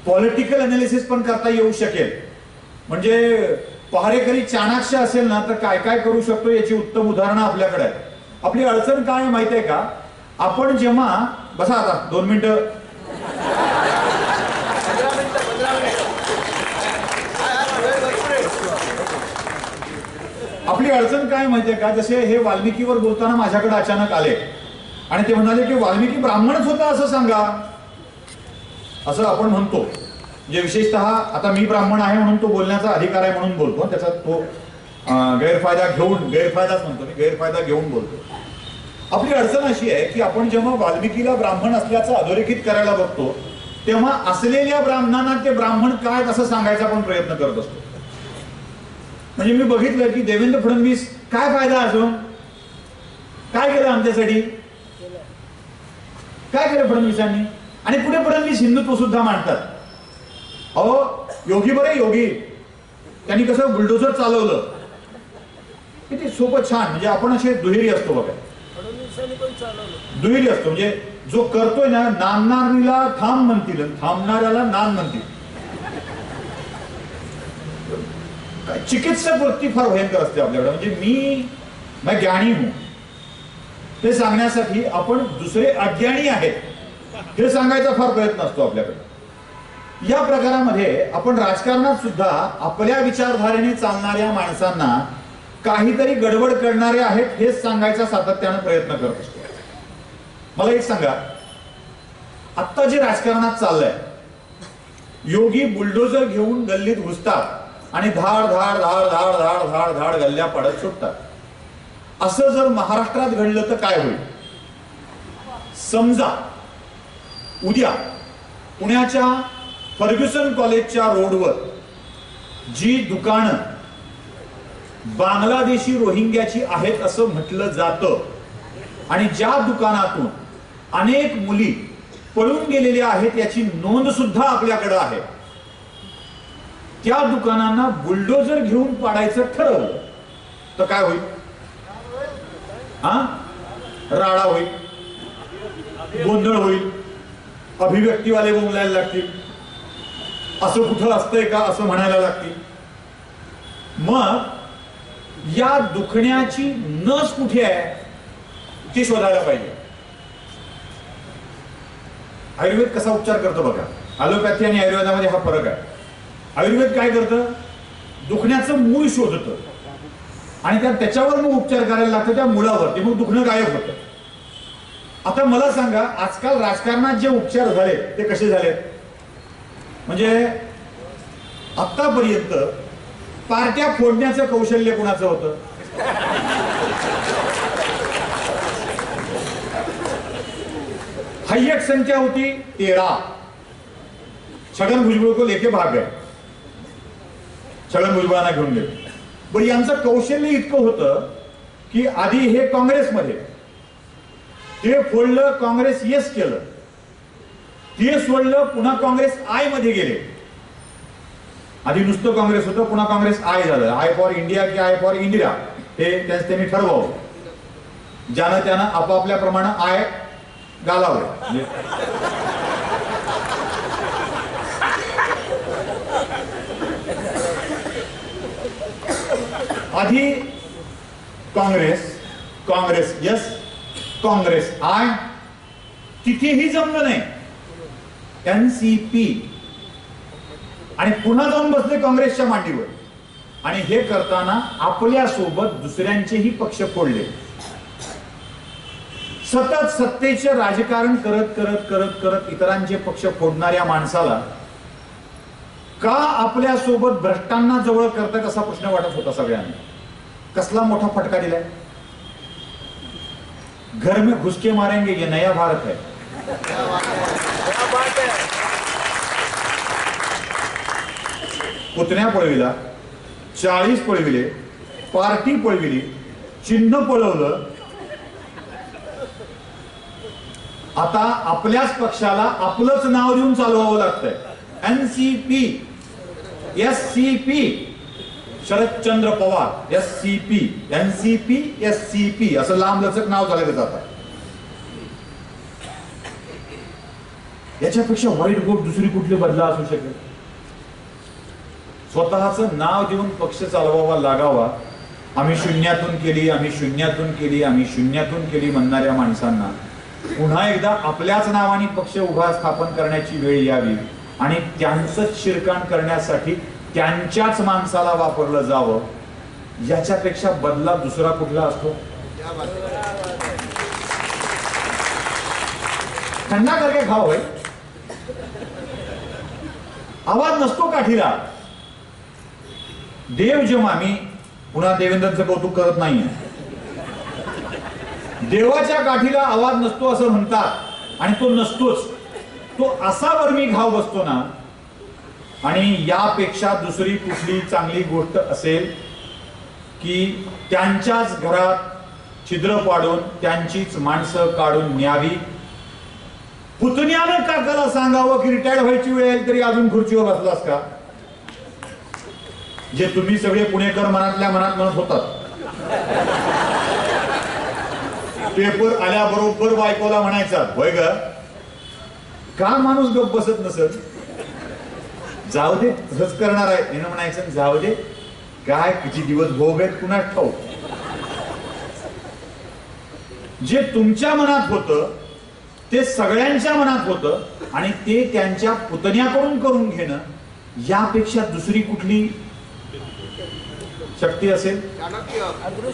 पॉलिटिकल अनालिसिस पण करता येऊ शकेल. म्हणजे पहारेकरी चाणाक्ष असेल ना तर काय काय करू शकतो याची उत्तम उदाहरणं आपल्याकडे आहेत. आपली अडचण काय माहिती आहे का? आपण जेव्हा बसा आता 2 मिनिटं. आपली अडचण काय माहितीये का? जसे हे वाल्मिकीवर बोलताना माझ्याकडे अचानक आले आणि ते म्हणाले की वाल्मिकी ब्राह्मणच होता असं सांगा, असं आपण म्हणतो. म्हणजे विशेषतः आता मी ब्राह्मण आहे म्हणून तो बोलण्याचा अधिकार आहे म्हणून बोलतो, त्याचा तो गैरफायदा घेऊन, गैरफायदाच म्हणतो मी, गैरफायदा घेऊन बोलतो. आपली अडचण अशी आहे की आपण जेव्हा वाल्मिकीला ब्राह्मण असल्याचं अधोरेखित करायला बघतो तेव्हा असलेल्या ब्राह्मणांना ते ब्राह्मण काय असं सांगायचा आपण प्रयत्न करत असतो. म्हणजे मी बघितलं की देवेंद्र फडणवीस काय फायदा असून काय केलं आमच्यासाठी, काय केलं फडणवीसांनी, आणि पुढे फडणवीस हिंदुत्व सुद्धा मांडतात. अहो योगी बरे योगी, त्यांनी कसं बुलडोझर चालवलं, किती सोपं छान. म्हणजे आपण असे दुहेरी असतो बघा, दुहेरी असतो. म्हणजे जो करतोय ना, नांदणारीला थांब म्हणतील, थांबणाऱ्याला नान म्हणतील. चिकित्सक वृत्ती फार भयंकर असते आपल्याकडे. म्हणजे मैं ज्ञानी हूं हे सांगण्यासाठी आपण दुसरे अज्ञानी आहेत हे सांगायचा फार प्रयत्न असतो आपल्याकडे. या प्रकारामध्ये आपण राजकारणात सुद्धा आपल्या विचारधारेने चालणाऱ्या माणसांना काहीतरी गडबड करणारे आहेत हेच सांगायचा सातत्याने प्रयत्न करत असतो. मला एक सांगा, आत्ता जे राजकारणात चाललंय, योगी बुलडोजर घेऊन गल्लीत घुसतात आणि धाड धाड धाड धाड धाड धाड धाड गल्ल्या पाडत सुटतात. असं जर महाराष्ट्रात घडलं तर काय होईल? समजा उद्या पुण्याच्या फर्ग्युसन कॉलेजच्या रोडवर जी दुकानं बांगलादेशी रोहिंग्याची आहेत असं म्हटलं जातं आणि ज्या दुकानातून अनेक मुली पळून गेलेल्या आहेत याची नोंद सुद्धा आपल्याकडे आहे, त्या दुकानांना बुलडोजर घेऊन पाडायचं ठरवलं तर काय होईल? राडा होईल, गोंधळ होईल, अभिव्यक्तीवाले बोलायला लागतील, असं कुठं असतंय का असं म्हणायला लागतील. मग या दुखण्याची नस कुठे आहे ती शोधायला पाहिजे. आयुर्वेद कसा उपचार करतो बघा. ॲलोपॅथी आणि आयुर्वेदामध्ये हा फरक आहे. आयुर्वेद काय करतं? दुखण्याचं मूळ शोधतं आणि त्याच्यावर मग उपचार करायला लागतं त्या मुळावरती, मग दुखणं गायब होतं. आता मला सांगा, आजकाल राजकारणात जे उपचार झाले ते कसे झाले? म्हणजे आतापर्यंत पार्ट्या फोडण्याचं कौशल्य कुणाचं होतं? हायक संख्या होती 13. छगन भुजबळ को लेके भाग गए, छगन भुजबळांना घेऊन गेले. पण यांचं कौशल्य इतकं होतं की आधी हे काँग्रेसमध्ये, ते फोडलं, काँग्रेस येस केलं, ते सोडलं, पुन्हा काँग्रेस आय मध्ये गेले, आधी नुसतं काँग्रेस होतं, पुन्हा काँग्रेस आय झालं. आय फॉर इंडिया की आय फॉर इंदिरा हे त्यांनी ठरवावं. ज्यानं त्यानं आपापल्या प्रमाणे आय घालावं. आधी काँग्रेस काँग्रेस यस काँग्रेस आय, तिथेही जमलं नाही एनसीपी, आणि पुन्हा जाऊन बसले काँग्रेसच्या मांडीवर. आणि हे करताना आपल्या सोबत दुसऱ्यांचेही पक्ष फोडले. सतत सत्तेचे राजकारण करत करत करत करत इतरांचे पक्ष फोडणाऱ्या माणसाला का आपल्या सोबत भ्रष्टांना जवळ करतात असा प्रश्न वाटत होता सगळ्यांना. कसला मोठा फटका दिलाय. घर में घुस के मारेंगे ये नया भारत है. पुतण्या पळविला, 40 पळविले, पार्टी पळविली, चिन्ह पळवलं. आता आपल्याच पक्षाला आपलंच नाव देऊन चालवावं लागतंय. NCP SCP Sharadchandra Pawar SCP NCP SCP असं लांबलचक नाव चालत जातात. याच्यापेक्षा वाईट गोष्ट दुसरी कुठली बदला असू शकेल. स्वतःचं नाव देऊन पक्ष चालवावा लागावा. आम्ही शून्यातून केली, आम्ही शून्यातून केली, आम्ही शून्यातून केली म्हणणाऱ्या माणसांना पुन्हा एकदा आपल्याच नावाने पक्ष उभा स्थापन करण्याची वेळ यावी आणि त्यांचंच शिरकाण करण्यासाठी त्यांच्याच माणसाला वापरलं जावं. याच्यापेक्षा बदला दुसरा कुठला असतो. थंडा करके खाओ भाई. आवाज नसतो काठीला. देव जेव्हा, मी पुन्हा देवेंद्रचं कौतुक करत नाहीये, देवाच्या काठीला आवाज नसतो असं म्हणतात आणि तो नसतोच. तो असा वर्मी घाव बसतो ना. आणि यापेक्षा दुसरी कुठली चांगली गोष्ट असेल की त्यांच्याच घरात छिद्र पाडून त्यांचीच माणसं काढून न्यावी. पुतण्यानं काकाला सांगावं की रिटायर्ड व्हायची वेळ येईल तरी अजून खुर्चीवर बसलास का. जे तुम्ही सगळे पुणेकर मनातल्या मनात म्हणत होतात. पेपर आल्याबरोबर बायकोला म्हणायचा, होय ग का माणूस गप बसत नसत. जाऊ दे तसंच करणार आहे. त्यानं म्हणायचं जाऊ दे काय किती दिवस भोग आहेत कुणा ठाऊ. जे तुमच्या मनात होतं ते सगळ्यांच्या मनात होतं आणि ते त्यांच्या पुतण्याकडून करून घेणं यापेक्षा दुसरी कुठली शक्ती असेल.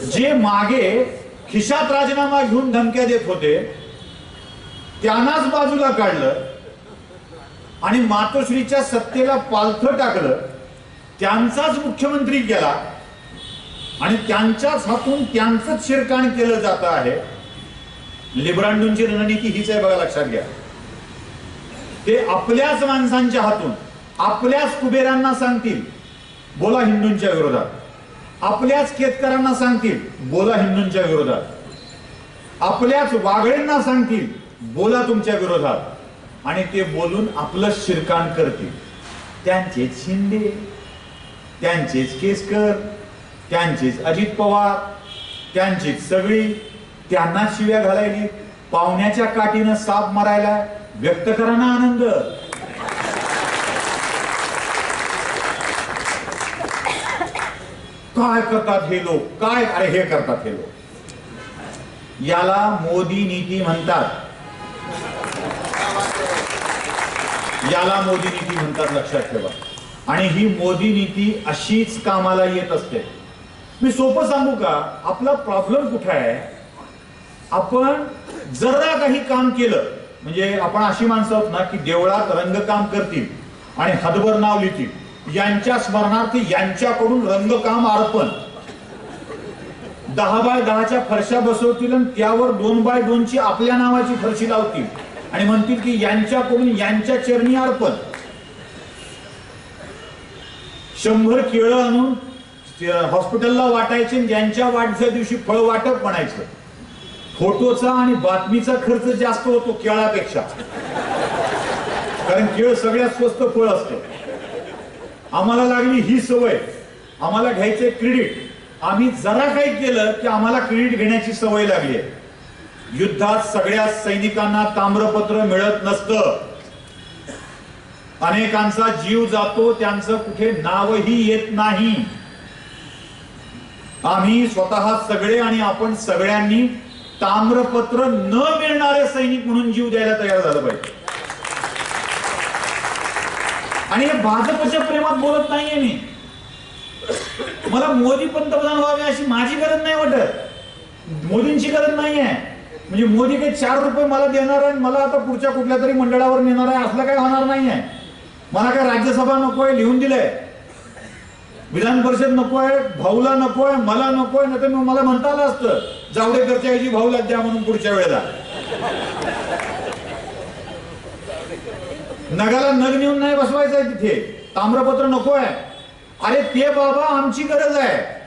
जे मागे खिशात राजीनामा घेऊन धमक्या देत होते त्यांनाच बाजूला काढलं आणि मातोश्रीच्या सत्तेला पालथं टाकलं. त्यांचाच मुख्यमंत्री गेला आणि त्यांच्याच हातून त्यांचंच शिरकाण केलं जात आहे. लिब्रांडूंची रणनीती हीच आहे बघा, लक्षात घ्या. ते आपल्याच माणसांच्या हातून आपल्याच कुबेरांना सांगतील बोला हिंदूंच्या विरोधात, आपल्याच केतकरांना सांगतील बोला हिंदूंच्या विरोधात, आपल्याच वागळेंना सांगतील बोला तुमच्या विरोधात आणि ते बोलून आपलं शिरकाण करतील. त्यांचेच शिंदे, त्यांचेच केसकर, त्यांचेच अजित पवार, त्यांचीच सगळी त्यांना शिव्या घालायली. पाहुण्याच्या काठीनं साप मारायला व्यक्त करा ना आनंद. काय करतात हे लोक, काय अरे हे करतात हे लोक. याला मोदी नीती म्हणतात. याला मोदी नीती म्हणतात, लक्षात ठेवा. आणि ही मोदी नीती अशीच कामाला येत असते. मी सोपं सांगू का, आपला प्रॉब्लेम कुठे आहे. आपण जरा काही काम केलं म्हणजे आपण अशी माणसं आहोत ना की देवळात रंगकाम करतील आणि हातभर नाव लिहितील. यांच्या स्मरणार्थ यांच्याकडून रंगकाम अर्पण. 10 बाय 10च्या फरशा बसवतील आणि त्यावर 2 बाय 2ची आपल्या नावाची फरशी लावतील आणि म्हणतील की यांच्याकडून यांच्या चरणी अर्पण. 100 केळं आणून हॉस्पिटलला वाटायचे, ज्यांच्या वाढच्या दिवशी फळ वाटप म्हणायचं. फोटोचा आणि बातमीचा खर्च जास्त होतो केळापेक्षा, कारण केळ सगळ्यात स्वस्त फळ असतं. आम्हाला लागली ही सवय, आम्हाला घ्यायचे क्रेडिट. आम्ही जरा काही केलं की आम्हाला क्रेडिट घेण्याची सवय लागली आहे. युद्धात सगळ्या सैनिकांना ताम्रपत्र मिळत नसतं. अनेकांचा जीव जातो, त्यांचं कुठे नावही येत नाही. आम्ही स्वतः सगळे आणि आपण सगळ्यांनी ताम्रपत्र न मिळणारे सैनिक म्हणून जीव द्यायला तयार झालं पाहिजे. आणि हे भाजपच्या प्रेमात बोलत नाहीये मी. मला मोदी पंतप्रधान व्हावे अशी माझी गरज नाही वाटत, मोदींची गरज नाहीये. म्हणजे मोदी काही 4 रुपये मला देणार आणि मला आता पुढच्या कुठल्या तरी मंडळावर नेणार आहे असलं काही होणार नाहीये. मला काय राज्यसभा नकोय, लिहून दिलंय. विधान परिषद नकोय, भाऊला नकोय, मला नकोय. नाही तर मला म्हणता आलं असतं जावडेकरच्या ऐवजी भाऊला द्या म्हणून पुढच्या वेळेला. नगाला नग नेऊन नाही बसवायचंय तिथे. ताम्रपत्र नकोय. अरे ते बाबा आमची गरज आहे.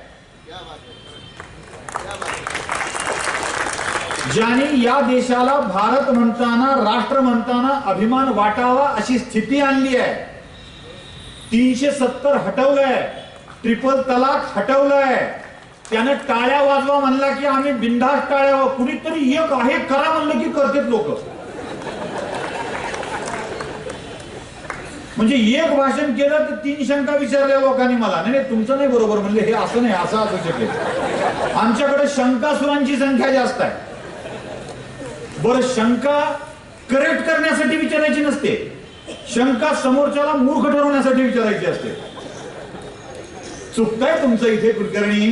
ज्याने या देशाला भारत म्हणताना, राष्ट्र म्हणताना अभिमान वाटावा अशी स्थिती आणली आहे. 370 हटवलंय, ट्रिपल तलाक हटवलंय. त्यानं टाळ्या वाजवा म्हणला की आम्ही बिनधास्त टाळ्या, कुणीतरी एक आहे करा म्हणलं की करतेत लोक. म्हणजे एक भाषण केलं तर 3 शंका विचारल्या लोकांनी मला. नाही तुमचं नाही बरोबर म्हणले, हे असं नाही, असं असू शकेल. आमच्याकडे शंकासुरांची संख्या जास्त आहे. बरं, शंका करेक्ट करण्यासाठी विचारायची नसते, शंका समोरच्याला मूर्ख ठरवण्यासाठी विचारायची असते. चुकताय तुमचं इथे कुलकर्णी,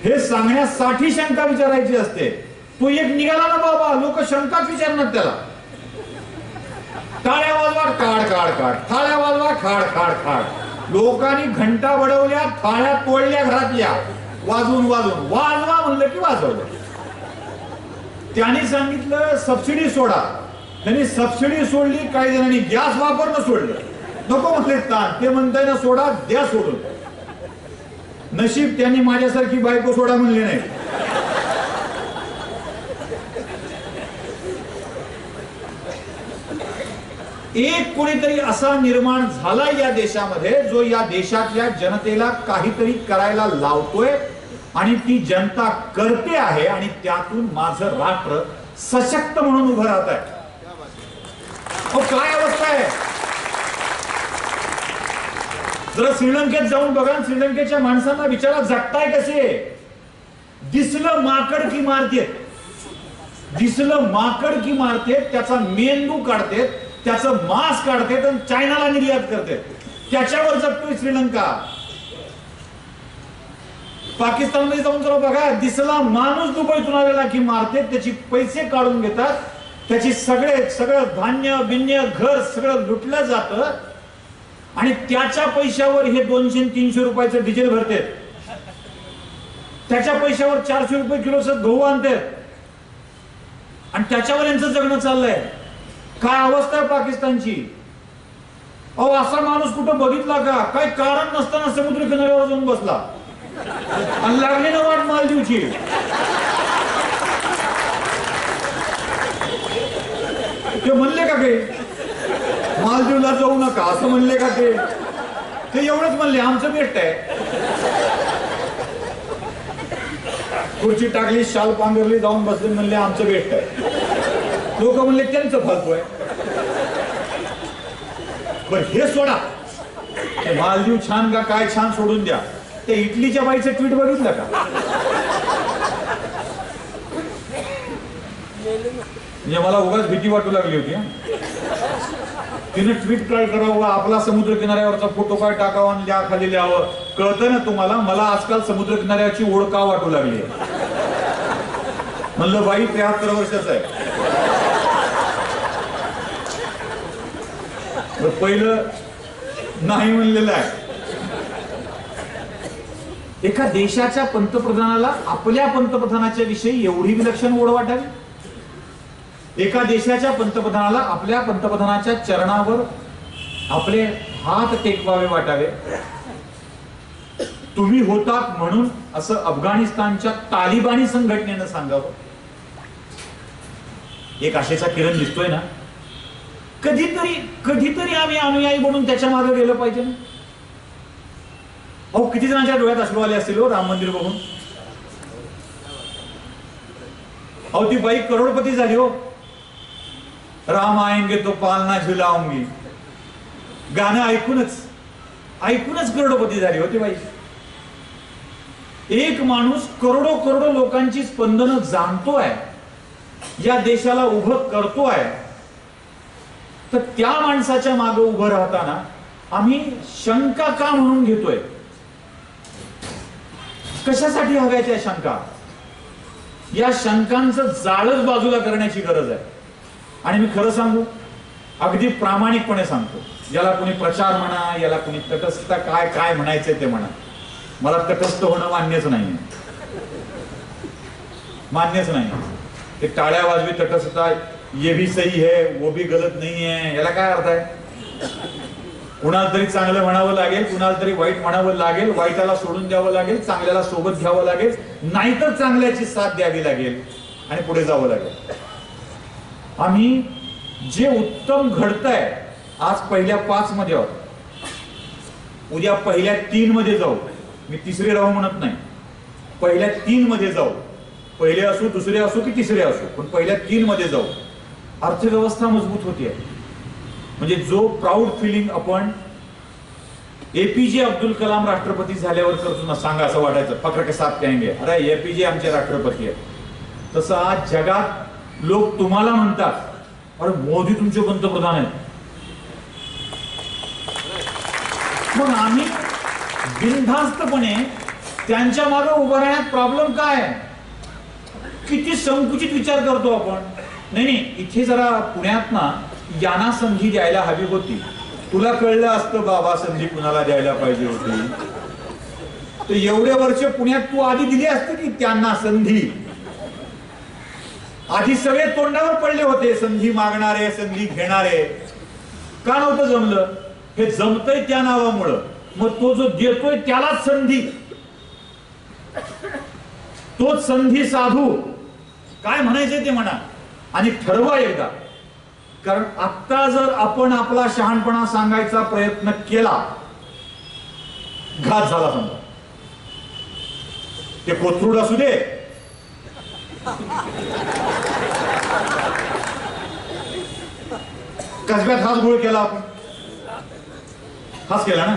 हे सांगण्यासाठी शंका विचारायची असते. तो एक निघाला ना बाबा, लोक शंकाच विचारणार त्याला. टाळ्या वाजवा, काढ काढ काढ, थाळ्या वाजवा, खाड खाड खाड. लोकांनी घंटा बडवल्या, थाळ्या तोडल्या घरातल्या, वाजवून वाजवून. वाजवा म्हणलं की वाजवलं. त्यांनी सांगितलं सबसिडी सोडा, त्यांनी सबसिडी सोडली. काही जणांनी गॅस वापरणं सोडलं, नको म्हटले ताण. ते म्हणताय ना सोडा, द्या सोडून. नशीब त्यांनी माझ्यासारखी बायको सोडा म्हणली नाही. एक कोणीतरी असा निर्माण झाला या देशामध्ये जो या देशातल्या जनतेला काहीतरी करायला लावतोय आणि ती जनता करते आहे आणि त्यातून माझं राष्ट्र सशक्त म्हणून उभं राहत आहे. काय अवस्था आहे जरा श्रीलंकेत जाऊन बघा. श्रीलंकेच्या माणसांना विचारा जगताय कसे. दिसलं माकड की मारते, दिसलं माकड की मारते, त्याचा मेंदू काढते, त्याचं मांस काढते आणि चायनाला निर्यात करते. त्याच्यावर जगतोय श्रीलंका. पाकिस्तानमध्ये जाऊन जरा बघा, दिसला माणूस दुबईतून आलेला की मारते, त्याची पैसे काढून घेतात, त्याची सगळं धान्य बिन्य घर सगळं लुटलं जातं आणि त्याच्या पैशावर हे 200-300 रुपयाचं डिझेल भरते, त्याच्या पैशावर 400 रुपये किलोचं गहू आणतात आणि त्याच्यावर यांचं जगणं चाललंय. काय अवस्था आहे पाकिस्तानची. अहो असा माणूस कुठं बघितला का. काय कारण नसताना समुद्र किनाऱ्यावर जाऊन बसला आणि लागली ना वाट मालदीवची. ते म्हणले का ते मालदीवला जाऊ नका असं म्हणले का ते एवढंच म्हणले आमचं बेस्ट आहे. खुर्ची टाकली, शाल पांघरली, जाऊन बसले, म्हणले आमचं बेस्ट आहे. लोक म्हणले त्यांचं फालतू आहे. बर हे सोडा, मालदीव छान का काय छान सोडून द्या. त्या इटलीच्या बाईचं ट्विट बघितलं का. म्हणजे मला उगाच भीती वाटू लागली होती. तिने ट्विट काय करावं, आपला समुद्र किनाऱ्यावरचा फोटो काय टाकावा आणि त्या खाली लिहावं. कळतं ना तुम्हाला, मला आजकाल समुद्र किनाऱ्याची ओढ का वाटू लागली. म्हणलं बाई 73 वर्षाचं आहे. पहिलं नाही म्हणलेलं आहे. एका देशाच्या पंतप्रधानाला आपल्या पंतप्रधानाच्या विषयी एवढी विलक्षण ओढ वाटावी. एका देशाच्या पंतप्रधानाला आपल्या पंतप्रधानाच्या चरणावर आपले हात टेकवावे वाटावे. तुम्ही होतात म्हणून असं अफगाणिस्तानच्या तालिबानी संघटनेनं सांगावं. एक आशेचा किरण दिसतोय ना. कधीतरी आम्ही अनुयायी म्हणून त्याच्या मागे गेलं पाहिजे ना. अहो किती जणांच्या डोळ्यात अश्रू आले असतील हो राम मंदिर बघून. अहो ती बाई करोडपती झाली हो. राम आएंगे तो पालना झुलाऊंगी गाणं ऐकूनच करोडपती झाली होती बाई. एक माणूस करोडो लोकांची स्पंदनं जाणतोय, या देशाला उभं करतोय, तर त्या माणसाच्या मागे उभं राहताना आम्ही शंका का म्हणून घेतोय? कशासाठी हव्या त्या शंका? या शंकांचं जाळच बाजूला करण्याची गरज आहे. आणि मी खरं सांगू, अगदी प्रामाणिकपणे सांगतो, याला कोणी प्रचार म्हणा, याला कोणी तटस्थता काय म्हणायचंय ते म्हणा, मला तटस्थ होणं मान्यच नाही. ते टाळ्या वाजवी तटस्थता, ये भी सही है वो भी गलत नहीं है, याला काय अर्थ आहे? कुणाला तरी चांगलं म्हणावं लागेल, कुणाला तरी वाईट म्हणावं लागेल, वाईटाला सोडून द्यावं लागेल, चांगल्याला सोबत घ्यावं लागेल, नाहीतर चांगल्याची साथ द्यावी लागेल आणि पुढे जावं लागेल. आम्ही जे उत्तम घडतंय, आज पहिल्या 5 मध्ये आहोत, उद्या पहिल्या 3 मध्ये जाऊ. मी तिसरे राहू म्हणत नाही, पहिल्या 3 मध्ये जाऊ. पहिले असू, दुसरे असू की तिसरे असू, पण पहिल्या 3 मध्ये जाऊ. अर्थव्यवस्था मजबूत होतीये. म्हणजे जो प्राऊड फिलिंग आपण एपीजे अब्दुल कलाम राष्ट्रपती झाल्यावर करतो ना, सांगा असं वाटायचं, फक्र के साथ कहेंगे अरे एपीजे आमचे राष्ट्रपती आहेत, तसं आज जगात लोक तुम्हाला म्हणतात अरे मोदी तुमचे पंतप्रधान आहेत. मग आम्ही बिनधास्तपणे त्यांच्या मागे उभं राहण्यात प्रॉब्लेम काय? किती संकुचित विचार करतो आपण. नाही, इथे जरा पुण्यात ना यांना संधी द्यायला हवी होती. तुला कळलं असतं बाबा, संधी कुणाला द्यायला पाहिजे होती, तर एवढे वर्ष पुण्यात तू आधी दिली असते की त्यांना संधी. आधी सगळे तोंडावर पडले होते, संधी मागणारे, संधी घेणारे. का नव्हतं जमलं? हे जमतंय त्या नावामुळं. मग तो जो देतोय त्यालाच संधी, तोच संधी साधू. काय म्हणायचंय ते म्हणा आणि ठरवा एकदा. कारण आता जर आपण आपला शहाणपणा सांगायचा प्रयत्न केला, घात झाला समजा. ते कोथरूड असू दे, कसब्यात हाच गोळ केला आपण, हाच केला ना.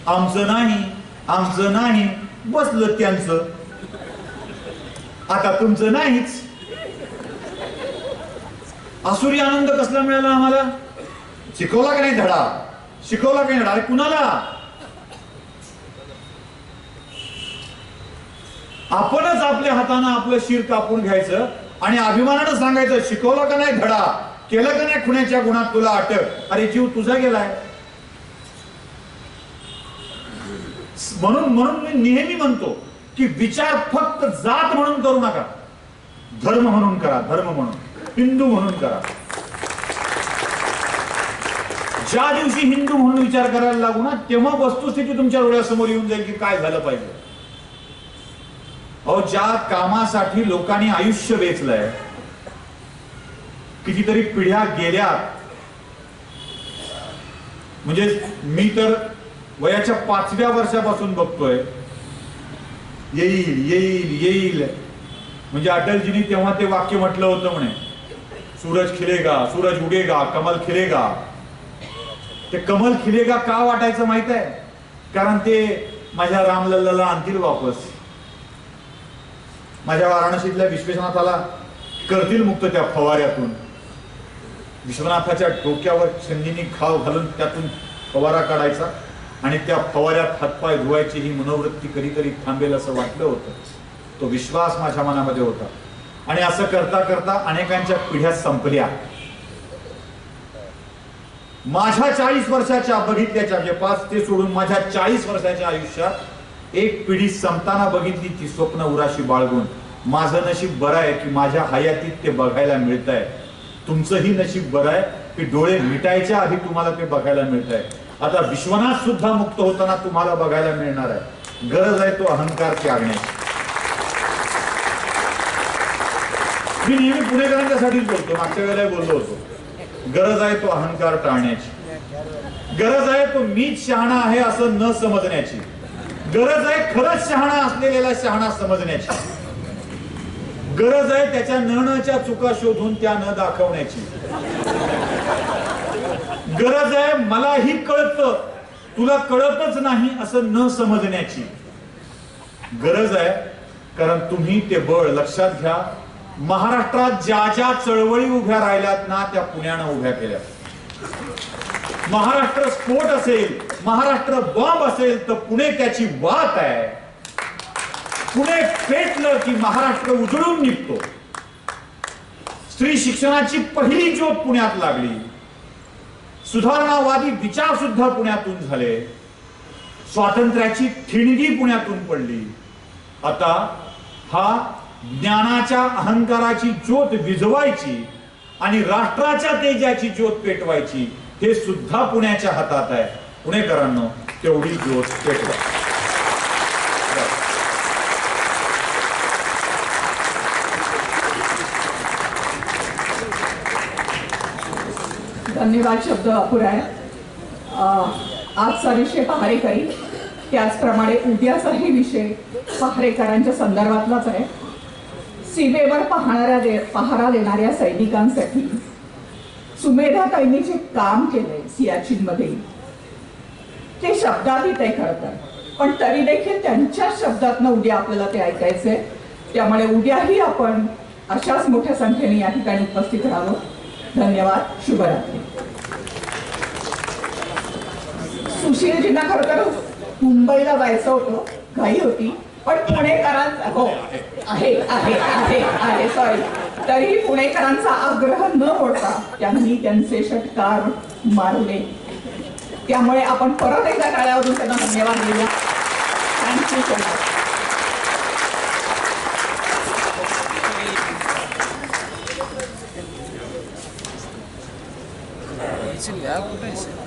आमचं नाही बसलं त्यांचं, आता तुमचं नाहीच. आसुरी आनंद कसला मिळाला आम्हाला? शिकवला का नाही धडा? अरे कुणाला? आपणच आपल्या हाताने आपलं शिर कापून घ्यायचं आणि अभिमानानं सांगायचं, शिकवला का नाही धडा, केलं का नाही खुण्याच्या गुन्ह्यात तुला अटक. अरे जीव तुझा गेलाय. म्हणून मी नेहमी म्हणतो की विचार फक्त जात म्हणून करू नका, धर्म म्हणून करा. धर्म म्हणून, हिंदू म्हणून करा. ज्या दिवशी हिंदू म्हणून विचार करायला लागू ना, तेव्हा वस्तुस्थिती तुमच्या डोळ्यासमोर येऊन जाईल की काय झालं पाहिजे. अहो ज्या कामासाठी लोकांनी आयुष्य वेचलंय, कितीतरी पिढ्या गेल्यात. म्हणजे मी तर वयाच्या 5व्या वर्षापासून बघतोय, येईल. म्हणजे अटलजींनी तेव्हा ते वाक्य म्हटलं होतं म्हणे, सूरज खिलेगा, सूरज उगेगा, कमल खिलेगा. ते कमल खिलेगा का वाटायचं माहित आहे? कारण ते माझ्या रामलल्लाला आणतील वापस, माझ्या वाराणसीतल्या विश्वनाथाला करतील मुक्त त्या फवाऱ्यातून. विश्वनाथाच्या डोक्यावर छंदीनी घाव घालून त्यातून फवारा काढायचा आणि त्या फवाऱ्यात हातपाय धुवायची ही मनोवृत्ती कधीतरी थांबेल असं वाटलं होतं. तो विश्वास माझ्या मनामध्ये होता. आणि असं करता करता अनेकांच्या पिढ्या संपल्या. माझ्या 40 वर्षाच्या बघितल्याच्या, म्हणजे 5 ते सोडून माझ्या 40 वर्षाच्या आयुष्यात एक पिढी संपताना बघितली, ती स्वप्न उराशी बाळगून. माझं नशीब बरं आहे की माझ्या हयातीत ते बघायला मिळत आहे. तुमचंही नशीब बरं आहे की डोळे मिटायच्या आधी तुम्हाला ते बघायला मिळत आहे. आता विश्वनाथ सुद्धा मुक्त होताना तुम्हाला बघायला मिळणार आहे. गरज आहे तो अहंकार त्यागण्याची. मी नेहमी पुणेकरांच्यासाठीच बोलतो, मागच्या वेळेला बोललो होतो. गरज आहे तो अहंकार टाळण्याची, गरज आहे तो मीच शहाणा आहे असं न समजण्याची, गरज आहे खरंच शहाणा असलेल्याला शहाणा समजण्याची, गरज आहे त्याच्या नच्या चुका शोधून त्या न दाखवण्याची, गरज आहे मलाही कळतं तुला कळतच नाही असं न समजण्याची, गरज आहे कारण तुम्ही ते बळ लक्षात घ्या. महाराष्ट्रात ज्या ज्या चळवळी उभ्या राहिल्यात ना त्या पुण्यानं उभ्या केल्या. महाराष्ट्र स्फोट असेल, महाराष्ट्र बॉम्ब असेल तर पुणे त्याची वात आहे. पुणे पेटलं की महाराष्ट्र उजळून निघतो. स्त्री शिक्षणाची पहिली ज्योत पुण्यात लागली. सुधारणावादी विचार सुद्धा पुण्यातून झाले. स्वातंत्र्याची ठिणगी पुण्यातून पडली. आता हा ज्ञानाच्या अहंकाराची ज्योत विझवायची आणि राष्ट्राच्या तेजाची ज्योत पेटवायची हे सुद्धा पुण्याच्या हातात आहे. पुणेकरांनो तेवढी ज्योत पेटवा. धन्यवाद शब्द अपुरा आहे. आजचा विषय पहारेकरी, त्याचप्रमाणे उद्याचाही विषय पहारेकरांच्या संदर्भातलाच आहे. सीमेवर पहारा देणाऱ्या सैनिकांसाठी सुमेधाताईंनी जे काम केलंय सियाचीनमध्ये ते शब्दातीत आहे खरं तर, पण तरी देखील त्यांच्या शब्दातनं उद्या आपल्याला ते ऐकायचंय. त्यामुळे उद्याही आपण अशाच मोठ्या संख्येने या ठिकाणी उपस्थित राहावं. धन्यवाद. शुभरात्री. सुशीलजींना खरं तर मुंबईला जायचं होतं, घाई होती, पण पुणेकरांचा हो आहे आहे आहे आहे सॉरी तरी पुणेकरांचा आग्रह न होता त्यांनी त्यांचे षटकार मारले. त्यामुळे आपण परत एकदा टाळ्यावरून त्यांना धन्यवाद देऊया. Thank you so much. कुठे